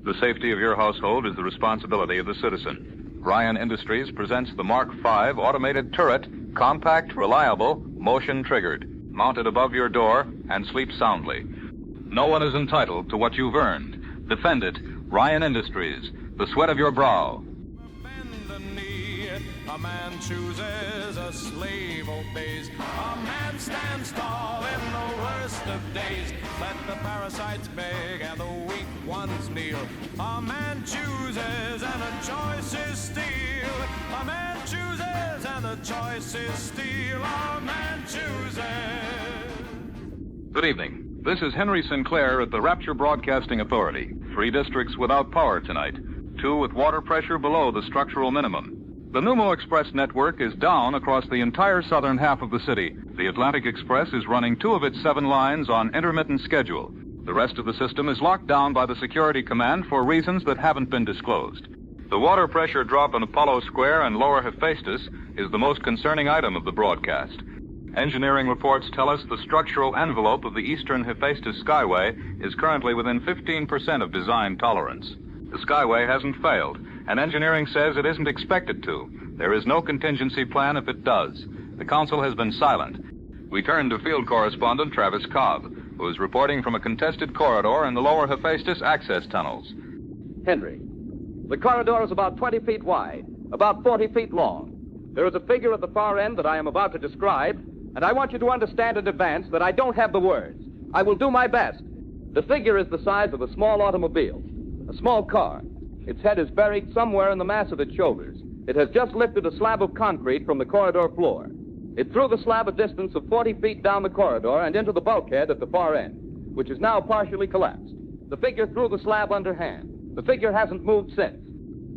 The safety of your household is the responsibility of the citizen. Ryan Industries presents the Mark V automated turret, compact, reliable, motion-triggered, mounted above your door, and sleep soundly. No one is entitled to what you've earned. Defend it. Ryan Industries, the sweat of your brow. A man chooses, a slave obeys. A man stands tall in the worst of days. Let the parasites beg and the weak ones kneel. A man chooses and a choice is steel. A man chooses and the choice is steel. A man chooses. Good evening. This is Henry Sinclair at the Rapture Broadcasting Authority. 3 districts without power tonight. 2 with water pressure below the structural minimum. The Numo Express network is down across the entire southern half of the city. The Atlantic Express is running 2 of its 7 lines on intermittent schedule. The rest of the system is locked down by the Security Command for reasons that haven't been disclosed. The water pressure drop in Apollo Square and Lower Hephaestus is the most concerning item of the broadcast. Engineering reports tell us the structural envelope of the eastern Hephaestus Skyway is currently within 15% of design tolerance. The Skyway hasn't failed, and engineering says it isn't expected to. There is no contingency plan if it does. The council has been silent. We turn to field correspondent Travis Cobb, who is reporting from a contested corridor in the lower Hephaestus access tunnels. Henry, the corridor is about 20 feet wide, about 40 feet long. There is a figure at the far end that I am about to describe, and I want you to understand in advance that I don't have the words. I will do my best. The figure is the size of a small automobile, a small car. Its head is buried somewhere in the mass of its shoulders. It has just lifted a slab of concrete from the corridor floor. It threw the slab a distance of 40 feet down the corridor and into the bulkhead at the far end, which is now partially collapsed. The figure threw the slab underhand. The figure hasn't moved since.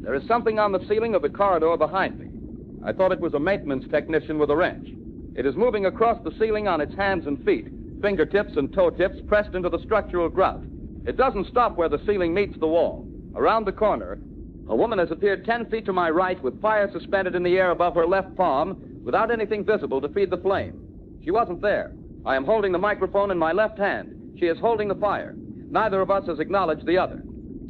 There is something on the ceiling of the corridor behind me. I thought it was a maintenance technician with a wrench. It is moving across the ceiling on its hands and feet, fingertips and toe tips pressed into the structural grout. It doesn't stop where the ceiling meets the wall. Around the corner, a woman has appeared 10 feet to my right with fire suspended in the air above her left palm without anything visible to feed the flame. She wasn't there. I am holding the microphone in my left hand. She is holding the fire. Neither of us has acknowledged the other.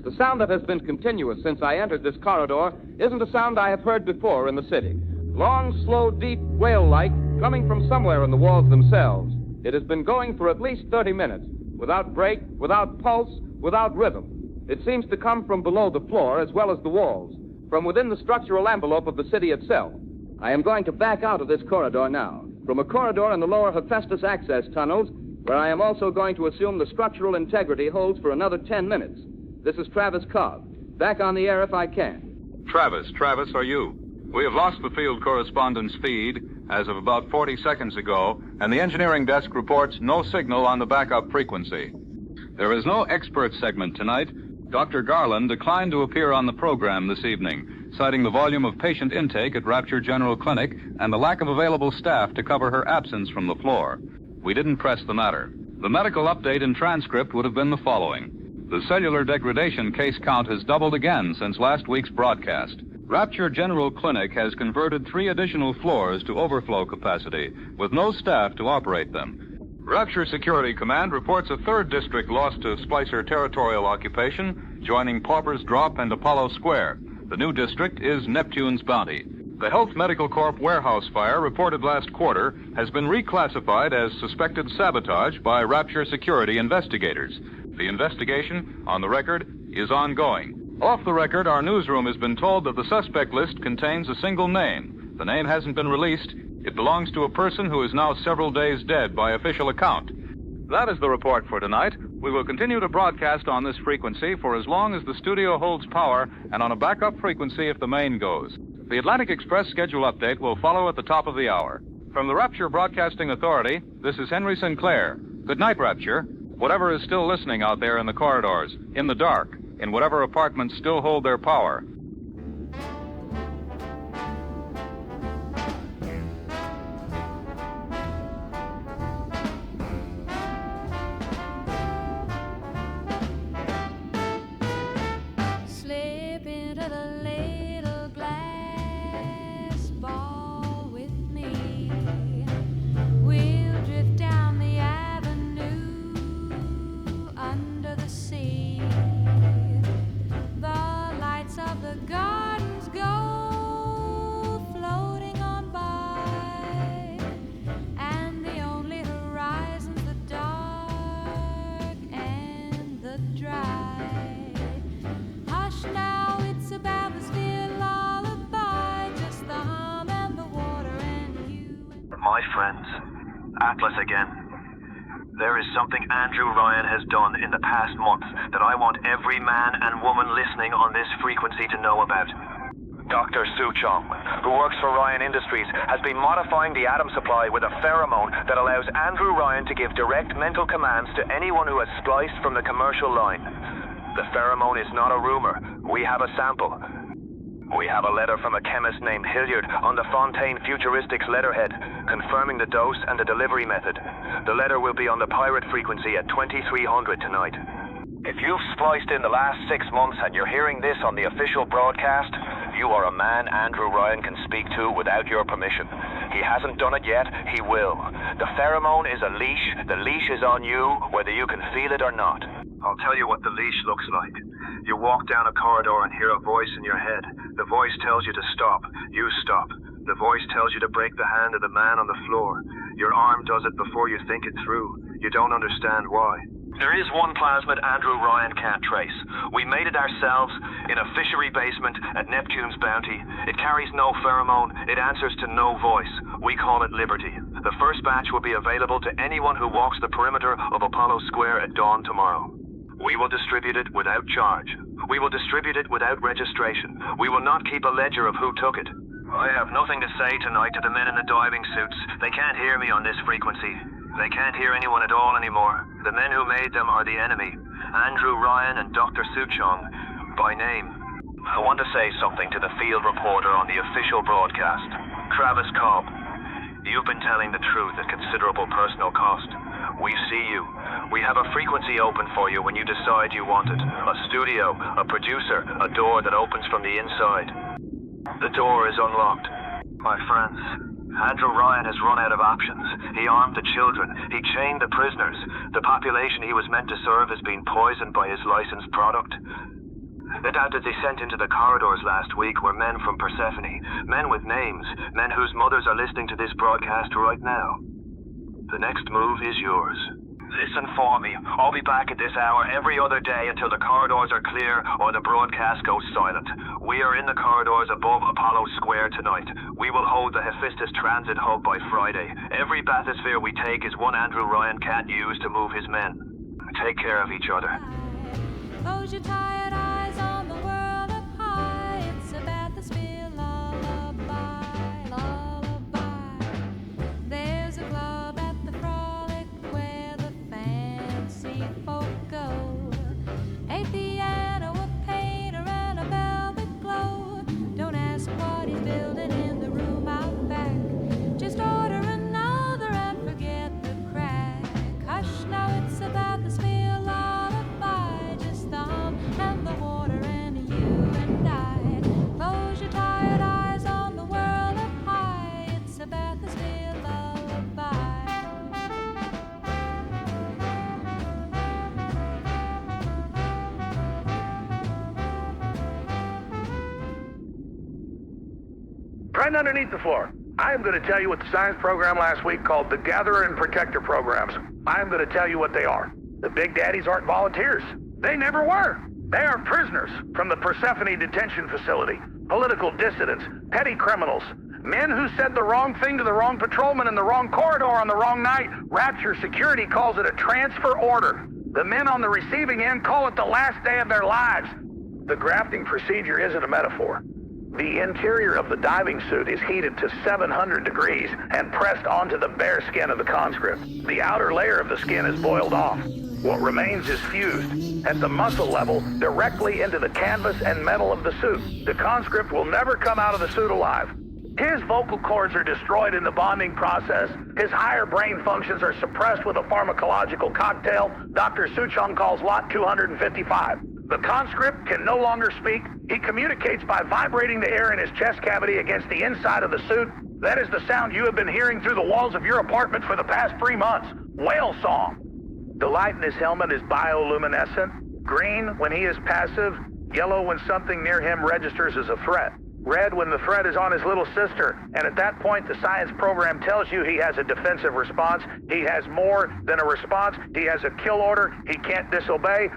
The sound that has been continuous since I entered this corridor isn't a sound I have heard before in the city. Long, slow, deep, wail-like, coming from somewhere in the walls themselves. It has been going for at least 30 minutes, without break, without pulse, without rhythm. It seems to come from below the floor as well as the walls, from within the structural envelope of the city itself. I am going to back out of this corridor now. From a corridor in the lower Hephaestus access tunnels, where I am also going to assume the structural integrity holds for another 10 minutes. This is Travis Cobb. Back on the air if I can. Travis, are you? We have lost the field correspondence feed as of about 40 seconds ago, and the engineering desk reports no signal on the backup frequency. There is no expert segment tonight. Dr. Garland declined to appear on the program this evening, citing the volume of patient intake at Rapture General Clinic and the lack of available staff to cover her absence from the floor. We didn't press the matter. The medical update and transcript would have been the following. The cellular degradation case count has doubled again since last week's broadcast. Rapture General Clinic has converted 3 additional floors to overflow capacity, with no staff to operate them. Rapture Security Command reports a 3rd district lost to Splicer territorial occupation, joining Pauper's Drop and Apollo Square. The new district is Neptune's Bounty. The Health Medical Corp warehouse fire reported last quarter has been reclassified as suspected sabotage by Rapture security investigators. The investigation, on the record, is ongoing. Off the record, our newsroom has been told that the suspect list contains a single name. The name hasn't been released. It belongs to a person who is now several days dead by official account. That is the report for tonight. We will continue to broadcast on this frequency for as long as the studio holds power and on a backup frequency if the main goes. The Atlantic Express schedule update will follow at the top of the hour. From the Rapture Broadcasting Authority, this is Henry Sinclair. Good night, Rapture. Whatever is still listening out there in the corridors, in the dark, in whatever apartments still hold their power. Slip into the little glass ball with me. We'll drift down the avenue under the sea. The lights of the gardens go floating on by, and the only horizon's the dark and the dry. Hush now, it's a Bathurst lullaby, just the hum and the water and you. My friends, Atlas again. There is something Andrew Ryan has done in the past month that I want every man and woman listening on this frequency to know about. Dr. Suchong, who works for Ryan Industries, has been modifying the atom supply with a pheromone that allows Andrew Ryan to give direct mental commands to anyone who has spliced from the commercial line. The pheromone is not a rumor. We have a sample. We have a letter from a chemist named Hilliard on the Fontaine Futuristics letterhead, confirming the dose and the delivery method. The letter will be on the pirate frequency at 2300 tonight. If you've spliced in the last 6 months and you're hearing this on the official broadcast, you are a man Andrew Ryan can speak to without your permission. He hasn't done it yet, he will. The pheromone is a leash. The leash is on you, whether you can feel it or not. I'll tell you what the leash looks like. You walk down a corridor and hear a voice in your head. The voice tells you to stop. You stop. The voice tells you to break the hand of the man on the floor. Your arm does it before you think it through. You don't understand why. There is one plasmid Andrew Ryan can't trace. We made it ourselves in a fishery basement at Neptune's Bounty. It carries no pheromone. It answers to no voice. We call it Liberty. The first batch will be available to anyone who walks the perimeter of Apollo Square at dawn tomorrow. We will distribute it without charge. We will distribute it without registration. We will not keep a ledger of who took it. I have nothing to say tonight to the men in the diving suits. They can't hear me on this frequency. They can't hear anyone at all anymore. The men who made them are the enemy. Andrew Ryan and Dr. Suchong, by name. I want to say something to the field reporter on the official broadcast. Travis Cobb, you've been telling the truth at considerable personal cost. We see you. We have a frequency open for you when you decide you want it. A studio, a producer, a door that opens from the inside. The door is unlocked. My friends, Andrew Ryan has run out of options. He armed the children. He chained the prisoners. The population he was meant to serve has been poisoned by his licensed product. The data they sent into the corridors last week were men from Persephone, men with names, men whose mothers are listening to this broadcast right now. The next move is yours. Listen for me. I'll be back at this hour every other day until the corridors are clear or the broadcast goes silent. We are in the corridors above Apollo Square tonight. We will hold the Hephaestus Transit Hub by Friday. Every bathysphere we take is one Andrew Ryan can't use to move his men. Take care of each other. Close your tired eyes on the world up high. It's a bathysphere lullaby, lullaby. There's a club at the Frolic where the fancy folk go. A piano, a painter, and a velvet glow. Don't ask what he's building in the room out back. Just order another and forget the crack. Hush, now it's a bathysphere lullaby. Just the hum and the water and you and I. Close your tired eyes on the world up high. It's a bathysphere lullaby. Right underneath the floor. I am going to tell you what the science program last week called the Gatherer and Protector programs. I am going to tell you what they are. The Big Daddies aren't volunteers. They never were. They are prisoners from the Persephone detention facility, political dissidents, petty criminals, men who said the wrong thing to the wrong patrolman in the wrong corridor on the wrong night. Rapture security calls it a transfer order. The men on the receiving end call it the last day of their lives. The grafting procedure isn't a metaphor. The interior of the diving suit is heated to 700 degrees and pressed onto the bare skin of the conscript. The outer layer of the skin is boiled off. What remains is fused at the muscle level directly into the canvas and metal of the suit. The conscript will never come out of the suit alive. His vocal cords are destroyed in the bonding process. His higher brain functions are suppressed with a pharmacological cocktail Dr. Suchong calls Lot 255. The conscript can no longer speak. He communicates by vibrating the air in his chest cavity against the inside of the suit. That is the sound you have been hearing through the walls of your apartment for the past 3 months. Whale song. The light in his helmet is bioluminescent. Green when he is passive. Yellow when something near him registers as a threat. Red when the threat is on his little sister. And at that point, the science program tells you he has a defensive response. He has more than a response. He has a kill order. He can't disobey.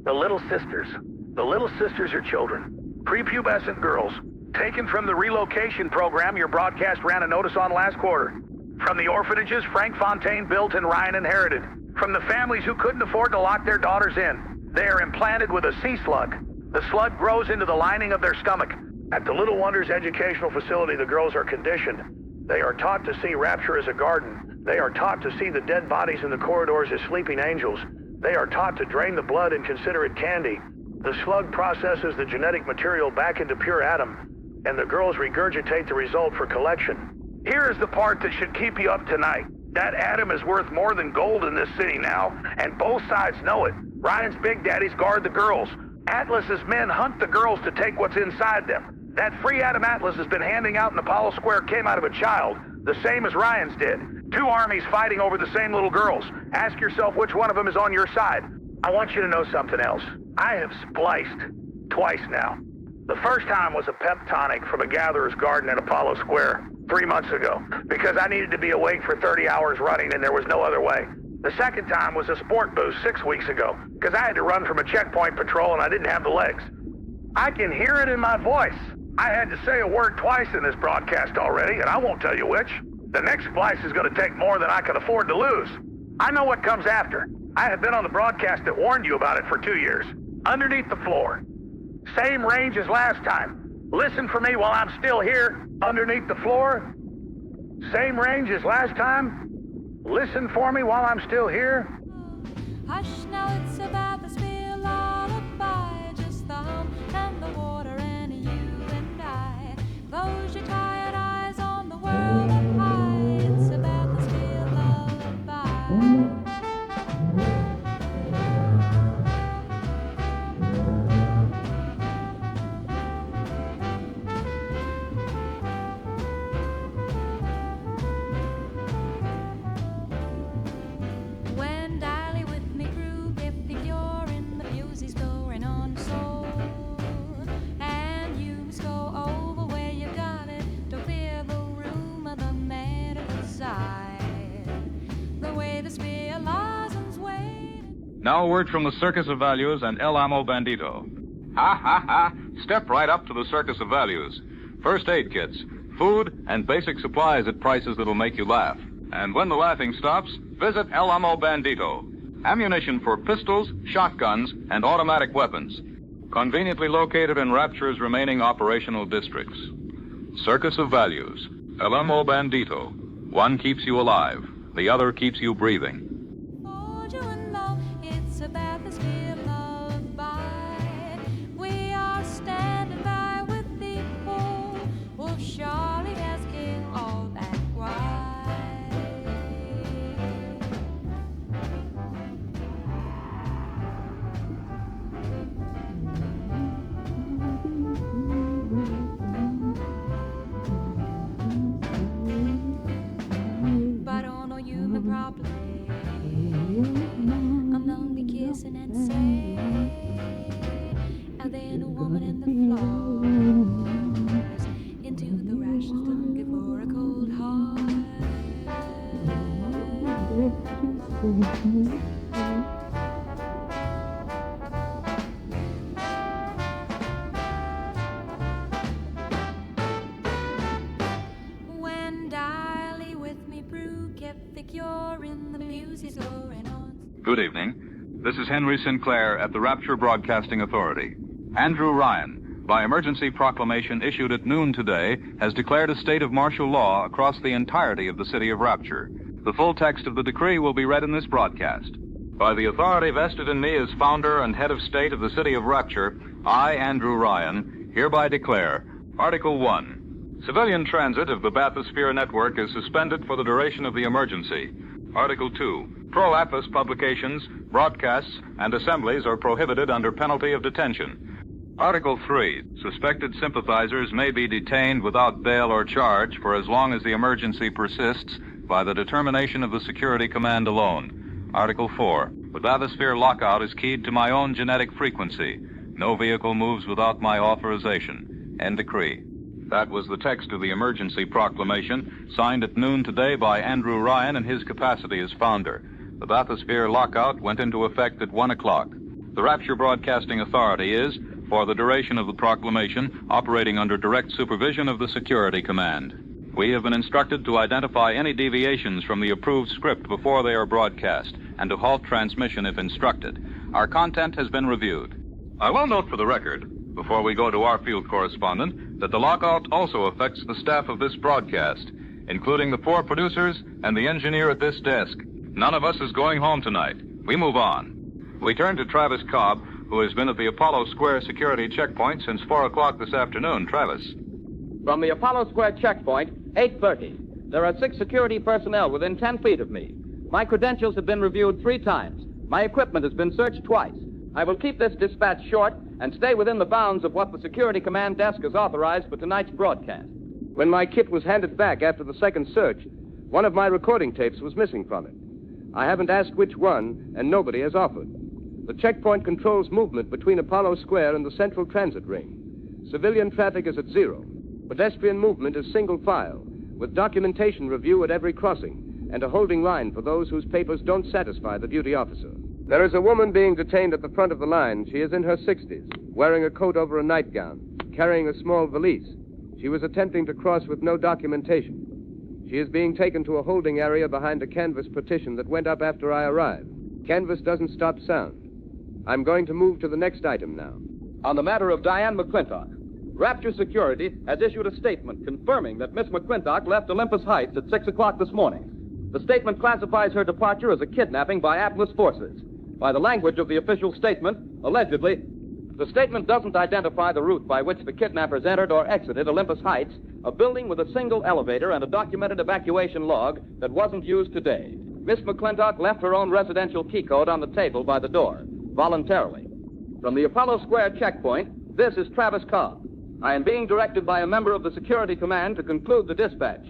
The little sisters. The little sisters are children. Prepubescent girls. Taken from the relocation program your broadcast ran a notice on last quarter. From the orphanages Frank Fontaine built and Ryan inherited. From the families who couldn't afford to lock their daughters in. They are implanted with a sea slug. The slug grows into the lining of their stomach. At the Little Wonders Educational Facility, the girls are conditioned. They are taught to see Rapture as a garden. They are taught to see the dead bodies in the corridors as sleeping angels. They are taught to drain the blood and consider it candy. The slug processes the genetic material back into pure atom, and the girls regurgitate the result for collection. Here is the part that should keep you up tonight. That atom is worth more than gold in this city now, and both sides know it. Ryan's Big Daddies guard the girls. Atlas's men hunt the girls to take what's inside them. That free atom Atlas has been handing out in Apollo Square came out of a child, the same as Ryan's did. 2 armies fighting over the same little girls. Ask yourself which one of them is on your side. I want you to know something else. I have spliced twice now. The first time was a pep tonic from a gatherer's garden at Apollo Square 3 months ago because I needed to be awake for 30 hours running and there was no other way. The second time was a sport boost 6 weeks ago because I had to run from a checkpoint patrol and I didn't have the legs. I can hear it in my voice. I had to say a word twice in this broadcast already, and I won't tell you which. The next splice is going to take more than I can afford to lose. I know what comes after. I have been on the broadcast that warned you about it for 2 years. Underneath the floor. Same range as last time. Listen for me while I'm still here. Underneath the floor. Same range as last time. Listen for me while I'm still here. Hush, now it's about the spill lullaby. Just the hum and the water and you and I. Close your tired eyes on the world up high. It's about the spill lullaby. When Dally with me grew, if you're Now a word from the Circus of Values and El Amo Bandito. Ha, ha, ha. Step right up to the Circus of Values. First aid kits, food, and basic supplies at prices that'll make you laugh. And when the laughing stops, visit El Amo Bandito. Ammunition for pistols, shotguns, and automatic weapons. Conveniently located in Rapture's remaining operational districts. Circus of Values. El Amo Bandito. One keeps you alive. The other keeps you breathing. It's a bathysphere lullaby. We are standing by with people. Wolf Charlie has killed all that quiet. But on no human problem. I'm lonely kissing and say, and then a woman in the floors into the rations looking for a cold heart. When Diley with me brew kept the cure in the music's going on. Good evening. This is Henry Sinclair at the Rapture Broadcasting Authority. Andrew Ryan, by emergency proclamation issued at noon today, has declared a state of martial law across the entirety of the city of Rapture. The full text of the decree will be read in this broadcast. By the authority vested in me as founder and head of state of the city of Rapture, I, Andrew Ryan, hereby declare Article 1. Civilian transit of the bathysphere network is suspended for the duration of the emergency. Article 2. Pro-Atlas publications, broadcasts, and assemblies are prohibited under penalty of detention. Article 3. Suspected sympathizers may be detained without bail or charge for as long as the emergency persists by the determination of the Security Command alone. Article 4. The bathysphere lockout is keyed to my own genetic frequency. No vehicle moves without my authorization. End decree. That was the text of the emergency proclamation, signed at noon today by Andrew Ryan in his capacity as founder. The bathysphere lockout went into effect at 1 o'clock. The Rapture Broadcasting Authority is, for the duration of the proclamation, operating under direct supervision of the Security Command. We have been instructed to identify any deviations from the approved script before they are broadcast, and to halt transmission if instructed. Our content has been reviewed. I will note for the record, before we go to our field correspondent, that the lockout also affects the staff of this broadcast, including the 4 producers and the engineer at this desk. None of us is going home tonight. We move on. We turn to Travis Cobb, who has been at the Apollo Square security checkpoint since 4 o'clock this afternoon. Travis. From the Apollo Square checkpoint, 8:30. There are 6 security personnel within 10 feet of me. My credentials have been reviewed 3 times. My equipment has been searched twice. I will keep this dispatch short and stay within the bounds of what the Security Command desk has authorized for tonight's broadcast. When my kit was handed back after the second search, one of my recording tapes was missing from it. I haven't asked which one, and nobody has offered. The checkpoint controls movement between Apollo Square and the Central Transit Ring. Civilian traffic is at 0. Pedestrian movement is single file, with documentation review at every crossing, and a holding line for those whose papers don't satisfy the duty officer. There is a woman being detained at the front of the line. She is in her 60s, wearing a coat over a nightgown, carrying a small valise. She was attempting to cross with no documentation. She is being taken to a holding area behind a canvas partition that went up after I arrived. Canvas doesn't stop sound. I'm going to move to the next item now. On the matter of Diane McClintock, Rapture Security has issued a statement confirming that Miss McClintock left Olympus Heights at 6 o'clock this morning. The statement classifies her departure as a kidnapping by Atlas forces. By the language of the official statement, allegedly, the statement doesn't identify the route by which the kidnappers entered or exited Olympus Heights, a building with a single elevator and a documented evacuation log that wasn't used today. Miss McClintock left her own residential key code on the table by the door, voluntarily. From the Apollo Square checkpoint, this is Travis Cobb. I am being directed by a member of the Security Command to conclude the dispatch.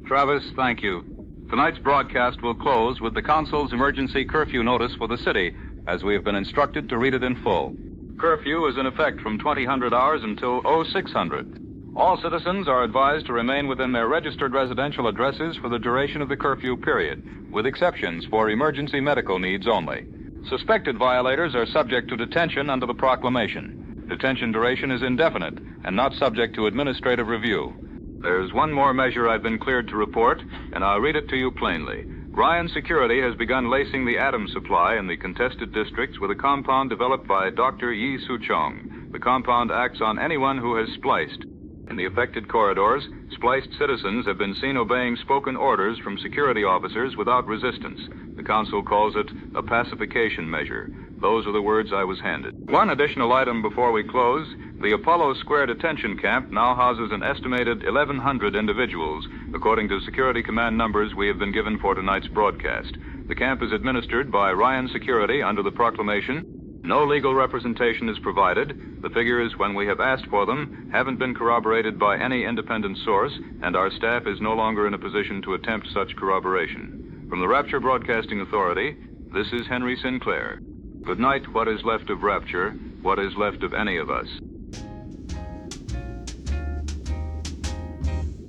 Travis, thank you. Tonight's broadcast will close with the Consul's emergency curfew notice for the city, as we have been instructed to read it in full. Curfew is in effect from 2000 hours until 0600. All citizens are advised to remain within their registered residential addresses for the duration of the curfew period, with exceptions for emergency medical needs only. Suspected violators are subject to detention under the proclamation. Detention duration is indefinite and not subject to administrative review. There's one more measure I've been cleared to report, and I'll read it to you plainly. Ryan Security has begun lacing the atom supply in the contested districts with a compound developed by Dr. Yi Su-chong. The compound acts on anyone who has spliced. In the affected corridors, spliced citizens have been seen obeying spoken orders from security officers without resistance. The council calls it a pacification measure. Those are the words I was handed. One additional item before we close. The Apollo Square detention camp now houses an estimated 1,100 individuals, according to security command numbers we have been given for tonight's broadcast. The camp is administered by Ryan Security under the proclamation. No legal representation is provided. The figures, when we have asked for them, haven't been corroborated by any independent source, and our staff is no longer in a position to attempt such corroboration. From the Rapture Broadcasting Authority, this is Henry Sinclair. Good night, what is left of Rapture, what is left of any of us.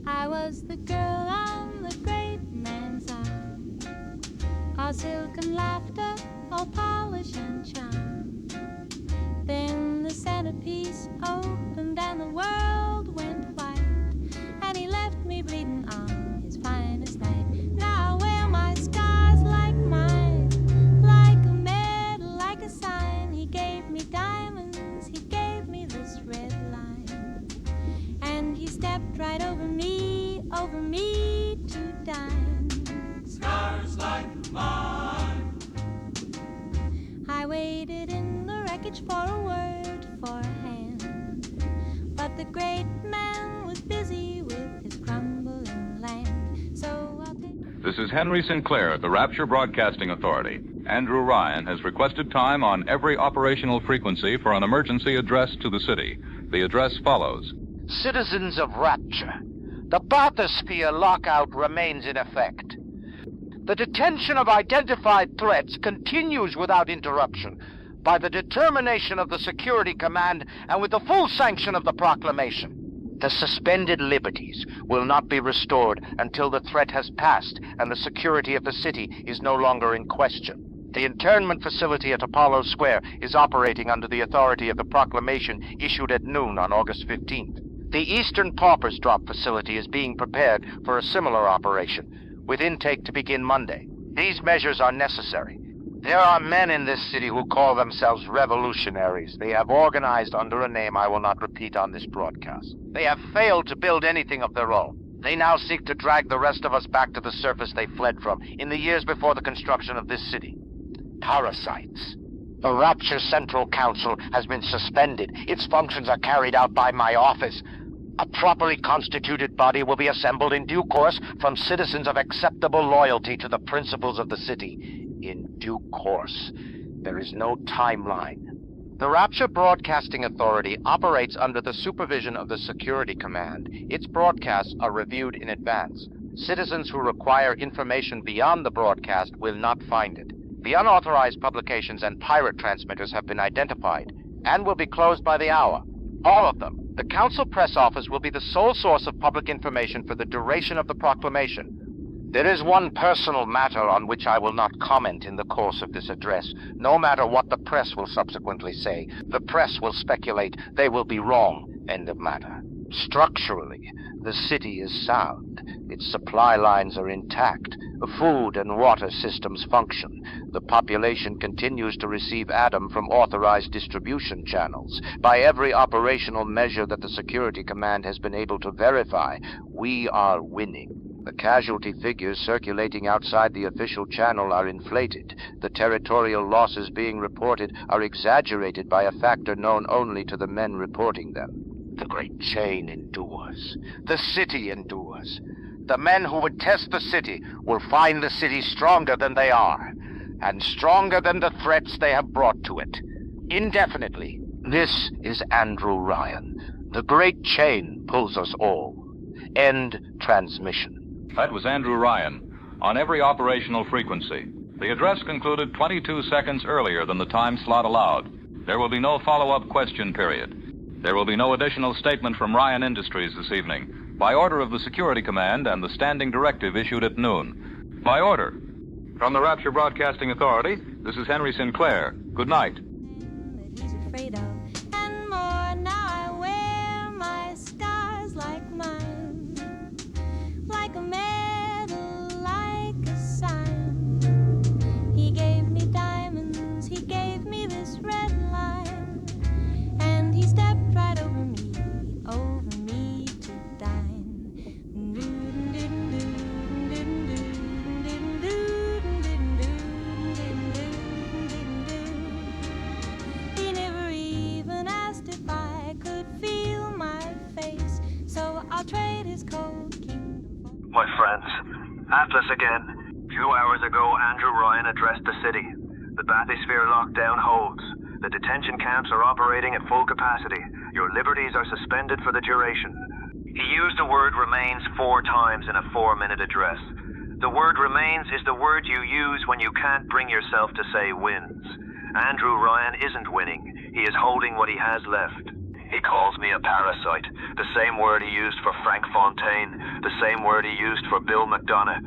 I was the girl on the great man's arm, all silken laughter, all polish and charm. Then the centerpiece opened and the world went white, and he left me bleeding on his finest night. Now I wear my scars like mine, like a medal, like a sign. He gave me diamonds, he gave me this red line, and he stepped right over me to dine. Scars like mine. I waited in the wreckage for a word, for a hand, but the great man was busy with his crumbling land. So I'll take... This is Henry Sinclair, the Rapture Broadcasting Authority. Andrew Ryan has requested time on every operational frequency for an emergency address to the city. The address follows. Citizens of Rapture, the bathysphere lockout remains in effect. The detention of identified threats continues without interruption by the determination of the Security Command and with the full sanction of the proclamation. The suspended liberties will not be restored until the threat has passed and the security of the city is no longer in question. The internment facility at Apollo Square is operating under the authority of the proclamation issued at noon on August 15th. The Eastern Paupers Drop facility is being prepared for a similar operation, with intake to begin Monday. These measures are necessary. There are men in this city who call themselves revolutionaries. They have organized under a name I will not repeat on this broadcast. They have failed to build anything of their own. They now seek to drag the rest of us back to the surface they fled from in the years before the construction of this city. Parasites. The Rapture Central Council has been suspended. Its functions are carried out by my office. A properly constituted body will be assembled in due course from citizens of acceptable loyalty to the principles of the city. In due course. There is no timeline. The Rapture Broadcasting Authority operates under the supervision of the Security Command. Its broadcasts are reviewed in advance. Citizens who require information beyond the broadcast will not find it. The unauthorized publications and pirate transmitters have been identified and will be closed by the hour. All of them. The Council Press Office will be the sole source of public information for the duration of the proclamation. There is one personal matter on which I will not comment in the course of this address, no matter what the press will subsequently say. The press will speculate. They will be wrong. End of matter. Structurally, the city is sound. Its supply lines are intact. Food and water systems function. The population continues to receive Adam from authorized distribution channels. By every operational measure that the Security Command has been able to verify, we are winning. The casualty figures circulating outside the official channel are inflated. The territorial losses being reported are exaggerated by a factor known only to the men reporting them. The great chain endures. The city endures. The men who would test the city will find the city stronger than they are, and stronger than the threats they have brought to it. Indefinitely, this is Andrew Ryan. The great chain pulls us all. End transmission. That was Andrew Ryan, on every operational frequency. The address concluded 22 seconds earlier than the time slot allowed. There will be no follow-up question period. There will be no additional statement from Ryan Industries this evening, by order of the Security Command and the standing directive issued at noon. By order. From the Rapture Broadcasting Authority, this is Henry Sinclair. Good night. He's afraid of. And more now I wear my scars like mine, like a medal, like a sign. He gave me diamonds, he gave me this red line, and he stepped right over me to dine. He never even asked if I could feel my face, so I'll trade his cold kingdom for... My friends, Atlas again. A few hours ago, Andrew Ryan addressed the city. The bathysphere lockdown holds. The detention camps are operating at full capacity. Your liberties are suspended for the duration. He used the word remains 4 times in a 4-minute address. The word remains is the word you use when you can't bring yourself to say wins. Andrew Ryan isn't winning. He is holding what he has left. He calls me a parasite, the same word he used for Frank Fontaine, the same word he used for Bill McDonough.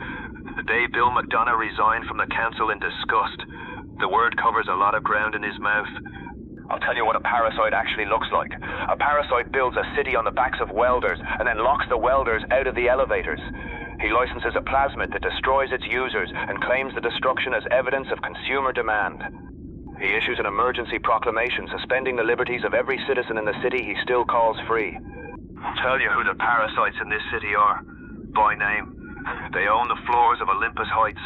The day Bill McDonough resigned from the council in disgust. The word covers a lot of ground in his mouth. I'll tell you what a parasite actually looks like. A parasite builds a city on the backs of welders and then locks the welders out of the elevators. He licenses a plasmid that destroys its users and claims the destruction as evidence of consumer demand. He issues an emergency proclamation suspending the liberties of every citizen in the city he still calls free. I'll tell you who the parasites in this city are, by name. They own the floors of Olympus Heights.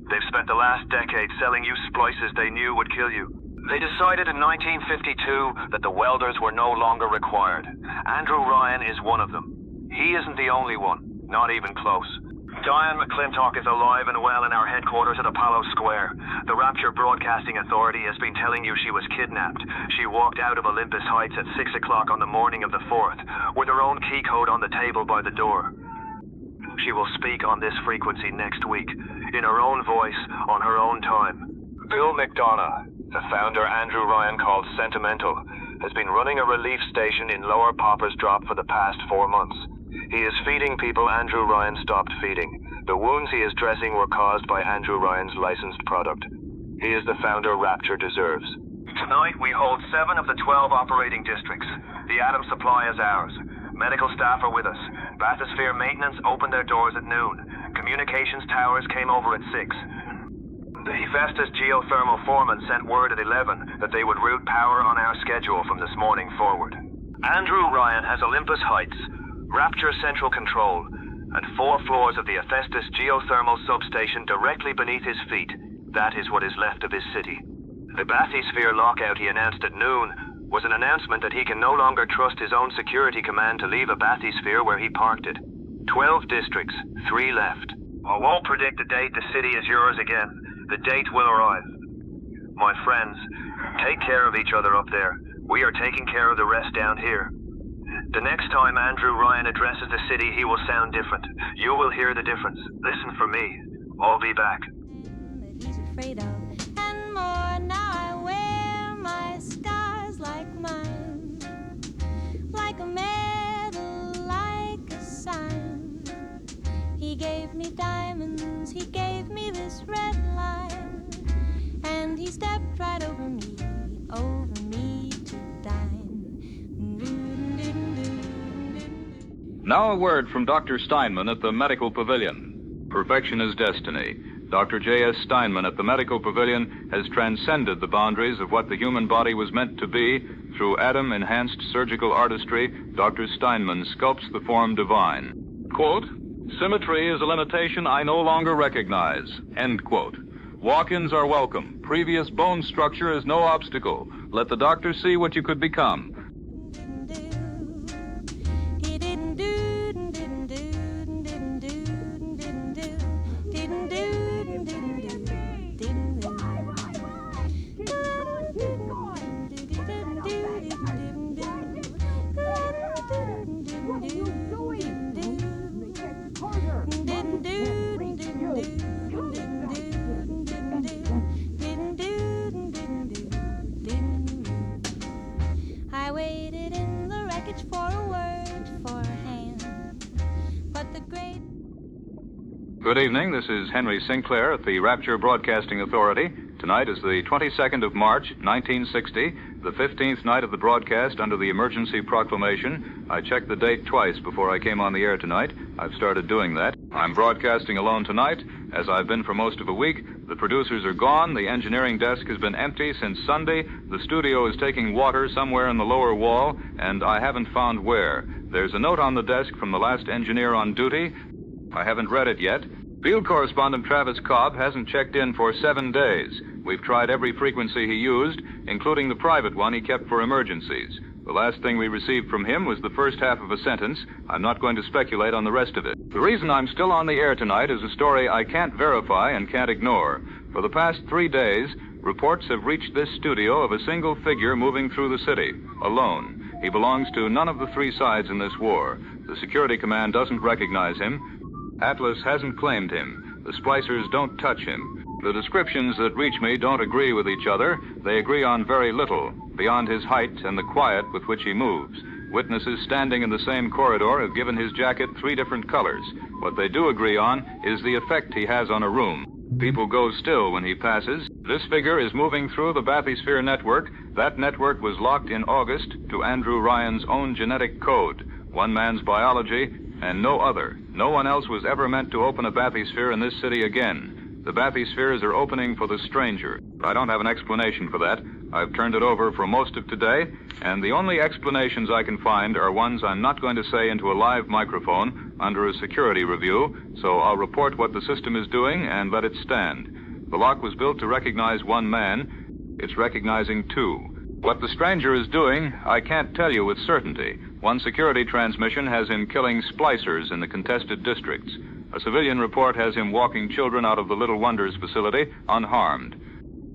They've spent the last decade selling you splices they knew would kill you. They decided in 1952 that the welders were no longer required. Andrew Ryan is one of them. He isn't the only one, not even close. Diane McClintock is alive and well in our headquarters at Apollo Square. The Rapture Broadcasting Authority has been telling you she was kidnapped. She walked out of Olympus Heights at 6 o'clock on the morning of the 4th, with her own key code on the table by the door. She will speak on this frequency next week, in her own voice, on her own time. Bill McDonough, the founder Andrew Ryan called Sentimental, has been running a relief station in Lower Pauper's Drop for the past 4 months. He is feeding people Andrew Ryan stopped feeding. The wounds he is dressing were caused by Andrew Ryan's licensed product. He is the founder Rapture deserves. Tonight we hold 7 of the 12 operating districts. The Atom Supply is ours. Medical staff are with us. Bathysphere maintenance opened their doors at noon. Communications towers came over at 6. The Hephaestus geothermal foreman sent word at 11 that they would route power on our schedule from this morning forward. Andrew Ryan has Olympus Heights, Rapture Central Control, and 4 floors of the Hephaestus geothermal substation directly beneath his feet. That is what is left of his city. The bathysphere lockout he announced at noon was an announcement that he can no longer trust his own security command to leave a bathysphere where he parked it. 12 districts, 3 left. I won't predict the date the city is yours again. The date will arrive. My friends, take care of each other up there. We are taking care of the rest down here. The next time Andrew Ryan addresses the city, he will sound different. You will hear the difference. Listen for me. I'll be back. He's afraid of. And more now I wear my scars like mine, like a medal, like a sign. He gave me diamonds, he gave me this red line, and he stepped right over me to dine. Now a word from Dr. Steinman at the Medical Pavilion. Perfection is destiny. Dr. J.S. Steinman at the Medical Pavilion has transcended the boundaries of what the human body was meant to be. Through atom-enhanced surgical artistry, Dr. Steinman sculpts the form divine. Quote, "Symmetry is a limitation I no longer recognize." End quote. Walk-ins are welcome. Previous bone structure is no obstacle. Let the doctor see what you could become. I waited in the wreckage for a word, for a hand, but the great... Good evening. This is Henry Sinclair at the Rapture Broadcasting Authority. Tonight is the 22nd of March, 1960, the 15th night of the broadcast under the emergency proclamation. I checked the date twice before I came on the air tonight. I've started doing that. I'm broadcasting alone tonight, as I've been for most of a week. The producers are gone. The engineering desk has been empty since Sunday. The studio is taking water somewhere in the lower wall, and I haven't found where. There's a note on the desk from the last engineer on duty. I haven't read it yet. Field correspondent Travis Cobb hasn't checked in for 7 days. We've tried every frequency he used, including the private one he kept for emergencies. The last thing we received from him was the first half of a sentence. I'm not going to speculate on the rest of it. The reason I'm still on the air tonight is a story I can't verify and can't ignore. For the past 3 days, reports have reached this studio of a single figure moving through the city, alone. He belongs to none of the three sides in this war. The security command doesn't recognize him. Atlas hasn't claimed him. The Splicers don't touch him. The descriptions that reach me don't agree with each other. They agree on very little, beyond his height and the quiet with which he moves. Witnesses standing in the same corridor have given his jacket 3 different colors. What they do agree on is the effect he has on a room. People go still when he passes. This figure is moving through the bathysphere network. That network was locked in August to Andrew Ryan's own genetic code. One man's biology and no other. No one else was ever meant to open a bathysphere in this city again. The bathyspheres are opening for the stranger. I don't have an explanation for that. I've turned it over for most of today, and the only explanations I can find are ones I'm not going to say into a live microphone under a security review, so I'll report what the system is doing and let it stand. The lock was built to recognize one man. It's recognizing 2. What the stranger is doing, I can't tell you with certainty. One security transmission has him killing splicers in the contested districts. A civilian report has him walking children out of the Little Wonders facility unharmed.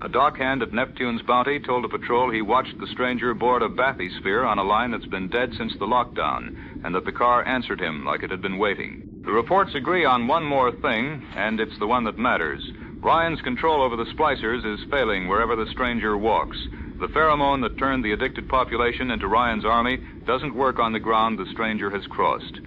A dockhand at Neptune's Bounty told a patrol he watched the stranger board a bathysphere on a line that's been dead since the lockdown, and that the car answered him like it had been waiting. The reports agree on one more thing, and it's the one that matters. Ryan's control over the splicers is failing wherever the stranger walks. The pheromone that turned the addicted population into Ryan's army doesn't work on the ground the stranger has crossed.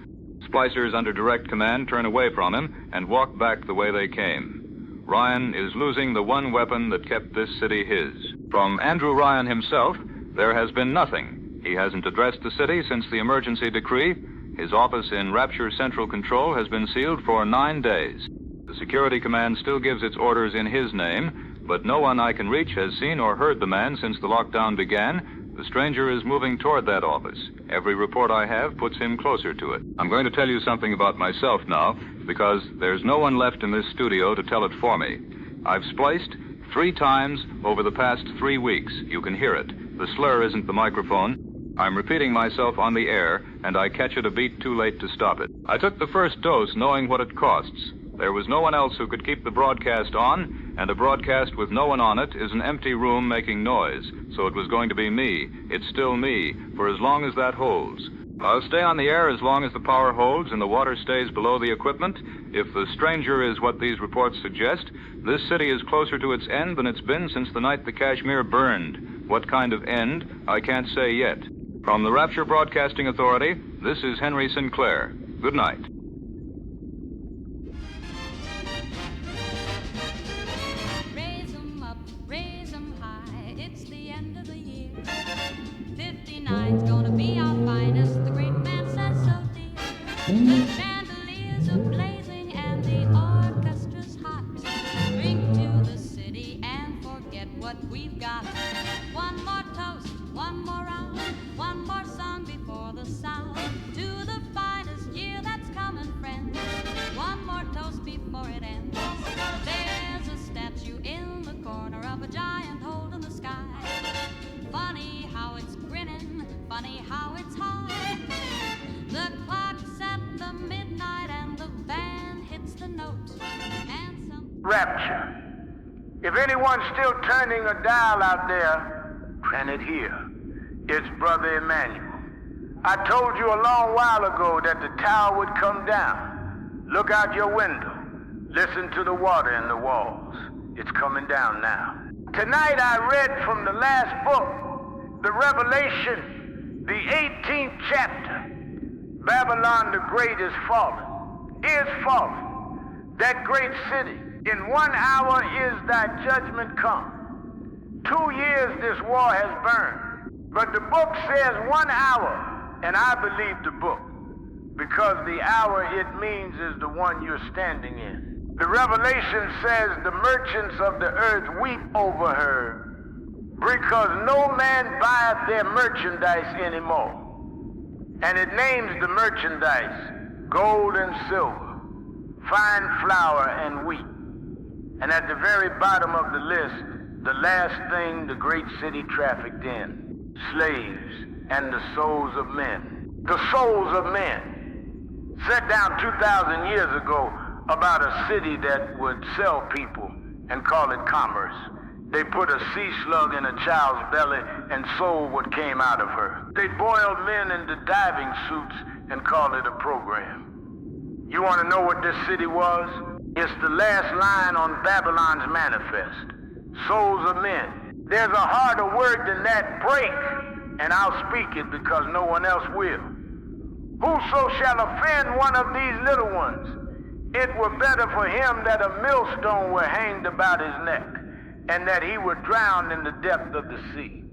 Splicers under direct command turn away from him and walk back the way they came. Ryan is losing the one weapon that kept this city his. From Andrew Ryan himself, there has been nothing. He hasn't addressed the city since the emergency decree. His office in Rapture Central Control has been sealed for 9 days. The security command still gives its orders in his name, but no one I can reach has seen or heard the man since the lockdown began. The stranger is moving toward that office. Every report I have puts him closer to it. I'm going to tell you something about myself now, because there's no one left in this studio to tell it for me. I've spliced 3 times over the past 3 weeks. You can hear it. The slur isn't the microphone. I'm repeating myself on the air, and I catch it a beat too late to stop it. I took the first dose knowing what it costs. There was no one else who could keep the broadcast on, and a broadcast with no one on it is an empty room making noise. So it was going to be me. It's still me, for as long as that holds. I'll stay on the air as long as the power holds and the water stays below the equipment. If the stranger is what these reports suggest, this city is closer to its end than it's been since the night the Kashmir burned. What kind of end, I can't say yet. From the Rapture Broadcasting Authority, this is Henry Sinclair. Good night. Tonight's gonna be our finest, the great man says so, dear. The chandeliers are blazing and the orchestra's hot. Drink to the city and forget what we've got. One more toast, one more round, one more song before the sound. To the finest year that's coming, friends. One more toast before it ends. There's a statue in the corner of a giant holding the sky. Funny how it's grinning, funny how it's high. The clock's at the midnight and the band hits the note. And some Rapture. If anyone's still turning a dial out there, turn it here. It's Brother Emmanuel. I told you a long while ago that the tower would come down. Look out your window. Listen to the water in the walls. It's coming down now. Tonight I read from the last book, the Revelation, the 18th chapter. Babylon the Great is fallen. that great city. In 1 hour is thy judgment come. 2 years this war has burned. But the book says 1 hour, and I believe the book, because the hour it means is the one you're standing in. The Revelation says the merchants of the earth weep over her, because no man buyeth their merchandise anymore. And it names the merchandise gold and silver, fine flour and wheat. And at the very bottom of the list, the last thing the great city trafficked in, slaves and the souls of men. The souls of men. Set down 2,000 years ago about a city that would sell people and call it commerce. They put a sea slug in a child's belly and sold what came out of her. They boiled men into diving suits and called it a program. You want to know what this city was? It's the last line on Babylon's manifest. Souls of men. There's a harder word than that, break, and I'll speak it because no one else will. Whoso shall offend one of these little ones, it were better for him that a millstone were hanged about his neck, and that he were drowned in the depth of the sea.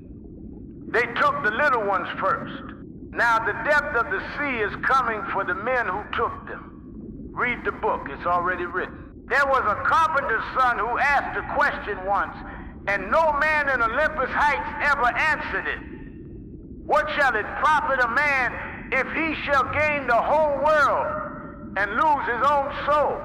They took the little ones first. Now the depth of the sea is coming for the men who took them. Read the book, it's already written. There was a carpenter's son who asked a question once, and no man in Olympus Heights ever answered it. What shall it profit a man if he shall gain the whole world and lose his own soul?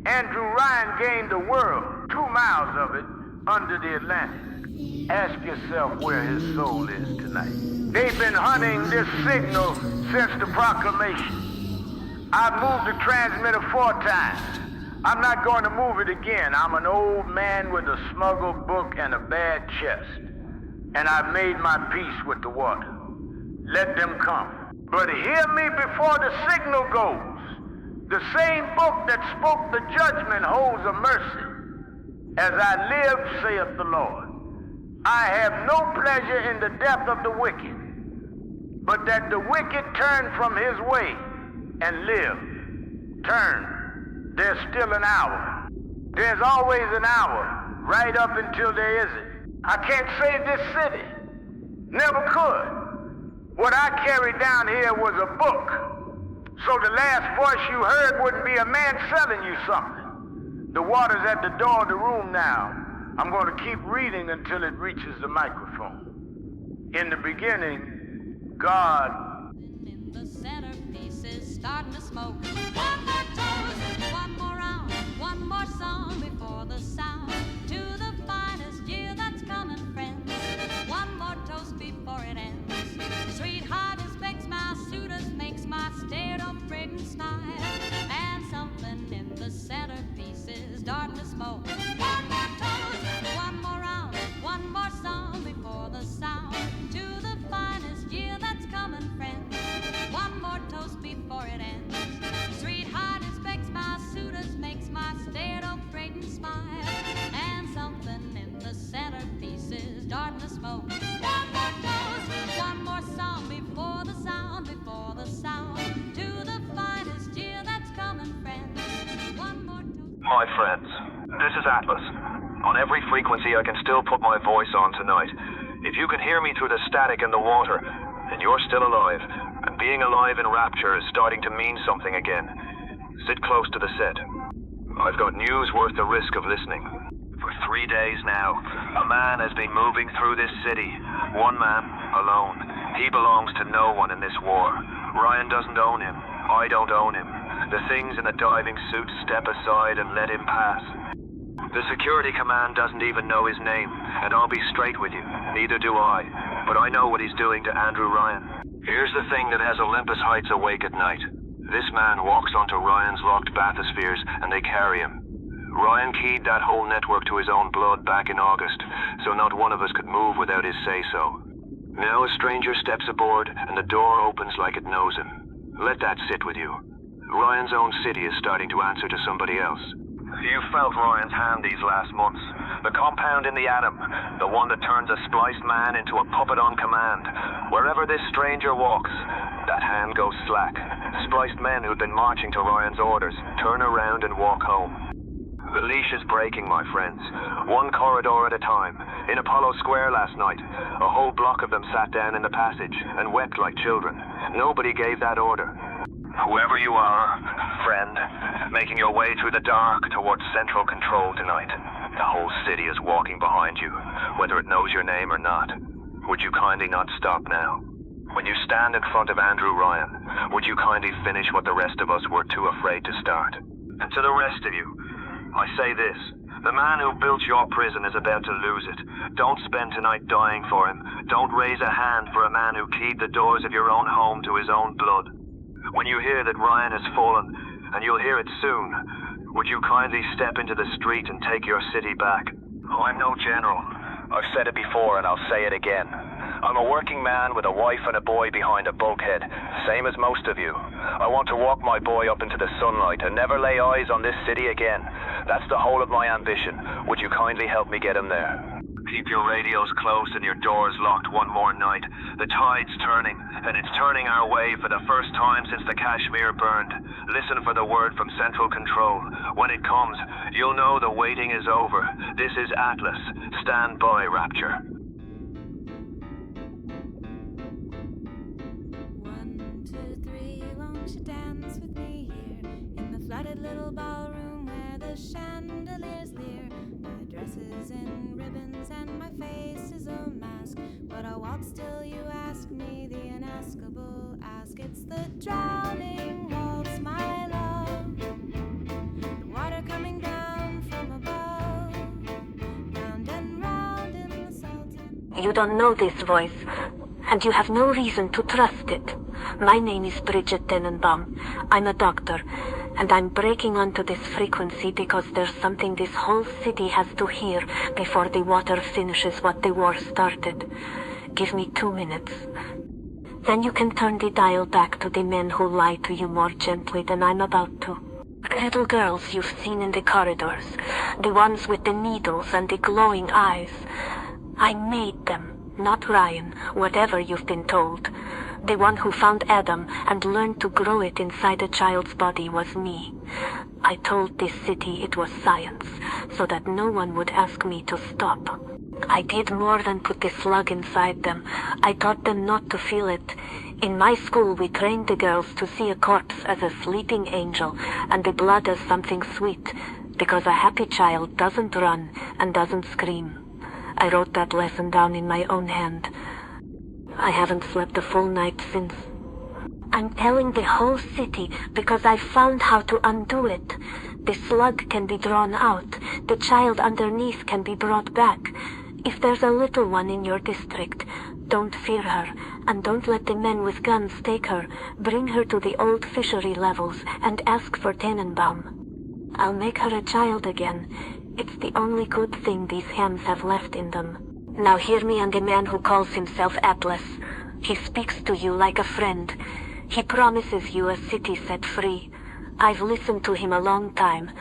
Andrew Ryan gained the world, 2 miles of it, under the Atlantic. Ask yourself where his soul is tonight. They've been hunting this signal since the proclamation. I've moved the transmitter 4 times. I'm not going to move it again. I'm an old man with a smuggled book and a bad chest. And I've made my peace with the water. Let them come. But hear me before the signal goes. The same book that spoke the judgment holds a mercy. As I live, saith the Lord, I have no pleasure in the death of the wicked, but that the wicked turn from his way and live. Turn. There's still an hour. There's always an hour, right up until there isn't. I can't save this city. Never could. What I carried down here was a book. So the last voice you heard wouldn't be a man selling you something. The water's at the door of the room now. I'm going to keep reading until it reaches the microphone. In the beginning, God. The centerpiece is starting to smoke. One more toast, one more round, one more song before the sound. To the finest year that's coming, friends. One more toast before it ends. Sweetheart inspects my suitors, makes my stare up red and smile. And something in the centerpiece is starting to smoke. One more toast, one more round, one more song before the sound. To the finest year that's coming, friends. One more toast before it ends. Sweetheart inspects my suitors, makes my stare up red and smile. And something in the centerpiece is starting to smoke. One more toast, one more song before the sound, before the sound. To the finest year that's coming, friends. One more toast. My friends, this is Atlas. On every frequency I can still put my voice on tonight. If you can hear me through the static in the water, then you're still alive. And being alive in Rapture is starting to mean something again. Sit close to the set. I've got news worth the risk of listening. For 3 days now, a man has been moving through this city. One man, alone. He belongs to no one in this war. Ryan doesn't own him. I don't own him. The things in the diving suits step aside and let him pass. The security command doesn't even know his name, and I'll be straight with you. Neither do I. But I know what he's doing to Andrew Ryan. Here's the thing that has Olympus Heights awake at night. This man walks onto Ryan's locked bathyspheres, and they carry him. Ryan keyed that whole network to his own blood back in August, so not one of us could move without his say-so. Now a stranger steps aboard, and the door opens like it knows him. Let that sit with you. Ryan's own city is starting to answer to somebody else. You felt Ryan's hand these last months. The compound in the atom, the one that turns a spliced man into a puppet on command. Wherever this stranger walks, that hand goes slack. Spliced men who've been marching to Ryan's orders turn around and walk home. The leash is breaking, my friends. One corridor at a time. In Apollo Square last night, a whole block of them sat down in the passage and wept like children. Nobody gave that order. Whoever you are, friend, making your way through the dark towards central control tonight. The whole city is walking behind you, whether it knows your name or not. Would you kindly not stop now? When you stand in front of Andrew Ryan, would you kindly finish what the rest of us were too afraid to start? And to the rest of you, I say this. The man who built your prison is about to lose it. Don't spend tonight dying for him. Don't raise a hand for a man who keyed the doors of your own home to his own blood. When you hear that Ryan has fallen, and you'll hear it soon, would you kindly step into the street and take your city back? Oh, I'm no general. I've said it before and I'll say it again. I'm a working man with a wife and a boy behind a bulkhead, same as most of you. I want to walk my boy up into the sunlight and never lay eyes on this city again. That's the whole of my ambition. Would you kindly help me get him there? Keep your radios closed and your doors locked one more night. The tide's turning, and it's turning our way for the first time since the Kashmir burned. Listen for the word from Central Control. When it comes, you'll know the waiting is over. This is Atlas. Stand by, Rapture. 1, 2, 3, won't you dance with me here in the flooded little ballroom where the chandeliers leer? My dress is in ribbons and my face is a mask, but I walk still. You ask me the inaskable ask. It's the drowning waltz, my love. The water coming down from above, round and round in the Sultan. You don't know this voice, and you have no reason to trust it. My name is Bridget Tenenbaum. I'm a doctor, and I'm breaking onto this frequency because there's something this whole city has to hear before the water finishes what the war started. Give me 2 minutes. Then you can turn the dial back to the men who lie to you more gently than I'm about to. Little girls you've seen in the corridors, the ones with the needles and the glowing eyes. I made them, not Ryan, whatever you've been told. The one who found Adam and learned to grow it inside a child's body was me. I told this city it was science, so that no one would ask me to stop. I did more than put the slug inside them. I taught them not to feel it. In my school, we trained the girls to see a corpse as a sleeping angel and the blood as something sweet, because a happy child doesn't run and doesn't scream. I wrote that lesson down in my own hand. I haven't slept a full night since. I'm telling the whole city because I've found how to undo it. The slug can be drawn out. The child underneath can be brought back. If there's a little one in your district, don't fear her, and don't let the men with guns take her. Bring her to the old fishery levels and ask for Tenenbaum. I'll make her a child again. It's the only good thing these hands have left in them. Now hear me and the man who calls himself Atlas. He speaks to you like a friend. He promises you a city set free. I've listened to him a long time,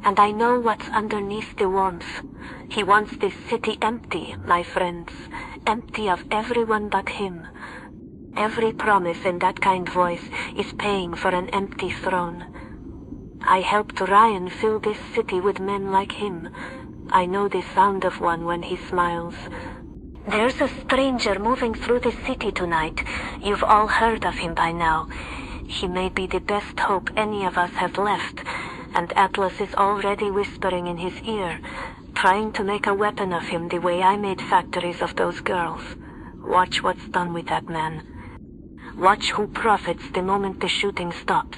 and I know what's underneath the warmth. He wants this city empty, my friends, empty of everyone but him. Every promise in that kind voice is paying for an empty throne. I helped Ryan fill this city with men like him. I know the sound of one when he smiles. There's a stranger moving through the city tonight. You've all heard of him by now. He may be the best hope any of us has left, and Atlas is already whispering in his ear, trying to make a weapon of him the way I made factories of those girls. Watch what's done with that man. Watch who profits the moment the shooting stops.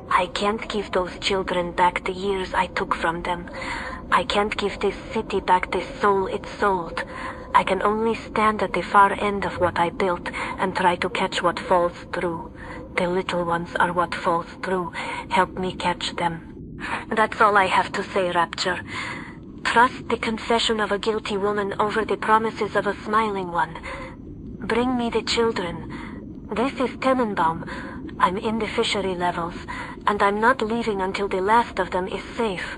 I can't give those children back the years I took from them. I can't give this city back the soul it sold. I can only stand at the far end of what I built and try to catch what falls through. The little ones are what falls through. Help me catch them. That's all I have to say, Rapture. Trust the confession of a guilty woman over the promises of a smiling one. Bring me the children. This is Tenenbaum. I'm in the fishery levels, and I'm not leaving until the last of them is safe.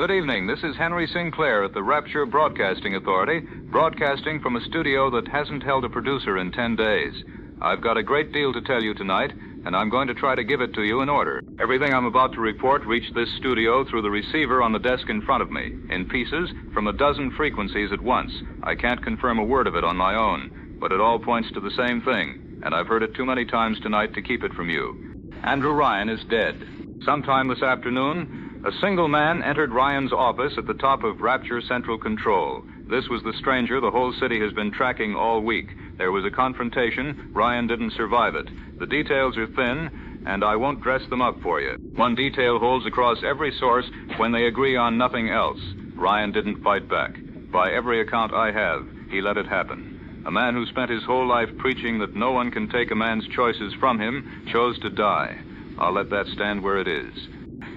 Good evening. This is Henry Sinclair at the Rapture Broadcasting Authority, broadcasting from a studio that hasn't held a producer in 10 days. I've got a great deal to tell you tonight, and I'm going to try to give it to you in order. Everything I'm about to report reached this studio through the receiver on the desk in front of me, in pieces from a dozen frequencies at once. I can't confirm a word of it on my own, but it all points to the same thing, and I've heard it too many times tonight to keep it from you. Andrew Ryan is dead. Sometime this afternoon, a single man entered Ryan's office at the top of Rapture Central Control. This was the stranger the whole city has been tracking all week. There was a confrontation. Ryan didn't survive it. The details are thin, and I won't dress them up for you. One detail holds across every source when they agree on nothing else. Ryan didn't fight back. By every account I have, he let it happen. A man who spent his whole life preaching that no one can take a man's choices from him chose to die. I'll let that stand where it is.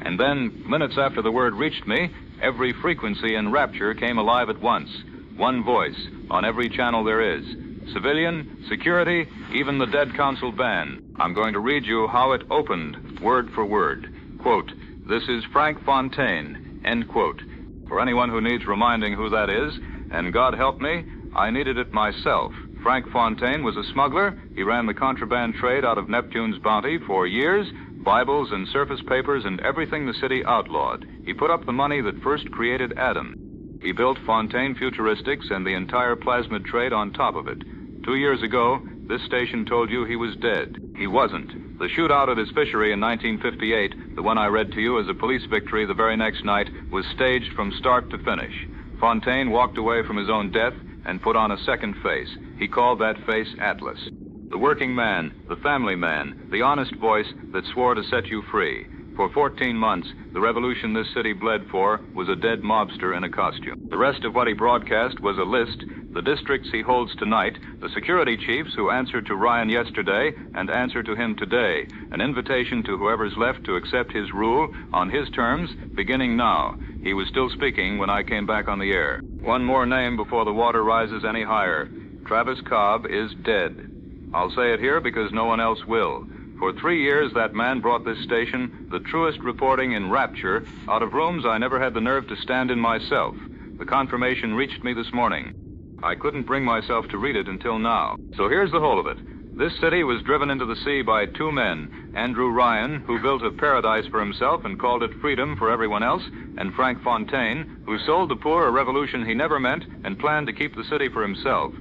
And then, minutes after the word reached me, every frequency in Rapture came alive at once. One voice on every channel there is. Civilian, security, even the dead council band. I'm going to read you how it opened, word for word. Quote, "This is Frank Fontaine," end quote. For anyone who needs reminding who that is, and God help me, I needed it myself. Frank Fontaine was a smuggler. He ran the contraband trade out of Neptune's Bounty for years, Bibles and surface papers and everything the city outlawed. He put up the money that first created Adam. He built Fontaine Futuristics and the entire Plasmid trade on top of it. 2 years ago, this station told you he was dead. He wasn't. The shootout at his fishery in 1958, the one I read to you as a police victory the very next night, was staged from start to finish. Fontaine walked away from his own death and put on a second face. He called that face Atlas. The working man, the family man, the honest voice that swore to set you free. For 14 months, the revolution this city bled for was a dead mobster in a costume. The rest of what he broadcast was a list, the districts he holds tonight, the security chiefs who answered to Ryan yesterday and answer to him today, an invitation to whoever's left to accept his rule on his terms, beginning now. He was still speaking when I came back on the air. One more name before the water rises any higher. Travis Cobb is dead. I'll say it here because no one else will. For 3 years, that man brought this station the truest reporting in Rapture out of rooms I never had the nerve to stand in myself. The confirmation reached me this morning. I couldn't bring myself to read it until now. So here's the whole of it. This city was driven into the sea by 2 men, Andrew Ryan, who built a paradise for himself and called it freedom for everyone else, and Frank Fontaine, who sold the poor a revolution he never meant and planned to keep the city for himself.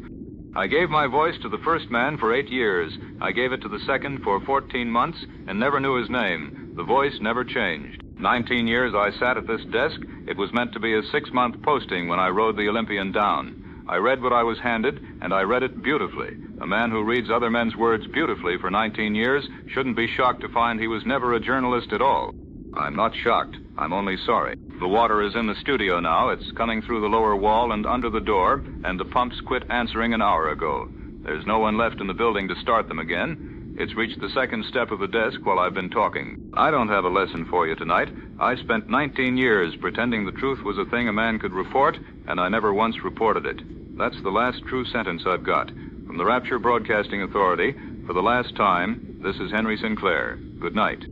I gave my voice to the first man for 8 years. I gave it to the second for 14 months and never knew his name. The voice never changed. 19 years I sat at this desk. It was meant to be a 6-month posting when I rode the Olympian down. I read what I was handed, and I read it beautifully. A man who reads other men's words beautifully for 19 years shouldn't be shocked to find he was never a journalist at all. I'm not shocked. I'm only sorry. The water is in the studio now. It's coming through the lower wall and under the door, and the pumps quit answering an hour ago. There's no one left in the building to start them again. It's reached the second step of the desk while I've been talking. I don't have a lesson for you tonight. I spent 19 years pretending the truth was a thing a man could report, and I never once reported it. That's the last true sentence I've got. From the Rapture Broadcasting Authority, for the last time, this is Henry Sinclair. Good night.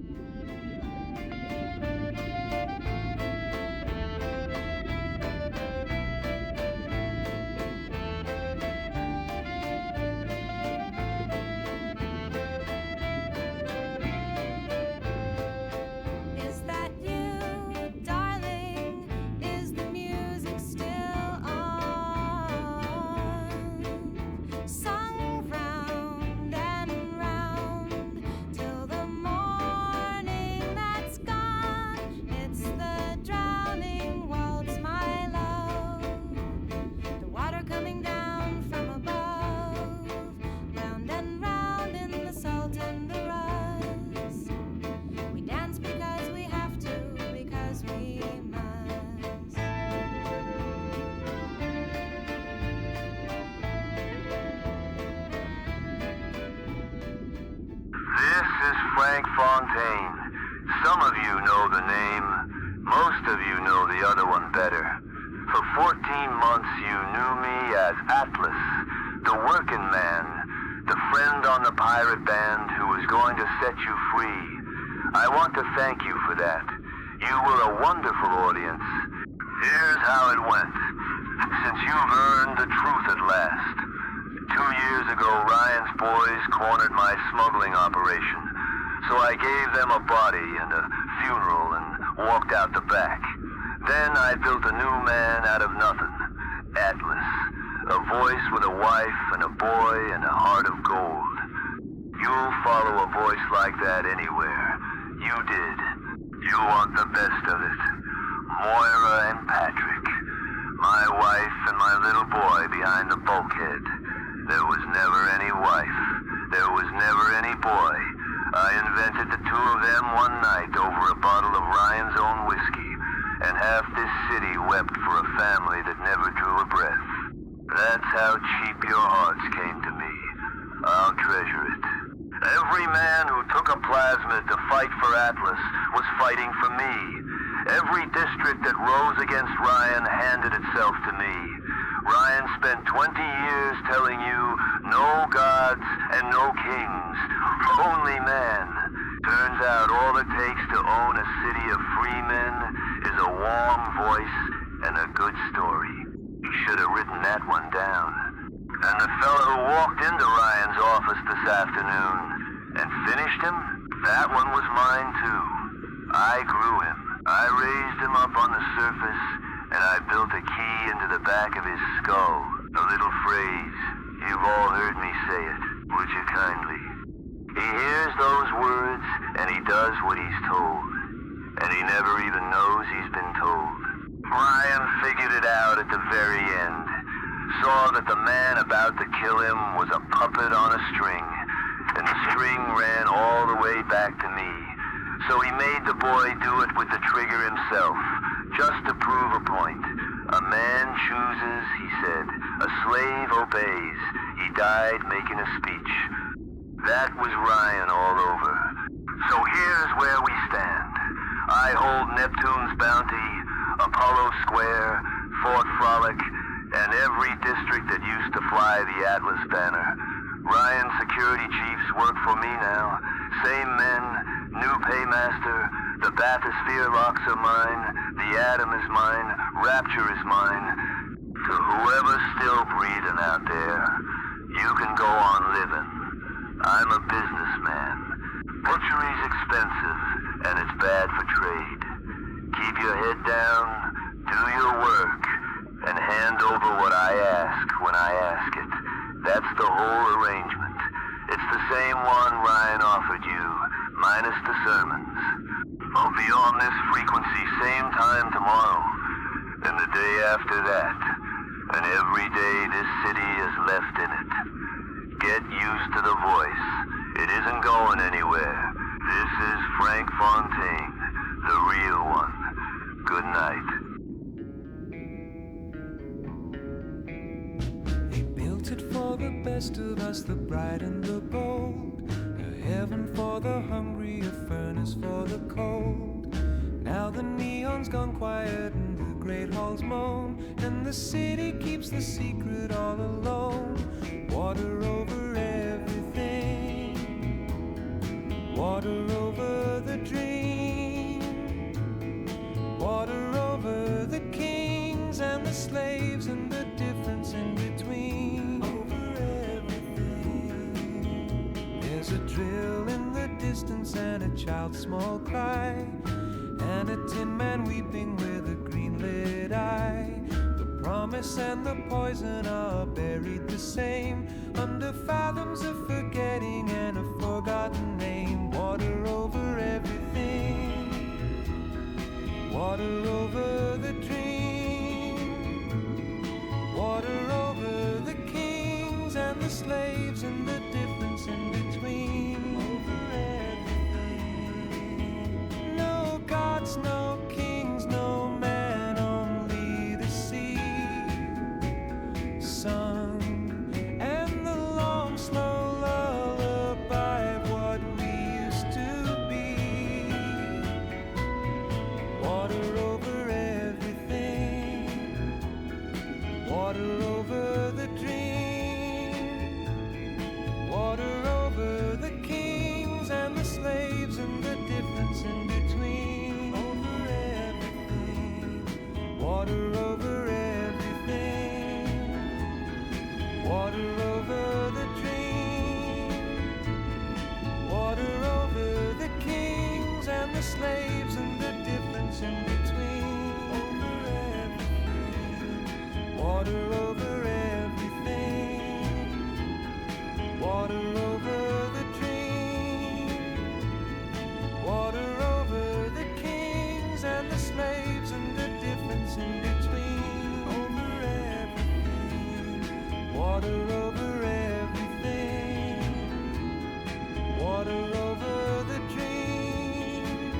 Frank Fontaine. Some of you know the name. Most of you know the other one better. For 14 months you knew me as Atlas, the working man, the friend on the pirate band who was going to set you free. I want to thank you for that. You were a wonderful audience, Here's how it went. Since you've earned the truth at last. 2 years ago, Ryan's boys cornered my smuggling operation. So I gave them a body and a funeral and walked out the back. Then I built a new man out of nothing. Atlas. A voice with a wife and a boy and a heart of gold. You'll follow a voice like that anywhere. You did. You want the best of it. Moira and Patrick. My wife and my little boy behind the bulkhead. There was never any wife. There was never any boy. I invented the two of them one night over a bottle of Ryan's own whiskey. And half this city wept for a family that never drew a breath. That's how cheap your hearts came to me. I'll treasure it. Every man who took a Plasmid to fight for Atlas was fighting for me. Every district that rose against Ryan handed itself to me. Ryan spent 20 years telling you, no gods and no kings, only man. Turns out all it takes to own a city of free men is a warm voice and a good story. You should have written that one down. And the fellow who walked into Ryan's office this afternoon and finished him, that one was mine too. I grew him. I raised him up on the surface, and I built a key into the back of his skull. A little phrase. You've all heard me say it. Would you kindly? He hears those words, and he does what he's told. And he never even knows he's been told. Ryan figured it out at the very end. Saw that the man about to kill him was a puppet on a string, and the string ran all the way back to me. So he made the boy do it with the trigger himself, just to prove a point. A man chooses, he said. A slave obeys. He died making a speech. That was Ryan all over. So here's where we stand. I hold Neptune's bounty, Apollo Square, Fort Frolic, and every district that used to fly the Atlas banner. Ryan's security chiefs work for me now. Same men, new paymaster. The bathysphere locks are mine. The atom is mine. Rapture is mine. To whoever's still breathing out there, you can go on living. I'm a businessman. Butchery's expensive, and it's bad for trade. Keep your head down, do your work, and hand over what I ask when I ask it. That's the whole arrangement. It's the same one Ryan offered you, minus the sermons. I'll be on this frequency same time tomorrow, and the day after that, and every day this city is left in it. Get used to the voice. It isn't going anywhere. This is Frank Fontaine, the real one. Good night. He built it for the best of us, the bright and the bold. A heaven for the hungry, a furnace for the cold. Now the neon's gone quiet and the great halls moan, and the city keeps the secret all alone. Water over everything, water over the dream, water over the kings and the slaves and the difference in between. Over everything, there's a drill in the distance and a child's small cry, and a tin man weeping with a green-lit eye. The promise and the poison are buried the same, under fathoms of forgetting and a forgotten name. Water over everything, water over the dream, water over the kings and the slaves and the difference in between. Over everything, no gods, no kings, no man, only the sea, sun, and the long slow lullaby of what we used to be. Water over everything, water over the dream, water over difference in between. Over everything, water over everything, water over the dream, water over the kings and the slaves and the difference in between. Over everything, water over everything, water over the dream,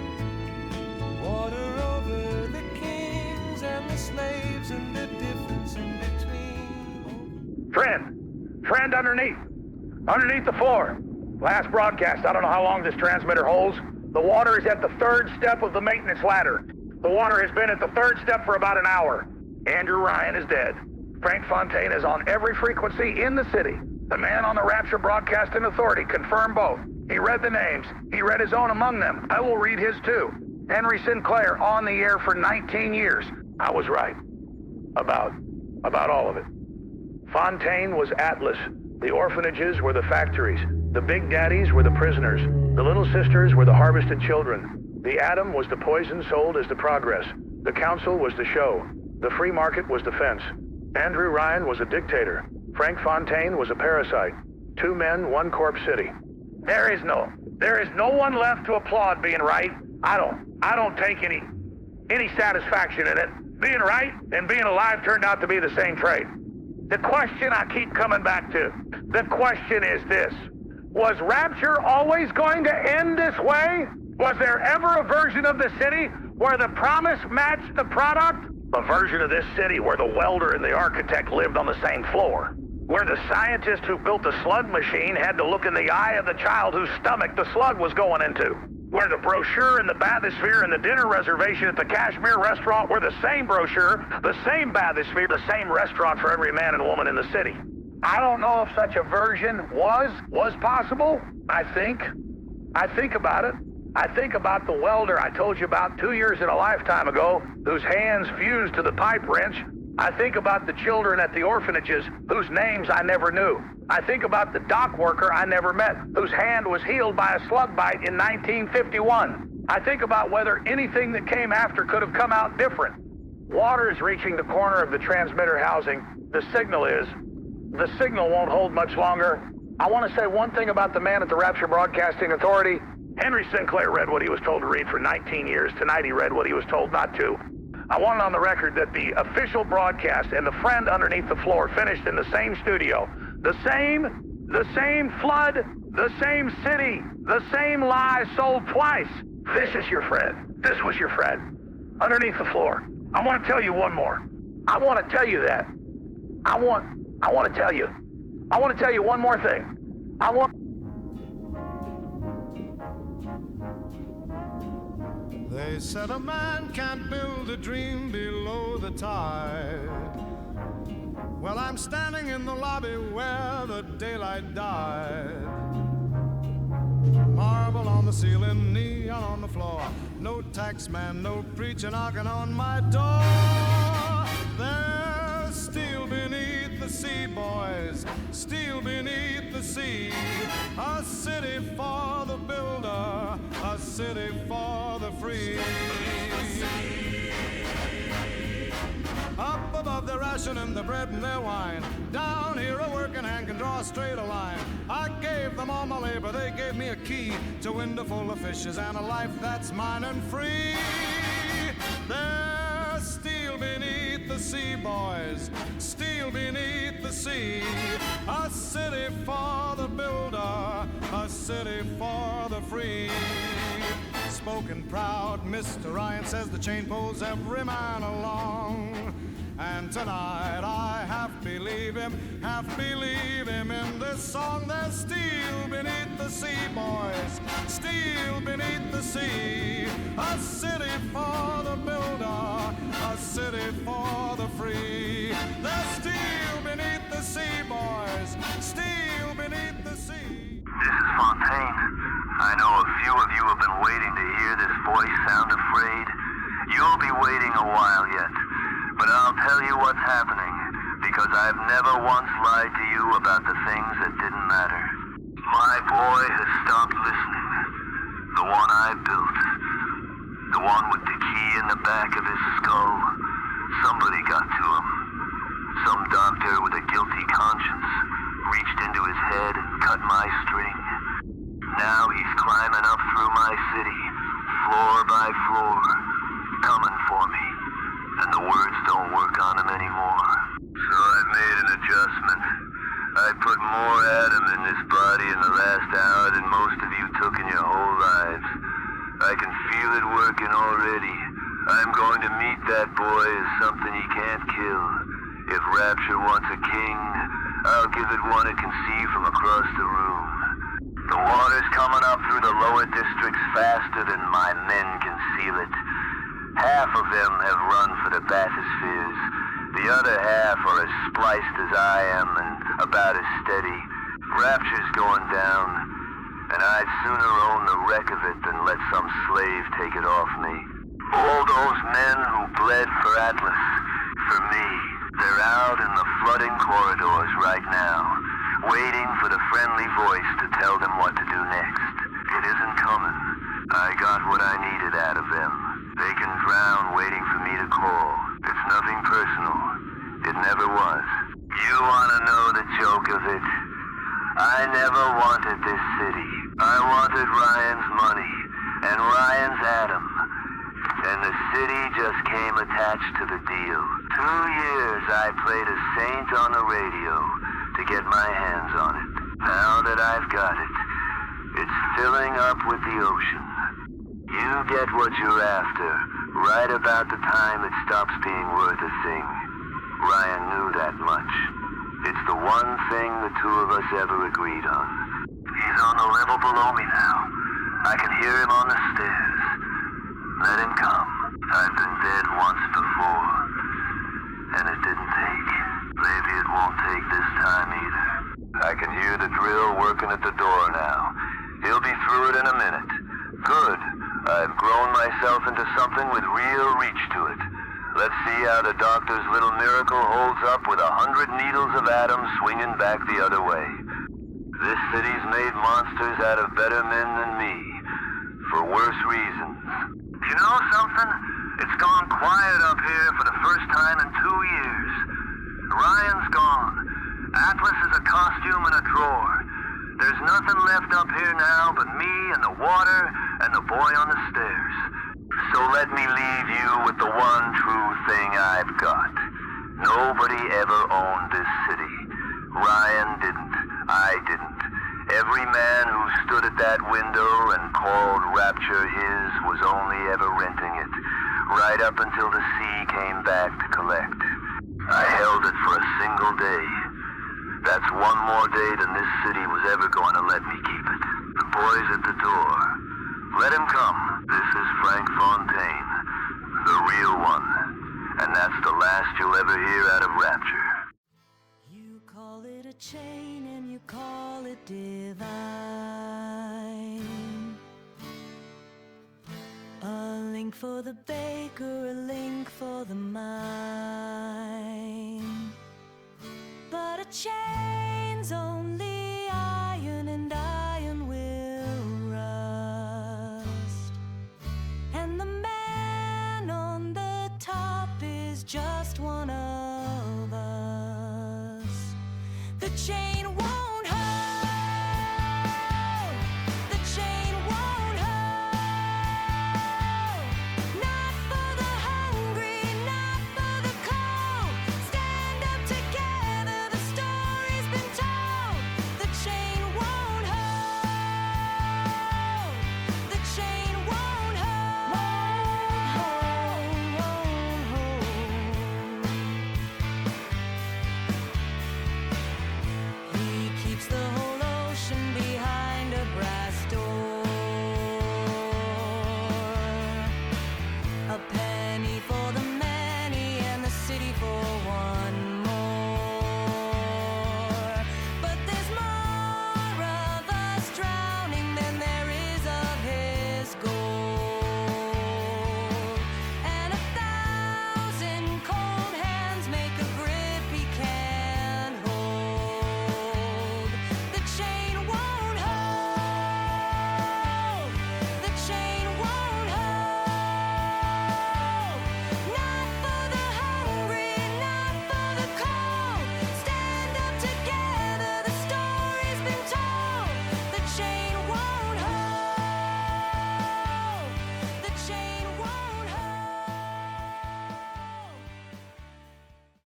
water over the kings and the slaves and the difference in between. Trend underneath the floor. Last broadcast, I don't know how long this transmitter holds. The water is at the third step of the maintenance ladder. The water has been at the third step for about an hour. Andrew Ryan is dead. Frank Fontaine is on every frequency in the city. The man on the Rapture Broadcasting Authority confirmed both. He read the names. He read his own among them. I will read his too. Henry Sinclair on the air for 19 years. I was right. About all of it. Fontaine was Atlas. The orphanages were the factories. The big daddies were the prisoners. The little sisters were the harvested children. The atom was the poison sold as the progress. The council was the show. The free market was the fence. Andrew Ryan was a dictator. Frank Fontaine was a parasite. 2 men, 1 corpse city. There is no one left to applaud being right. I don't take any satisfaction in it. Being right and being alive turned out to be the same trade. The question I keep coming back to, the question is this: was Rapture always going to end this way? Was there ever a version of the city where the promise matched the product? A version of this city where the welder and the architect lived on the same floor? Where the scientist who built the slug machine had to look in the eye of the child whose stomach the slug was going into? Where the brochure and the bathysphere and the dinner reservation at the Kashmir Restaurant were the same brochure, the same bathysphere, the same restaurant for every man and woman in the city? I don't know if such a version was possible. I think about it. I think about the welder I told you about 2 years in a lifetime ago, whose hands fused to the pipe wrench. I think about the children at the orphanages whose names I never knew. I think about the dockworker I never met, whose hand was healed by a slug bite in 1951. I think about whether anything that came after could have come out different. Water is reaching the corner of the transmitter housing. The signal won't hold much longer. I want to say one thing about the man at the Rapture Broadcasting Authority. Henry Sinclair read what he was told to read for 19 years. Tonight he read what he was told not to. I want it on the record that the official broadcast and the friend underneath the floor finished in the same studio. The same flood, the same city, the same lie sold twice. This is your friend. This was your friend. Underneath the floor. I want to tell you one more. I want to tell you that. I want to tell you one more thing. They said a man can't build a dream below the tide. Well, I'm standing in the lobby where the daylight died. Marble on the ceiling, neon on the floor. No tax man, no preacher knocking on my door. There's steel beneath the sea, boys, steel beneath the sea. A city for the builder, a city for the free. Up above their ration and the bread and their wine. Down here a working hand can draw a straight a line. I gave them all my labor, they gave me a key to a window full of fishes and a life that's mine and free. There's steel beneath the sea, boys, steel beneath the sea. A city for the builder, a city for the free. Spoken proud, Mr. Ryan says the chain pulls every man along. And tonight I half believe him in this song. There's steel beneath the sea, boys, steel beneath the sea. A city for the builder, a city for the free. There's steel beneath the sea, boys, steel beneath the sea. This is Fontaine. I know a few of you have been waiting to hear this voice sound afraid. You'll be waiting a while yet. But I'll tell you what's happening, because I've never once lied to you about the things that didn't matter. My boy has stopped listening. The one I built. The one with the key in the back of his skull. Somebody got to him. Some doctor with a guilty conscience reached into his head and cut my string. Now he's climbing up through my city, floor by floor, coming for me. And the words don't work on him anymore. So I've made an adjustment. I put more atom in this body in the last hour than most of you took in your whole lives. I can feel it working already. I'm going to meet that boy as something he can't kill. If Rapture wants a king, I'll give it one it can see from across the room. The water's coming up through the lower districts faster than my men can seal it. Half of them have run for the bathyspheres. The other half are as spliced as I am and about as steady. Rapture's going down, and I'd sooner own the wreck of it than let some slave take it off me. All those men who bled for Atlas, for me, they're out in the flooding corridors right now, waiting for the friendly voice to tell them what to do next. It isn't coming. I got what I needed out of them. They can drown waiting for me to call. It's nothing personal. It never was. You want to know the joke of it? I never wanted this city. I wanted Ryan's money and Ryan's atom. And the city just came attached to the deal. 2 years I played a saint on the radio to get my hands on it. Now that I've got it, it's filling up with the ocean. You get what you're after, right about the time it stops being worth a thing. Ryan knew that much. It's the one thing the two of us ever agreed on. He's on the level below me now. I can hear him on the stairs. Let him come. I've been dead once before, and it didn't take. Maybe it won't take this time either. I can hear the drill working at the door now. He'll be through it in a minute. Good. I've grown myself into something with real reach to it. Let's see how the doctor's little miracle holds up with 100 needles of atom swinging back the other way. This city's made monsters out of better men than me, for worse reasons. You know something? It's gone quiet up here for the first time in 2 years. Ryan's gone. Atlas is a costume in a drawer. There's nothing left up here now but me and the water and the boy on the stairs. So let me leave you with the one true thing I've got. Nobody ever owned this city. Ryan didn't. I didn't. Every man who stood at that window and called Rapture his was only ever renting it, right up until the sea came back to collect. I held it for a single day. That's one more day than this city was ever going to let me keep it. The boy's at the door. Let him come. This is Frank Fontaine, the real one. And that's the last you'll ever hear out of Rapture. You call it a chain and you call it divine. A link for the baker, a link for the mine. But a chain's only iron, and iron will rust. And the man on the top is just one of us. The chain